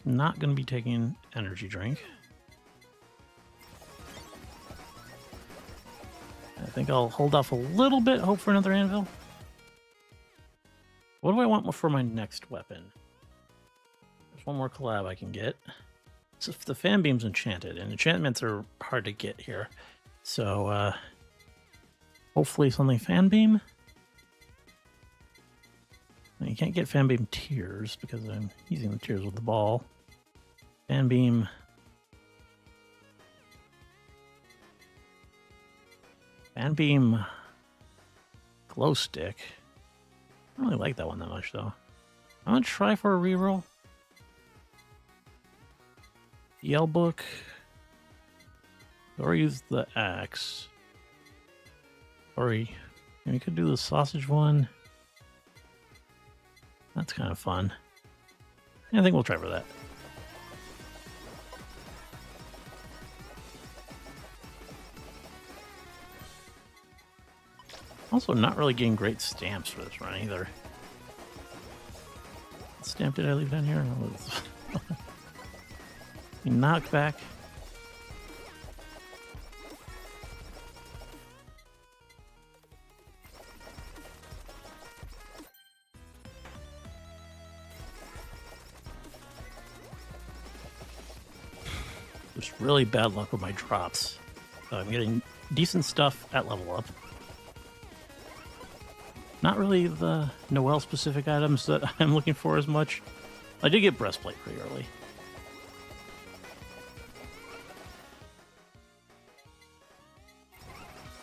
Not going to be taking energy drink. I think I'll hold off a little bit, hope for another anvil. What do I want for my next weapon? There's one more collab I can get. So if the fan beam's enchanted, and enchantments are hard to get here. So hopefully something fan beam. You can't get fan beam tears because I'm using the tears with the ball. Fan beam. Fan beam glow stick. I don't really like that one that much though. I'm gonna try for a reroll. Yell book. Or use the axe. Or we could do the sausage one. That's kind of fun. I think we'll try for that. Also, not really getting great stamps for this run either. What stamp did I leave down here? Knockback. Just really bad luck with my drops. So I'm getting decent stuff at level up. Not really the Noelle-specific items that I'm looking for as much. I did get Breastplate pretty early.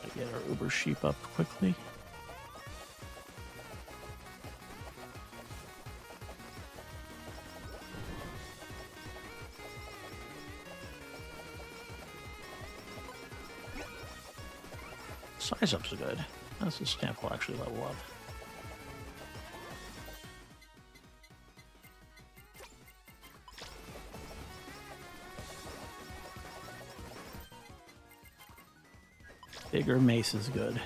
Gotta get our Uber Sheep up quickly. Size up's good. That's the stamp will actually level up. Bigger mace is good.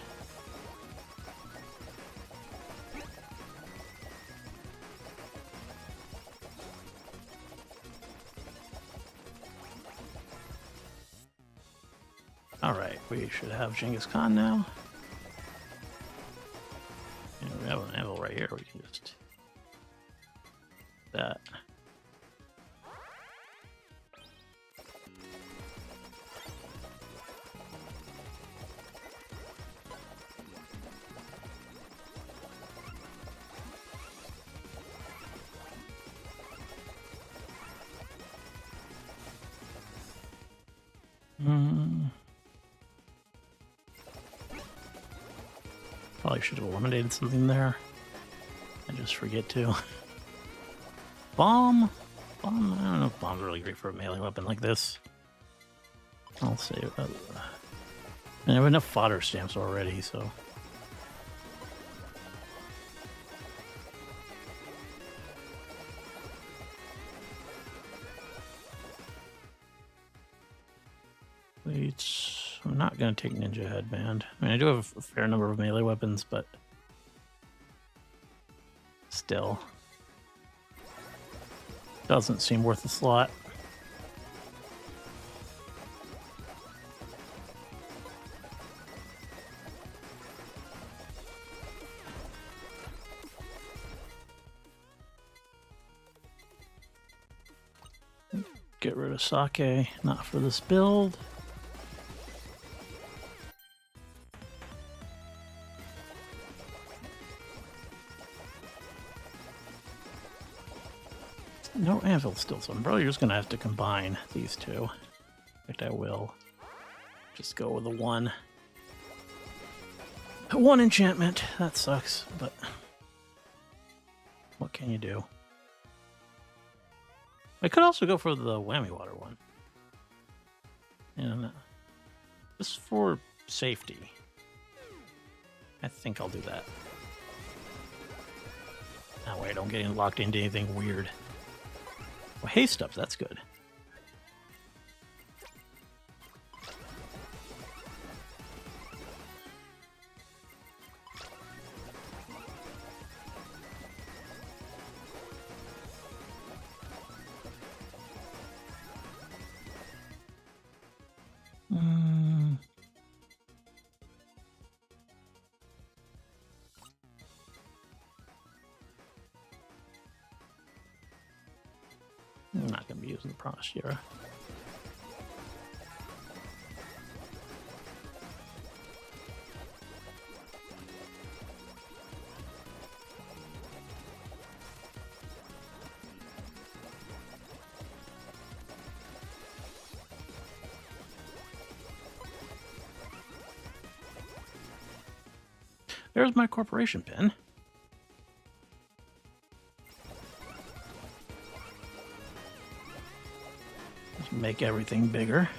Alright, we should have Genghis Khan now. And we have an anvil right here. We can just... that. Probably should have eliminated something there. I just forget to. Bomb? Bomb? I don't know if bomb's really great for a melee weapon like this. I'll save it. I have enough fodder stamps already, so... I'm not going to take Ninja Headband. I mean, I do have a fair number of melee weapons, but still doesn't seem worth the slot. Get rid of Sake, not for this build. No anvil still, so I'm probably just gonna have to combine these two. In fact, I will just go with a one. One enchantment. That sucks, but what can you do? I could also go for the whammy water one. And just for safety, I think I'll do that. That way I don't get locked into anything weird. Well, haste up, that's good. I'm not going to be using the Pronostiera. There's my corporation pin. Make everything bigger.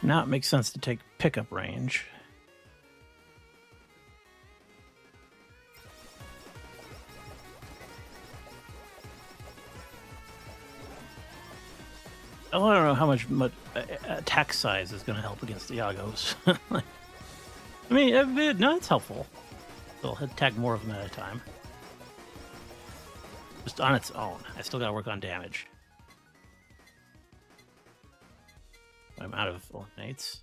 Now it makes sense to take pickup range. I don't know how much attack size is going to help against the Yagos. I mean, no, it's helpful. It'll attack more of them at a time. Just on its own. I still got to work on damage. I'm out of eliminates.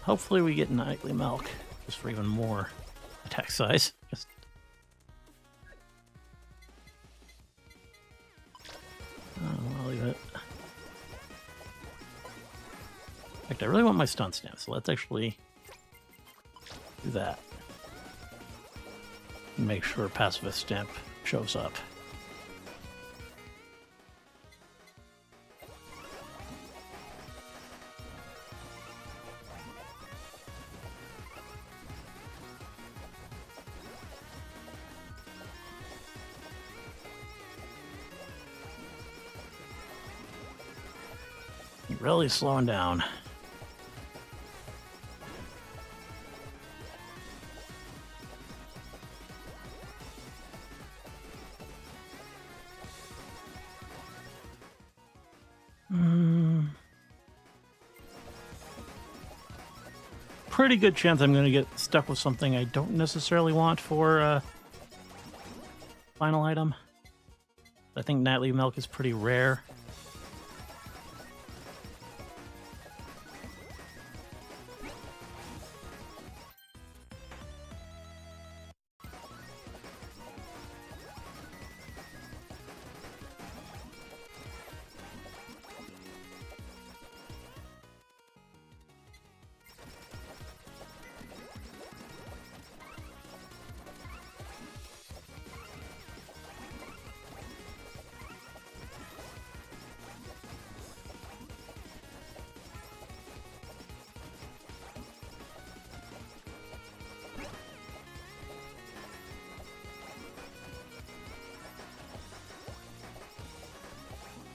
hopefully we get Nightly Milk, just for even more attack size. Just I'll leave it. In fact, I really want my stun stamp, so let's actually do that. Make sure Pacifist Stamp shows up. You're really slowing down. Pretty good chance I'm going to get stuck with something I don't necessarily want for final item. I think Nightly Milk is pretty rare.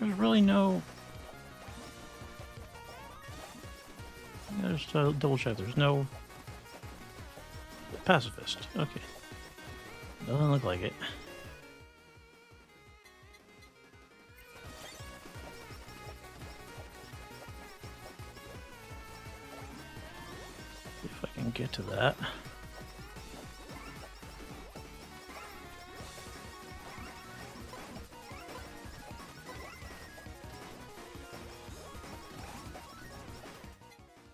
There's really no... Just double check. There's no... Pacifist. Okay. Doesn't look like it. See if I can get to that.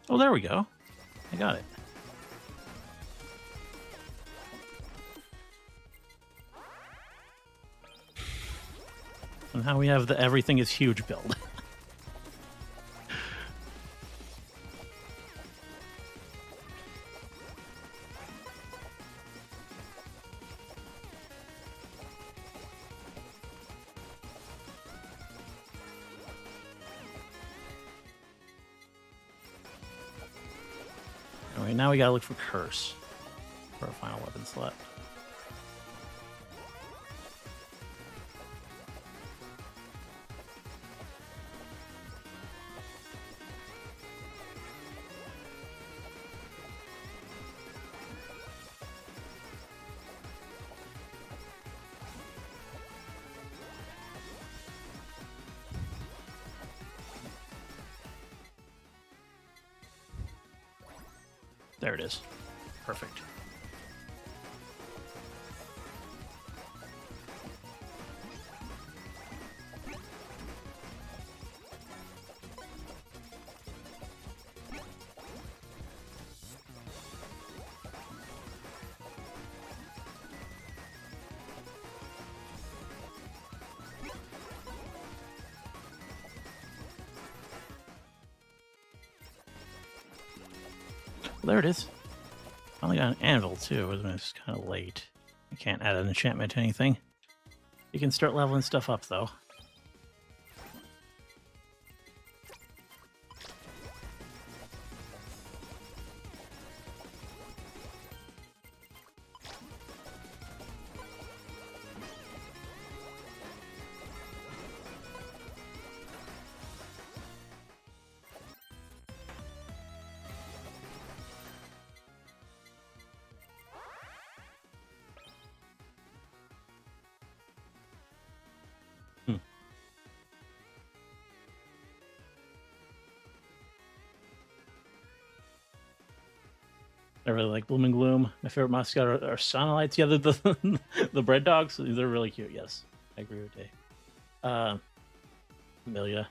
Oh, there we go. I got it. And now we have the everything is huge build. Alright, now we gotta look for Curse for our final weapon slot. There it is. Perfect. There it is. Finally got an anvil too, it's kind of late. You can't add an enchantment to anything. You can start leveling stuff up though. I really like Bloom and Gloom. My favorite mascot are Sonolites. Yeah, the bread dogs. They're really cute. Yes, I agree with Dave. Amelia.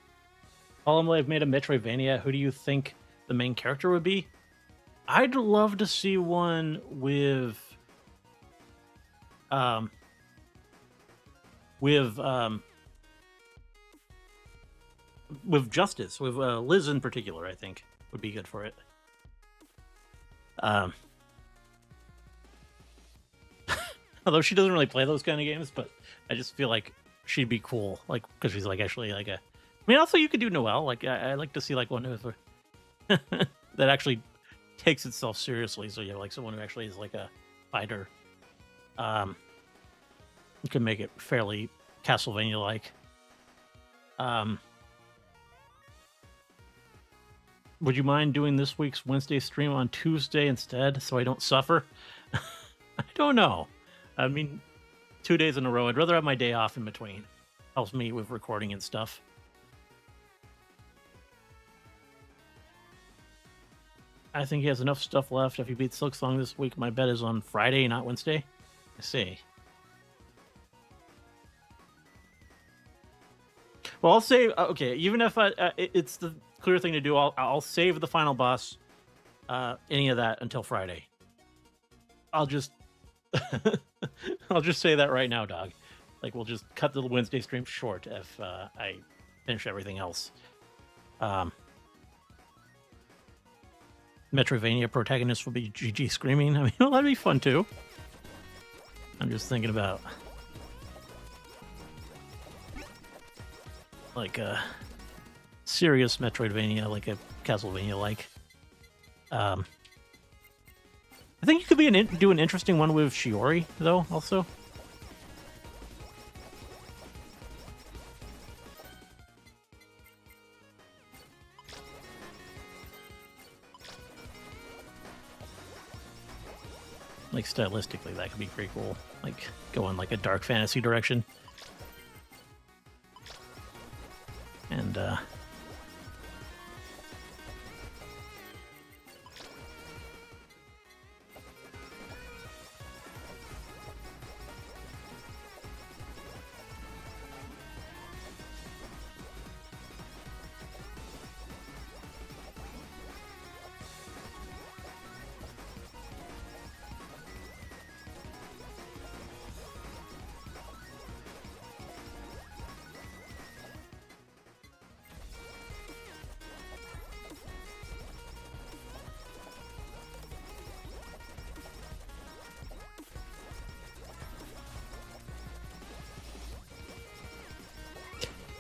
Hololive made a Metroidvania. Who do you think the main character would be? I'd love to see one um with um with Justice, with Liz in particular. I think would be good for it. Um, although she doesn't really play those kind of games, but I just feel like she'd be cool, like because she's like actually like a. I mean, also you could do Noelle. Like I like to see like one with that actually takes itself seriously. So you have like someone who actually is like a fighter. You can make it fairly Castlevania like. Would you mind doing this week's Wednesday stream on Tuesday instead, so I don't suffer? I don't know. I mean, 2 days in a row. I'd rather have my day off in between. Helps me with recording and stuff. I think he has enough stuff left. If he beats Silksong this week, my bet is on Friday, not Wednesday. I see. Well, I'll say okay. Even if it's the clear thing to do, I'll save the final boss, any of that until Friday. I'll just I'll just say that right now, dog. Like we'll just cut the Wednesday stream short if I finish everything else. Metroidvania protagonist will be GG screaming. I mean, well, that'd be fun too. I'm just thinking about like a serious Metroidvania, like a Castlevania like. I think you could do an interesting one with Shiori though, also. Like stylistically, that could be pretty cool. Like go in like a dark fantasy direction. And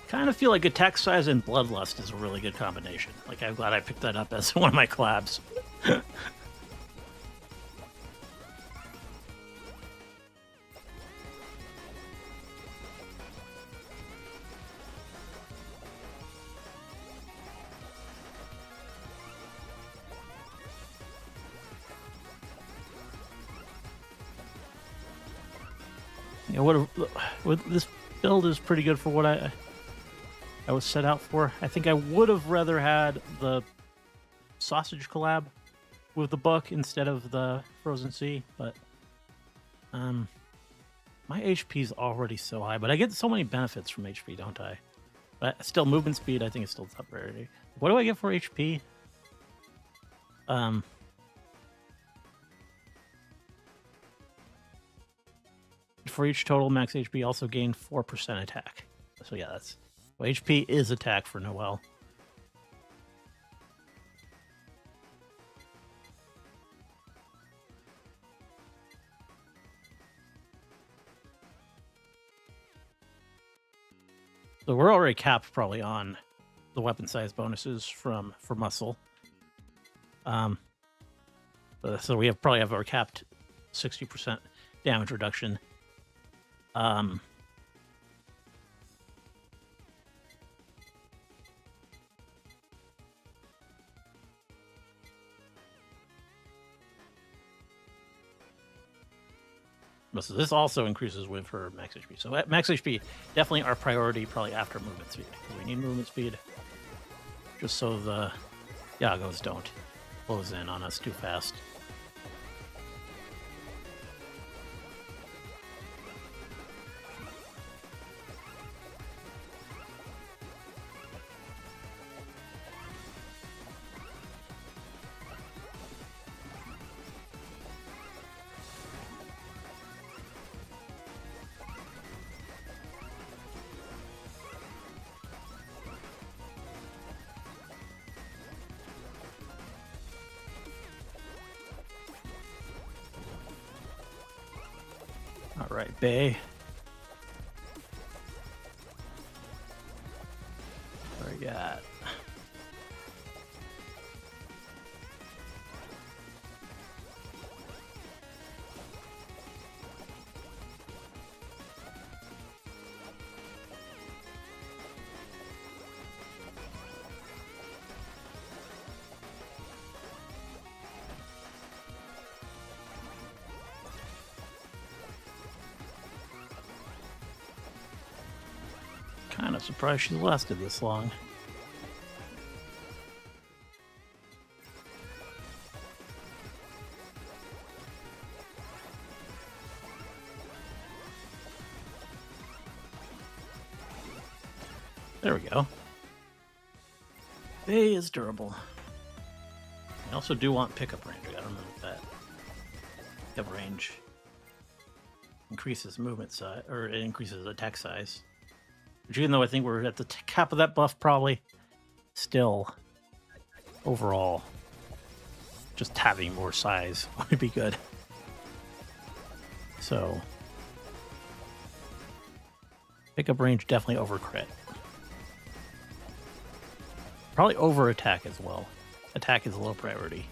kind of feel like attack size and bloodlust is a really good combination. Like I'm glad I picked that up as one of my collabs. You know, what this build is pretty good for what I was set out for. I think I would have rather had the sausage collab with the book instead of the Frozen Sea, but my HP is already so high, but I get so many benefits from HP, don't I? But still, movement speed, I think is still top priority. What do I get for HP? For each total max HP, also gain 4% attack. So yeah, that's well, HP is attack for Noelle. So we're already capped probably on the weapon size bonuses for muscle. So we probably have our capped 60% damage reduction. So this also increases with her max HP. So at max HP, definitely our priority probably after movement speed. Because we need movement speed just so the Yagos don't close in on us too fast. All right, Bay. What do we got? Kind of surprised she's lasted this long. There we go. Bay is durable. I also do want pickup range. I don't know if that pickup range increases movement size, or it increases attack size. Which, even though I think we're at the cap of that buff, probably still overall just having more size would be good. So pickup range definitely over crit. Probably over attack as well. Attack is a low priority.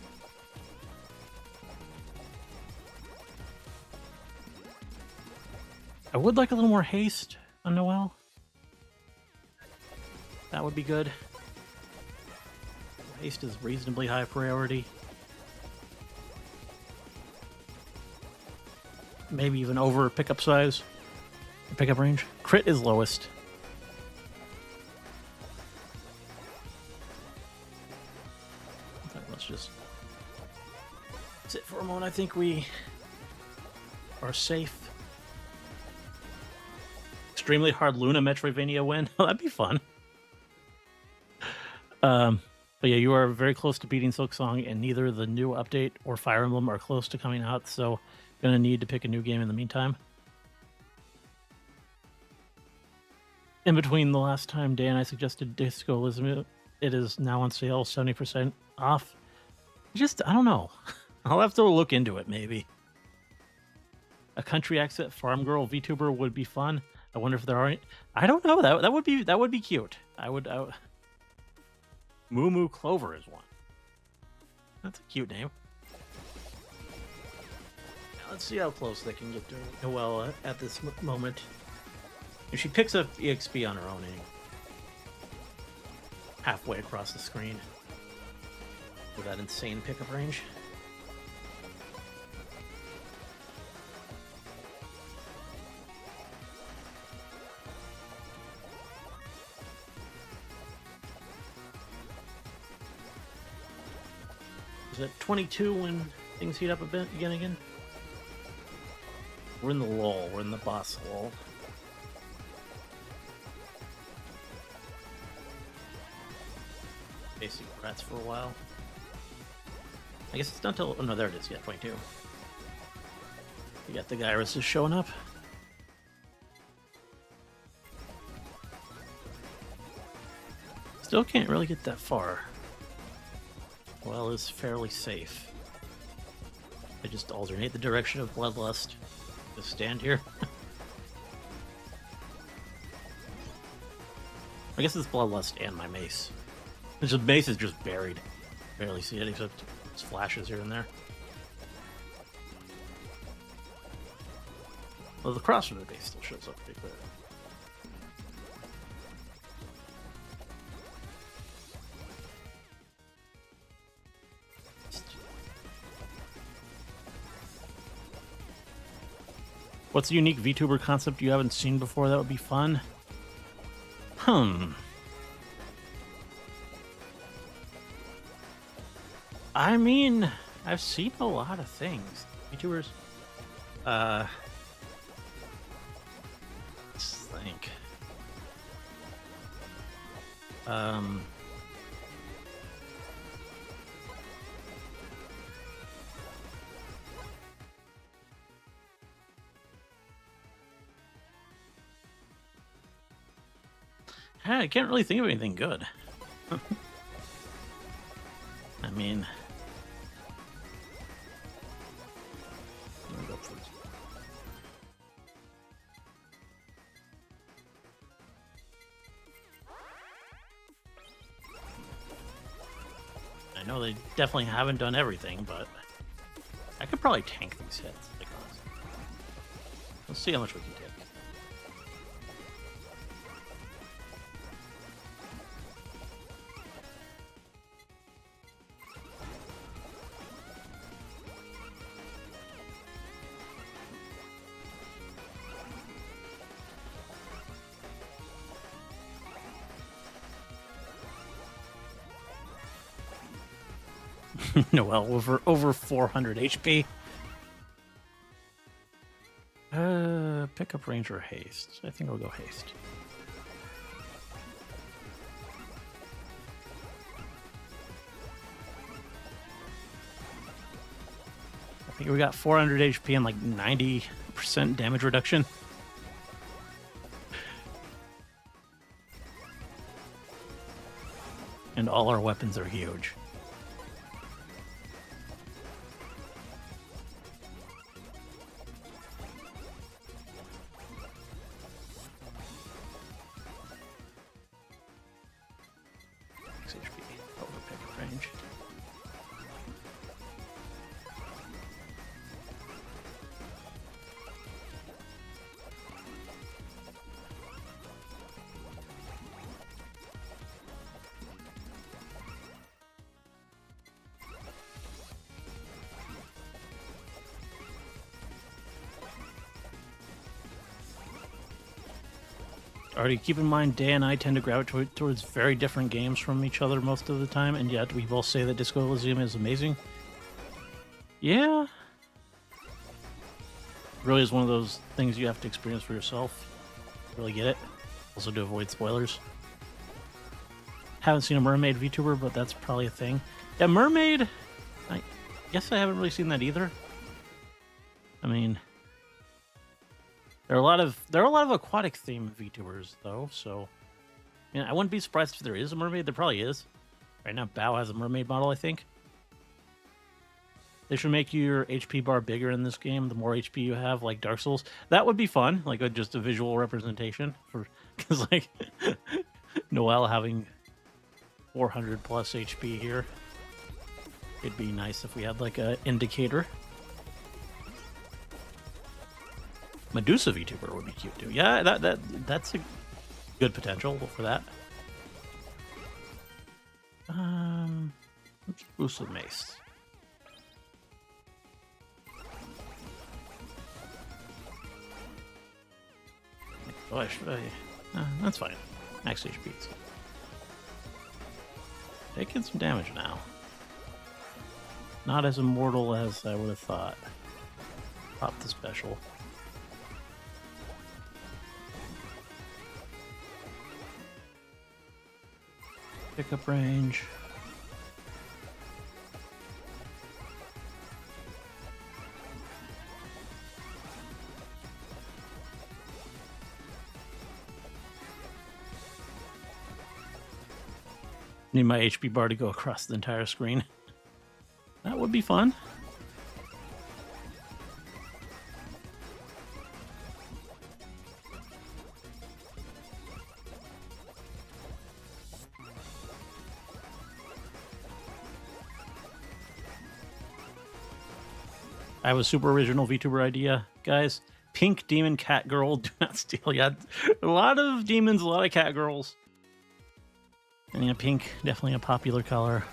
I would like a little more haste on Noelle. That would be good. Haste is reasonably high priority. Maybe even over pickup size. Pickup range. Crit is lowest. Let's just sit for a moment. I think we are safe. Extremely hard Luna Metroidvania win. That'd be fun. But yeah, you are very close to beating Silksong, and neither the new update or Fire Emblem are close to coming out, so gonna need to pick a new game in the meantime. In between the last time Dan I suggested Disco Elizabeth, it is now on sale, 70% off. I don't know. I'll have to look into it, maybe. A country accent farm girl VTuber would be fun. I wonder if there are any. I don't know. That would be cute. I would Moo Moo Clover is one. That's a cute name. Now let's see how close they can get to Noelle at this moment. If she picks up EXP on her own, halfway across the screen with that insane pickup range. Is it 22 when things heat up a bit again? We're in the lull. We're in the boss lull. Basic rats for a while. I guess it's not till... Oh, no, there it is. Yeah, 22. You got the Gyrus is showing up. Still can't really get that far. Well, is fairly safe. I just alternate the direction of Bloodlust. Just stand here. I guess it's Bloodlust and my mace. The mace is just buried. Barely see it except it's flashes here and there. Well, the cross from the base still shows up pretty clear. What's a unique VTuber concept you haven't seen before that would be fun? I mean, I've seen a lot of things. VTubers. Let's think. I can't really think of anything good. I mean, they definitely haven't done everything, but I could probably tank these hits. Like, honestly. Let's see how much we can take. Noel, over 400 HP. Pickup range or haste? I think I'll go haste. I think we got 400 HP and like 90% damage reduction. And all our weapons are huge. Already keep in mind, Day and I tend to gravitate towards very different games from each other most of the time, and yet we both say that Disco Elysium is amazing. Yeah. Really is one of those things you have to experience for yourself. Really get it. Also to avoid spoilers. Haven't seen a mermaid VTuber, but that's probably a thing. Yeah, mermaid, I guess I haven't really seen that either. I mean, there are a lot of aquatic themed VTubers though, so I wouldn't be surprised if there is a mermaid. There probably is. Right now, Bao has a mermaid model, I think. They should make your HP bar bigger in this game. The more HP you have, like Dark Souls, that would be fun. Like just a visual representation for, because like Noel having 400 plus HP here, it'd be nice if we had like a indicator. Medusa VTuber would be cute too. Yeah, that's a good potential for that. Let's boost with mace. Oh, that's fine. Max HP. Taking some damage now. Not as immortal as I would have thought. Pop the special. Pickup range. Need my HP bar to go across the entire screen. That would be fun. I have a super original VTuber idea, guys. Pink demon cat girl, do not steal. Yeah, a lot of demons, a lot of cat girls. And yeah, pink, definitely a popular color.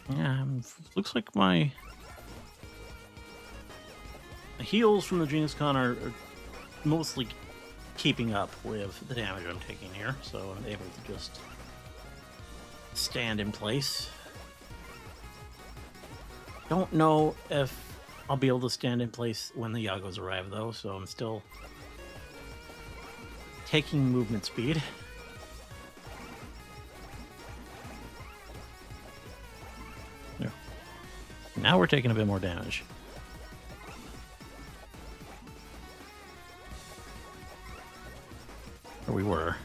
Yeah, looks like my heals from the Genius Con are mostly keeping up with the damage I'm taking here, so I'm able to just stand in place. Don't know if I'll be able to stand in place when the Yagos arrive, though, so I'm still taking movement speed. There. Now we're taking a bit more damage. Or we were.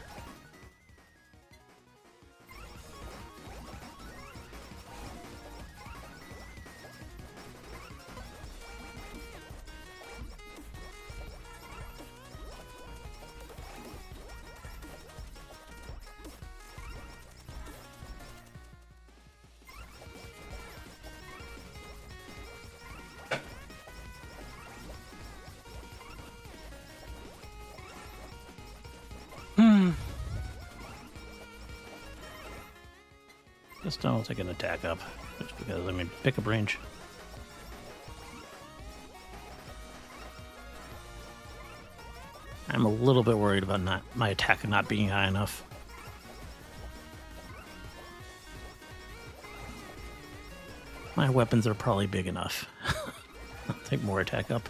This time I'll take an attack up. Just because, I mean, pick up range. I'm a little bit worried about my attack not being high enough. My weapons are probably big enough. I'll take more attack up.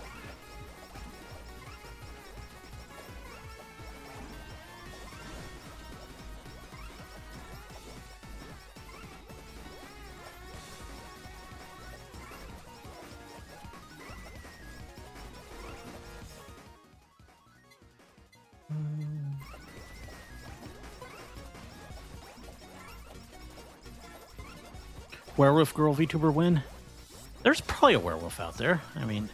Werewolf girl VTuber win? There's probably a werewolf out there. I mean,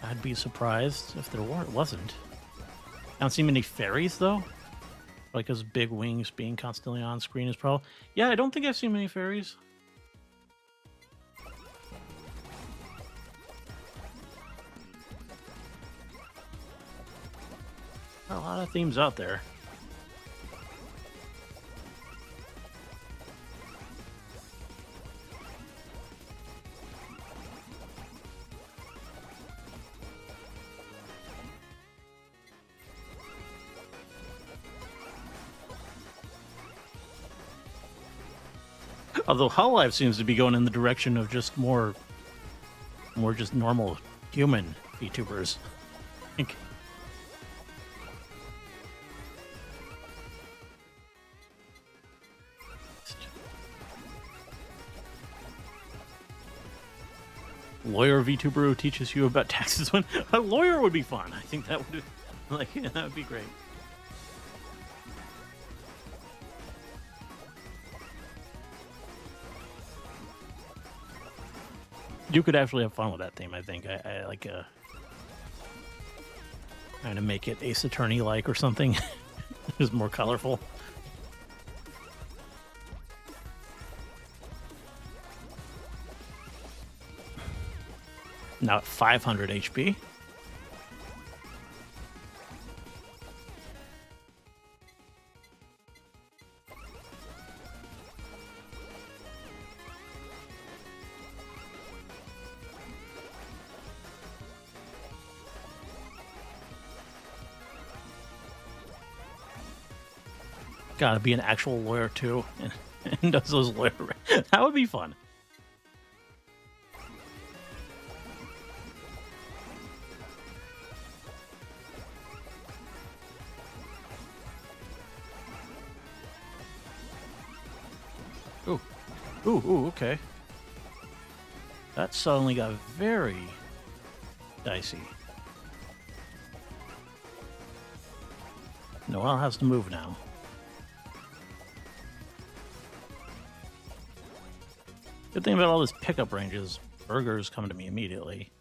I'd be surprised if there wasn't. I don't see many fairies though. Like his big wings being constantly on screen is probably. Yeah, I don't think I've seen many fairies. A lot of themes out there. Although Hololive seems to be going in the direction of just more just normal human VTubers. I think. Lawyer VTuber who teaches you about taxes. When a lawyer would be fun. I think that would, that would be great. You could actually have fun with that theme, I think. I like trying to make it Ace Attorney-like or something. It's more colorful. Now at 500 HP. Gotta be an actual lawyer too, and does those lawyer. That would be fun. Ooh, ooh, okay. That suddenly got very dicey. Noelle has to move now. Good thing about all this pickup ranges, burgers come to me immediately.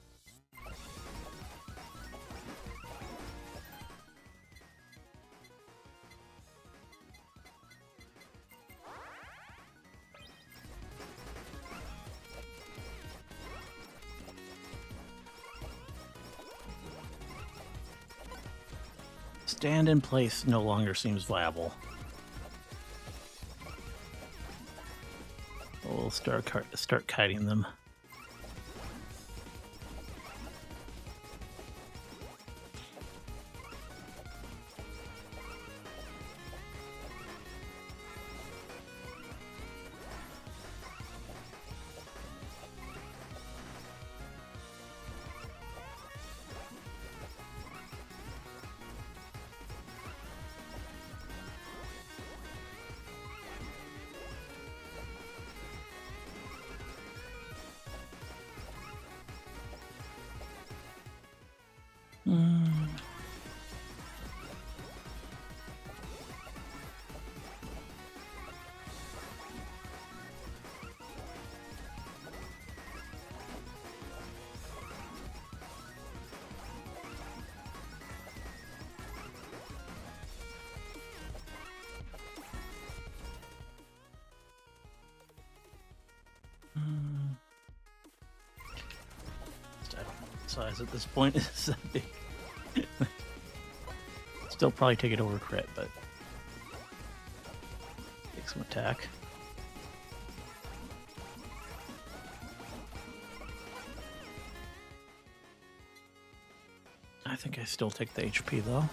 Stand in place no longer seems viable. We'll start kiting them. Size at this point is that big. Still probably take it over crit, but Take some attack. I think I still take the HP though.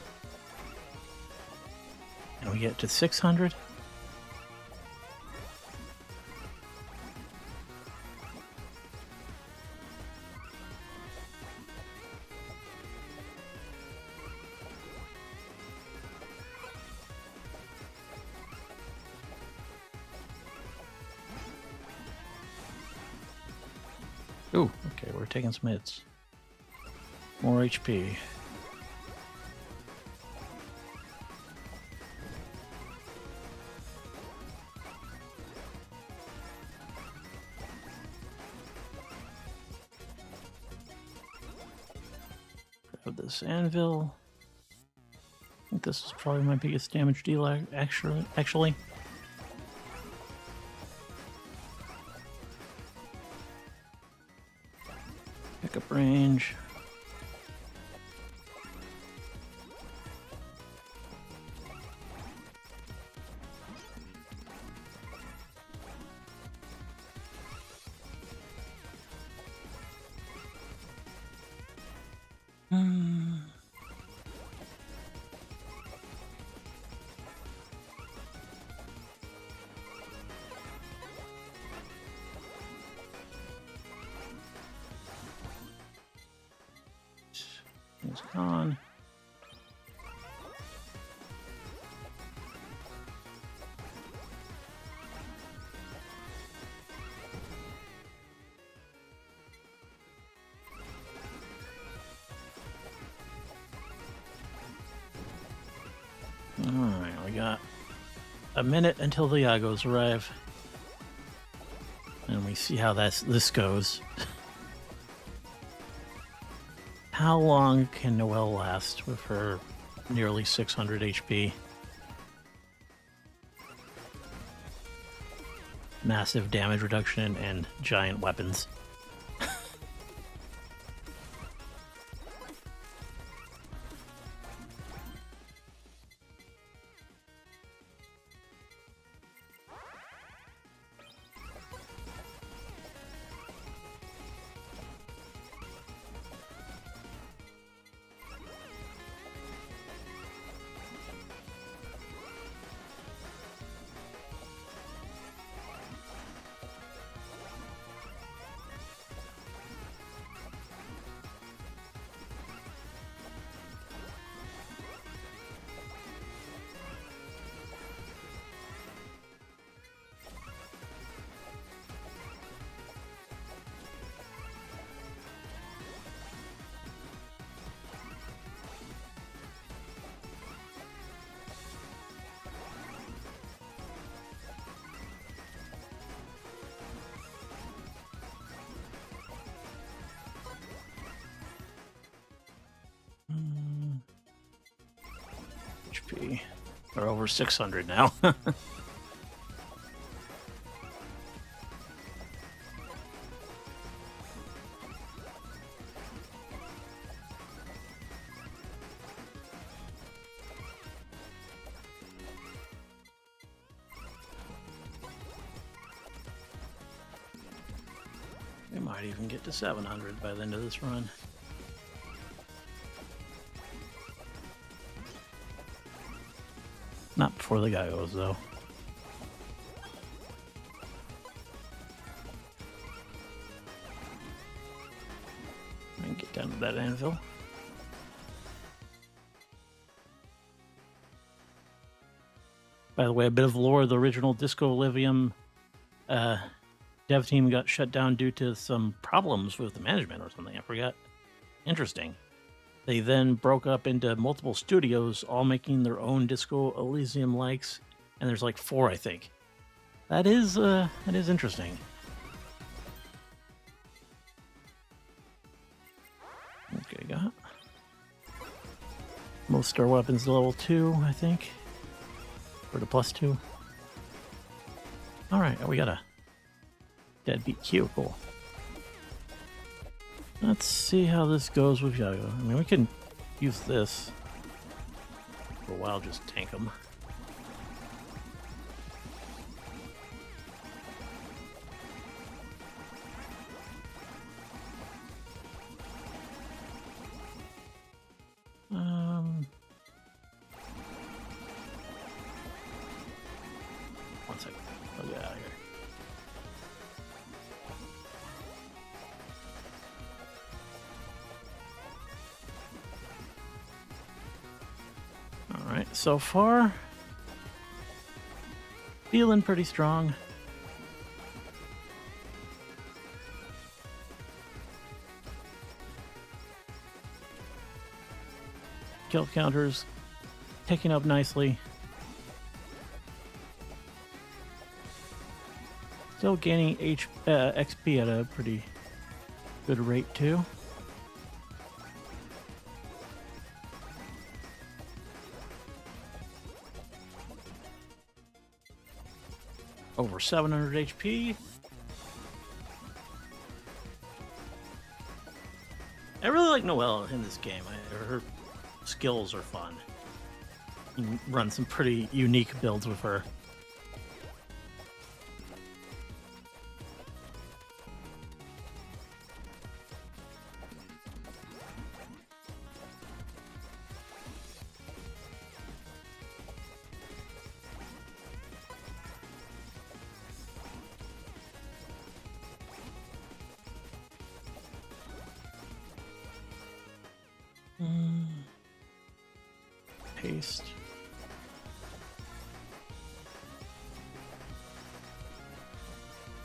And we get to 600. Ooh, okay, we're taking some hits. More HP. Grab this anvil. I think this is probably my biggest damage dealer, actually. Pickup range. It's gone. Alright, we got a minute until the Yagos arrive. And we see how this goes. How long can Noelle last with her nearly 600 HP? Massive damage reduction and giant weapons. HP. We're over 600 now. We might even get to 700 by the end of this run. Not before the guy goes, though. I can get down to that anvil. By the way, a bit of lore: the original Disco Elysium dev team got shut down due to some problems with the management or something. I forgot. Interesting. They then broke up into multiple studios, all making their own Disco Elysium likes, and there's like 4, I think. That is interesting. Okay, got most of our weapons level 2, I think, or to +2. All right, we got a deadbeat Q. Cool. Let's see how this goes with Yago. I mean, we can use this for a while, just tank them. one second. I'll get out of here. All right, so far, feeling pretty strong. Kill counters ticking up nicely. Still gaining XP at a pretty good rate too. Over 700 HP. I really like Noelle in this game. Her skills are fun. You can run some pretty unique builds with her. Haste.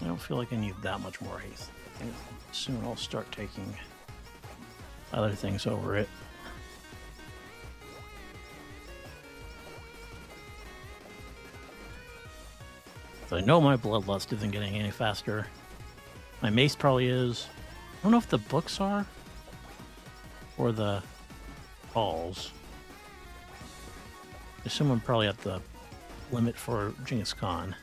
I don't feel like I need that much more haste. I think soon I'll start taking other things over it. So I know my bloodlust isn't getting any faster. My mace probably is. I don't know if the books are or the balls. I assume I'm probably at the limit for Genghis Khan.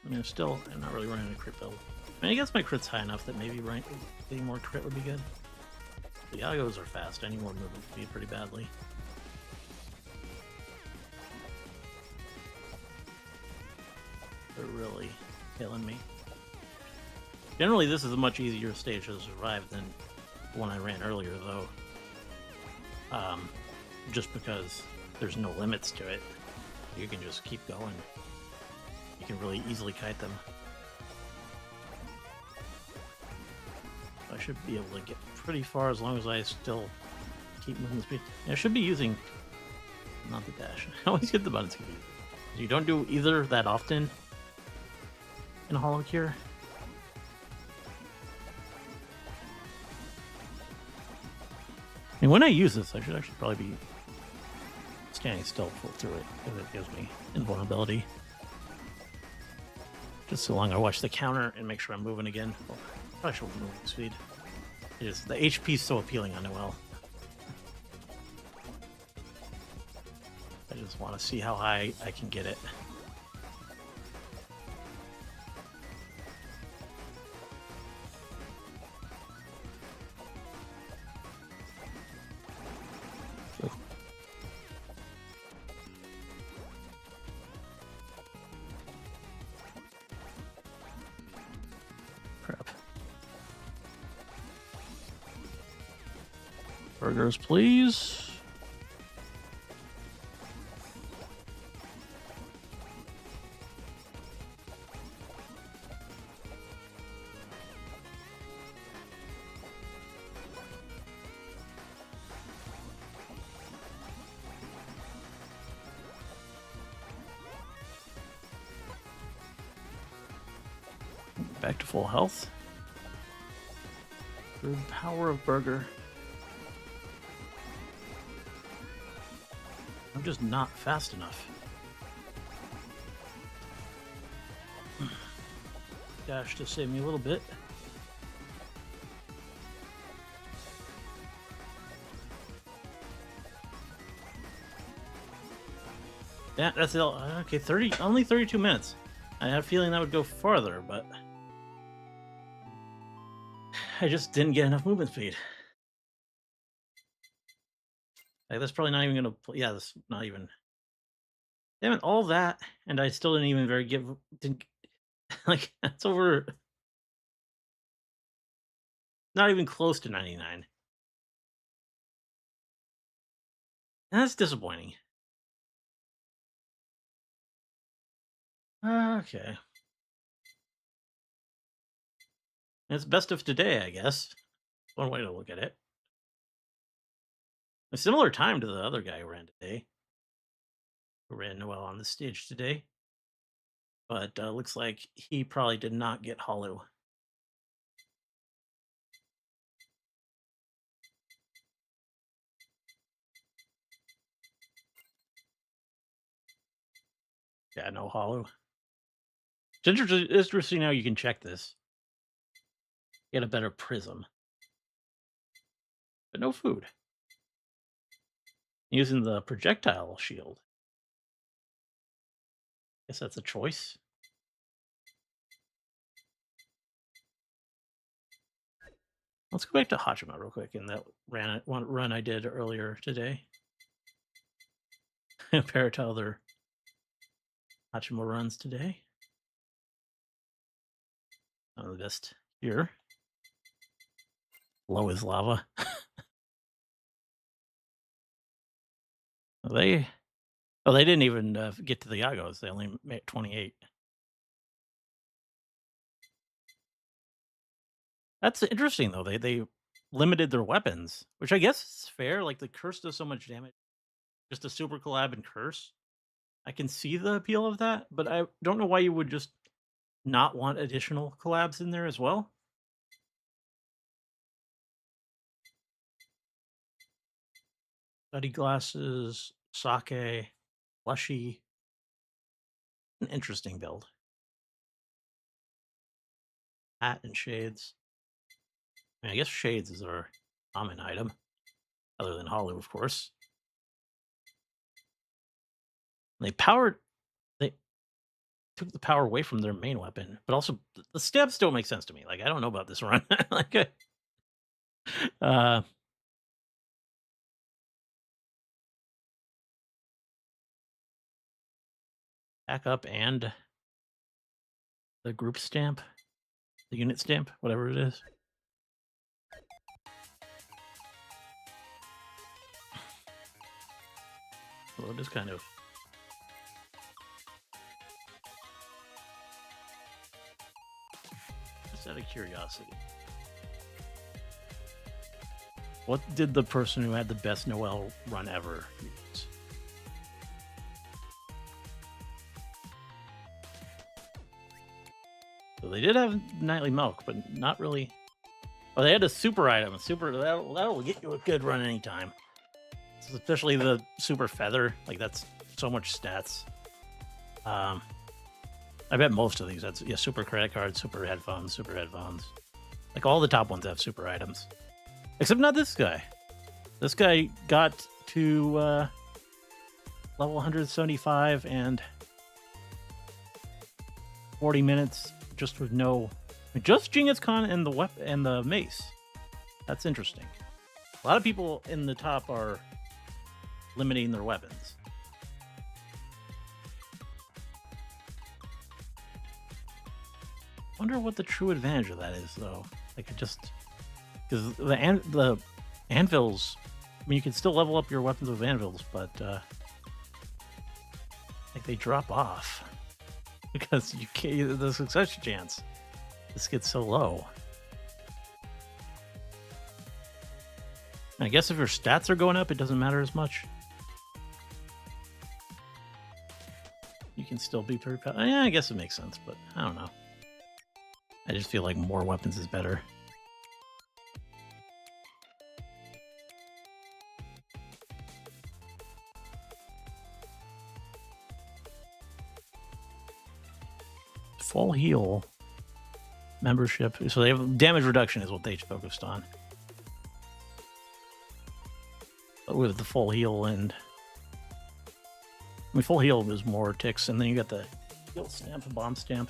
I mean, I'm not really running a crit build. I mean, I guess my crit's high enough that maybe getting more crit would be good. The Yagos are fast. I need more movement speed pretty badly. They're really killing me. Generally, this is a much easier stage to survive than the one I ran earlier, though. Just because there's no limits to it. You can just keep going. You can really easily kite them. I should be able to get pretty far as long as I still keep moving speed. I should be using... not the dash. I always get the buttons confused. You don't do either that often in Holocure. I mean, when I use this, I should actually probably be standing still through it, because it gives me invulnerability. Just so long I watch the counter and make sure I'm moving again. Well, probably should move speed. The HP is so appealing on Noelle. I just want to see how high I can get it. Crap. Burgers, please. Back to full health. The power of burger. I'm just not fast enough. Dash to save me a little bit. Yeah, that's it. Okay, only 32 minutes. I had a feeling that would go farther, but I just didn't get enough movement speed. Like, that's probably not even gonna play. Yeah, that's not even. Damn it, all that, and I still didn't even didn't like, that's over. Not even close to 99. And that's disappointing. Okay. It's best of today, I guess. One way to look at it. A similar time to the other guy who ran today, who ran well on the stage today. But looks like he probably did not get hollow. Yeah, no hollow. It's interesting how you can check this. Get a better prism, but no food. Using the projectile shield. Guess that's a choice. Let's go back to Hachima real quick in that one run I did earlier today. Compare to other Hachima runs today. One of the best here. Low is lava. they they didn't even get to the Yagos. They only made 28. That's interesting though. They limited their weapons, which I guess is fair. Like the curse does so much damage. Just a super collab and curse. I can see the appeal of that, but I don't know why you would just not want additional collabs in there as well. Study glasses, sake, plushy. An interesting build. Hat and shades. I guess shades is our common item, other than hollow, of course. They took the power away from their main weapon, but also the stabs don't make sense to me. Like I don't know about this run. like, uh, back up and the group stamp, the unit stamp, whatever it is. Well, it is kind of. Just out of curiosity. What did the person who had the best Noel run ever use? So they did have Nightly Milk, but not really. Oh, they had a super item. That'll get you a good run anytime. Especially the super feather. Like that's so much stats. I bet most of these. That's super credit card, super headphones. Like all the top ones have super items, except not this guy. This guy got to level 175 and 40 minutes just with just Genghis Khan and the mace. That's interesting. A lot of people in the top are limiting their weapons. Wonder what the true advantage of that is, though. Like, it just because the anvils. I mean, you can still level up your weapons with anvils, but like they drop off because you can't. The success chance this gets so low. And I guess if your stats are going up, it doesn't matter as much. You can still be pretty. Yeah, I guess it makes sense, but I don't know. I just feel like more weapons is better. Full heal membership. So they have damage reduction is what they focused on. But with the full heal and full heal was more ticks, and then you got the heal stamp, bomb stamp.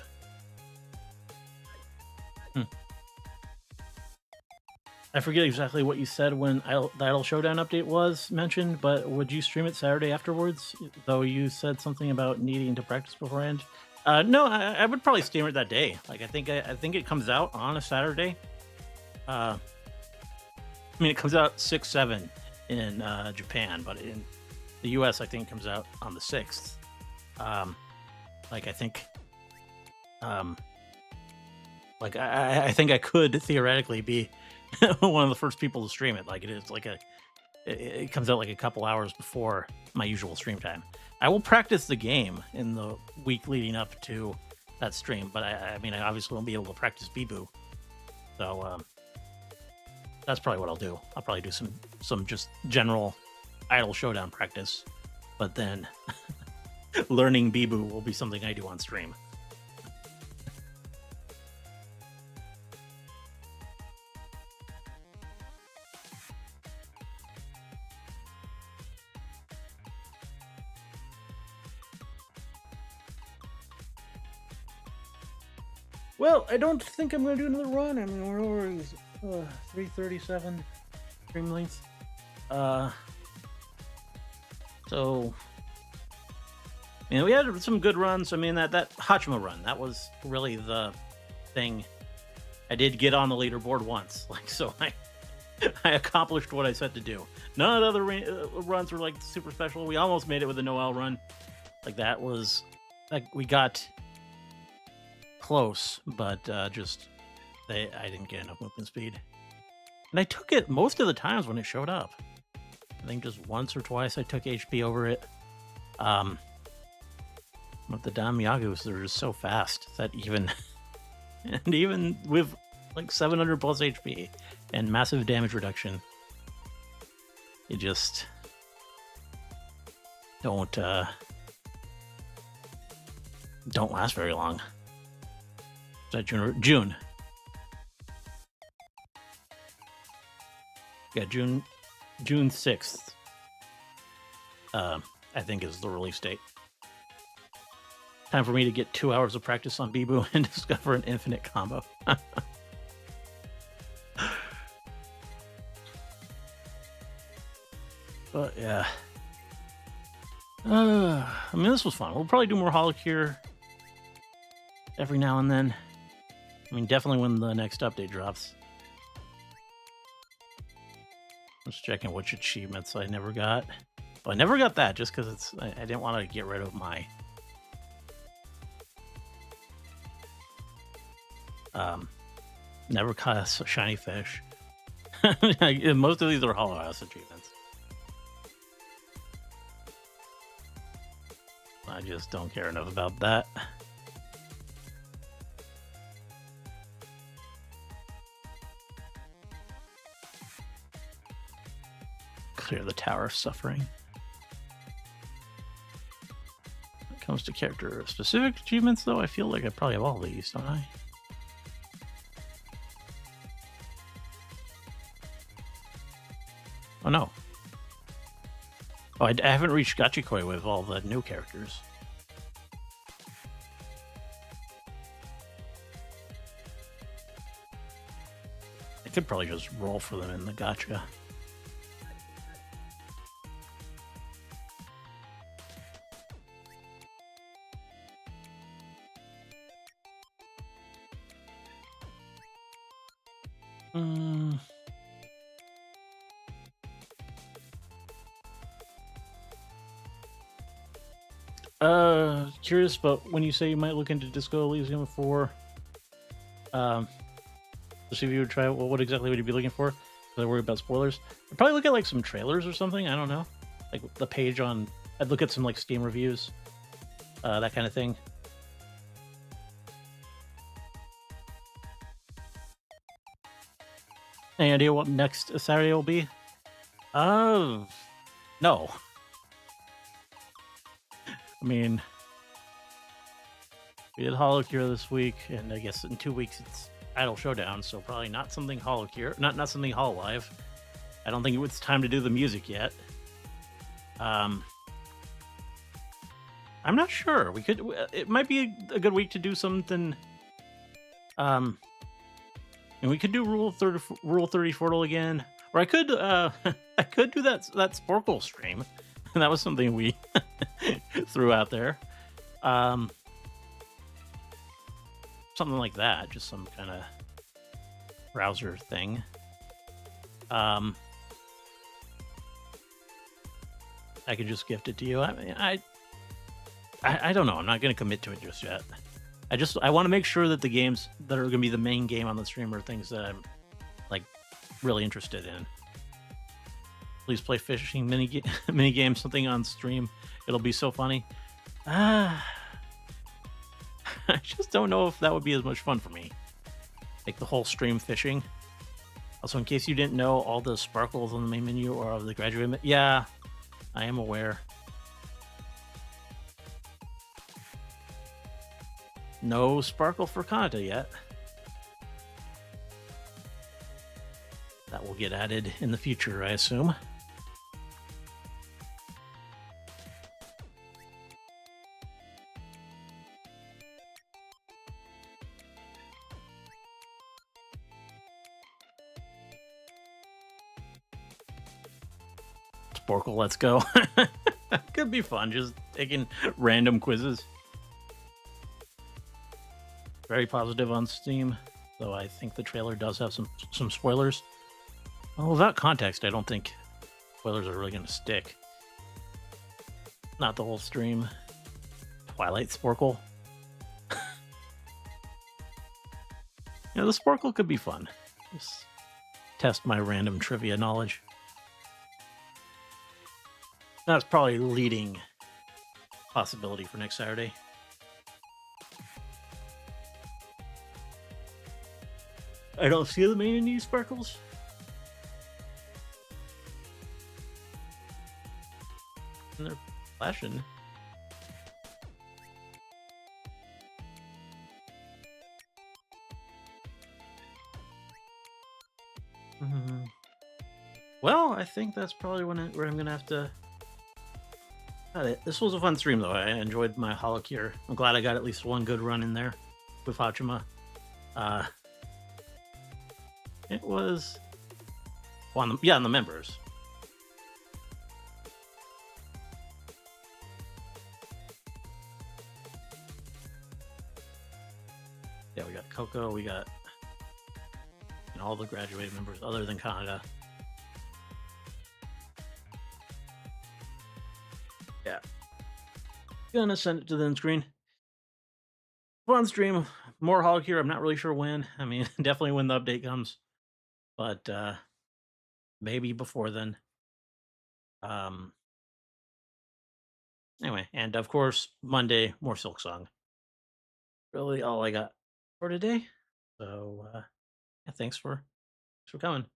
I forget exactly what you said when the Idle Showdown update was mentioned, but would you stream it Saturday afterwards? Though you said something about needing to practice beforehand. No, I would probably stream it that day. Like I think it comes out on a Saturday. I mean, it comes out 6/7 in Japan, but The US, I think, comes out on the 6th. Like, I think, like, I think I could theoretically be one of the first people to stream it. Like, it is like it comes out like a couple hours before my usual stream time. I will practice the game in the week leading up to that stream, but I mean, I obviously won't be able to practice Beboo. So, that's probably what I'll do. I'll probably do some just general Idle Showdown practice, but then learning Beboo will be something I do on stream. Well, I don't think I'm going to do another run. I mean, we're over 337 stream length. So, you know, we had some good runs. I mean, that Hachima run, that was really the thing. I did get on the leaderboard once, like, so I accomplished what I set to do. None of the other runs were like super special. We almost made it with the Noel run. Like, that was like, we got close, but I didn't get enough movement speed. And I took it most of the times when it showed up. I think just once or twice I took HP over it. With the Damyagus, they're just so fast that even with like 700 plus HP and massive damage reduction, you just don't last very long. Is that June? Yeah, June 6th. I think is the release date. Time for me to get 2 hours of practice on Beboo and discover an infinite combo. But yeah. I mean, this was fun. We'll probably do more Holocure every now and then. I mean, definitely when the next update drops. Just checking which achievements I never got. Well, I never got that just because I didn't want to get rid of my never caught a shiny fish. Most of these are Hollow House achievements. I just don't care enough about that. Clear the Tower of Suffering. When it comes to character-specific achievements, though, I feel like I probably have all these, don't I? Oh, no. Oh, I haven't reached Gachikoi with all the new characters. I could probably just roll for them in the gacha. Curious, but when you say you might look into Disco Elysium 4, to see if you would try it, well, what exactly would you be looking for? Because I worry about spoilers. I'd probably look at like some trailers or something. I don't know, like the page on. I'd look at some like Steam reviews, that kind of thing. Any idea what next Saturday will be? No. I mean, we did Holocure this week, and I guess in 2 weeks it's Idle Showdown, so probably not something Holocure, not something Hololive. I don't think it's time to do the music yet. I'm not sure. We could. It might be a good week to do something. And we could do Rule 30 Portal again, or I could I could do that Sporkle stream, and that was something we threw out there. Something like that, just some kind of browser thing. I could just gift it to you. I mean, I don't know. I'm not going to commit to it just yet. I want to make sure that the games that are going to be the main game on the stream are things that I'm like really interested in. Please play fishing mini game something on stream. It'll be so funny. Ah, I just don't know if that would be as much fun for me. Like the whole stream fishing. Also, in case you didn't know, all the sparkles on the main menu are of the graduate. Yeah, I am aware. No sparkle for Kanata yet. That will get added in the future, I assume. Sporkle, let's go. Could be fun, just taking random quizzes. Very positive on Steam, though I think the trailer does have some spoilers. Well, without context, I don't think spoilers are really going to stick. Not the whole stream. Twilight Sporkle. The Sporkle could be fun. Just test my random trivia knowledge. That's probably leading possibility for next Saturday. I don't see the main new sparkles. And they're flashing. Well, I think that's probably where I'm gonna have to cut it. This was a fun stream, though. I enjoyed my Holocure. I'm glad I got at least one good run in there with Hachima. It was on the members. Yeah, we got Coco, we got all the graduated members other than Canada. Yeah. Gonna send it to the end screen. Fun stream. More Holocure. I'm not really sure when. I mean, definitely when the update comes. But maybe before then. Anyway, and of course, Monday, more Silk Song. Really all I got for today. So yeah, thanks for coming.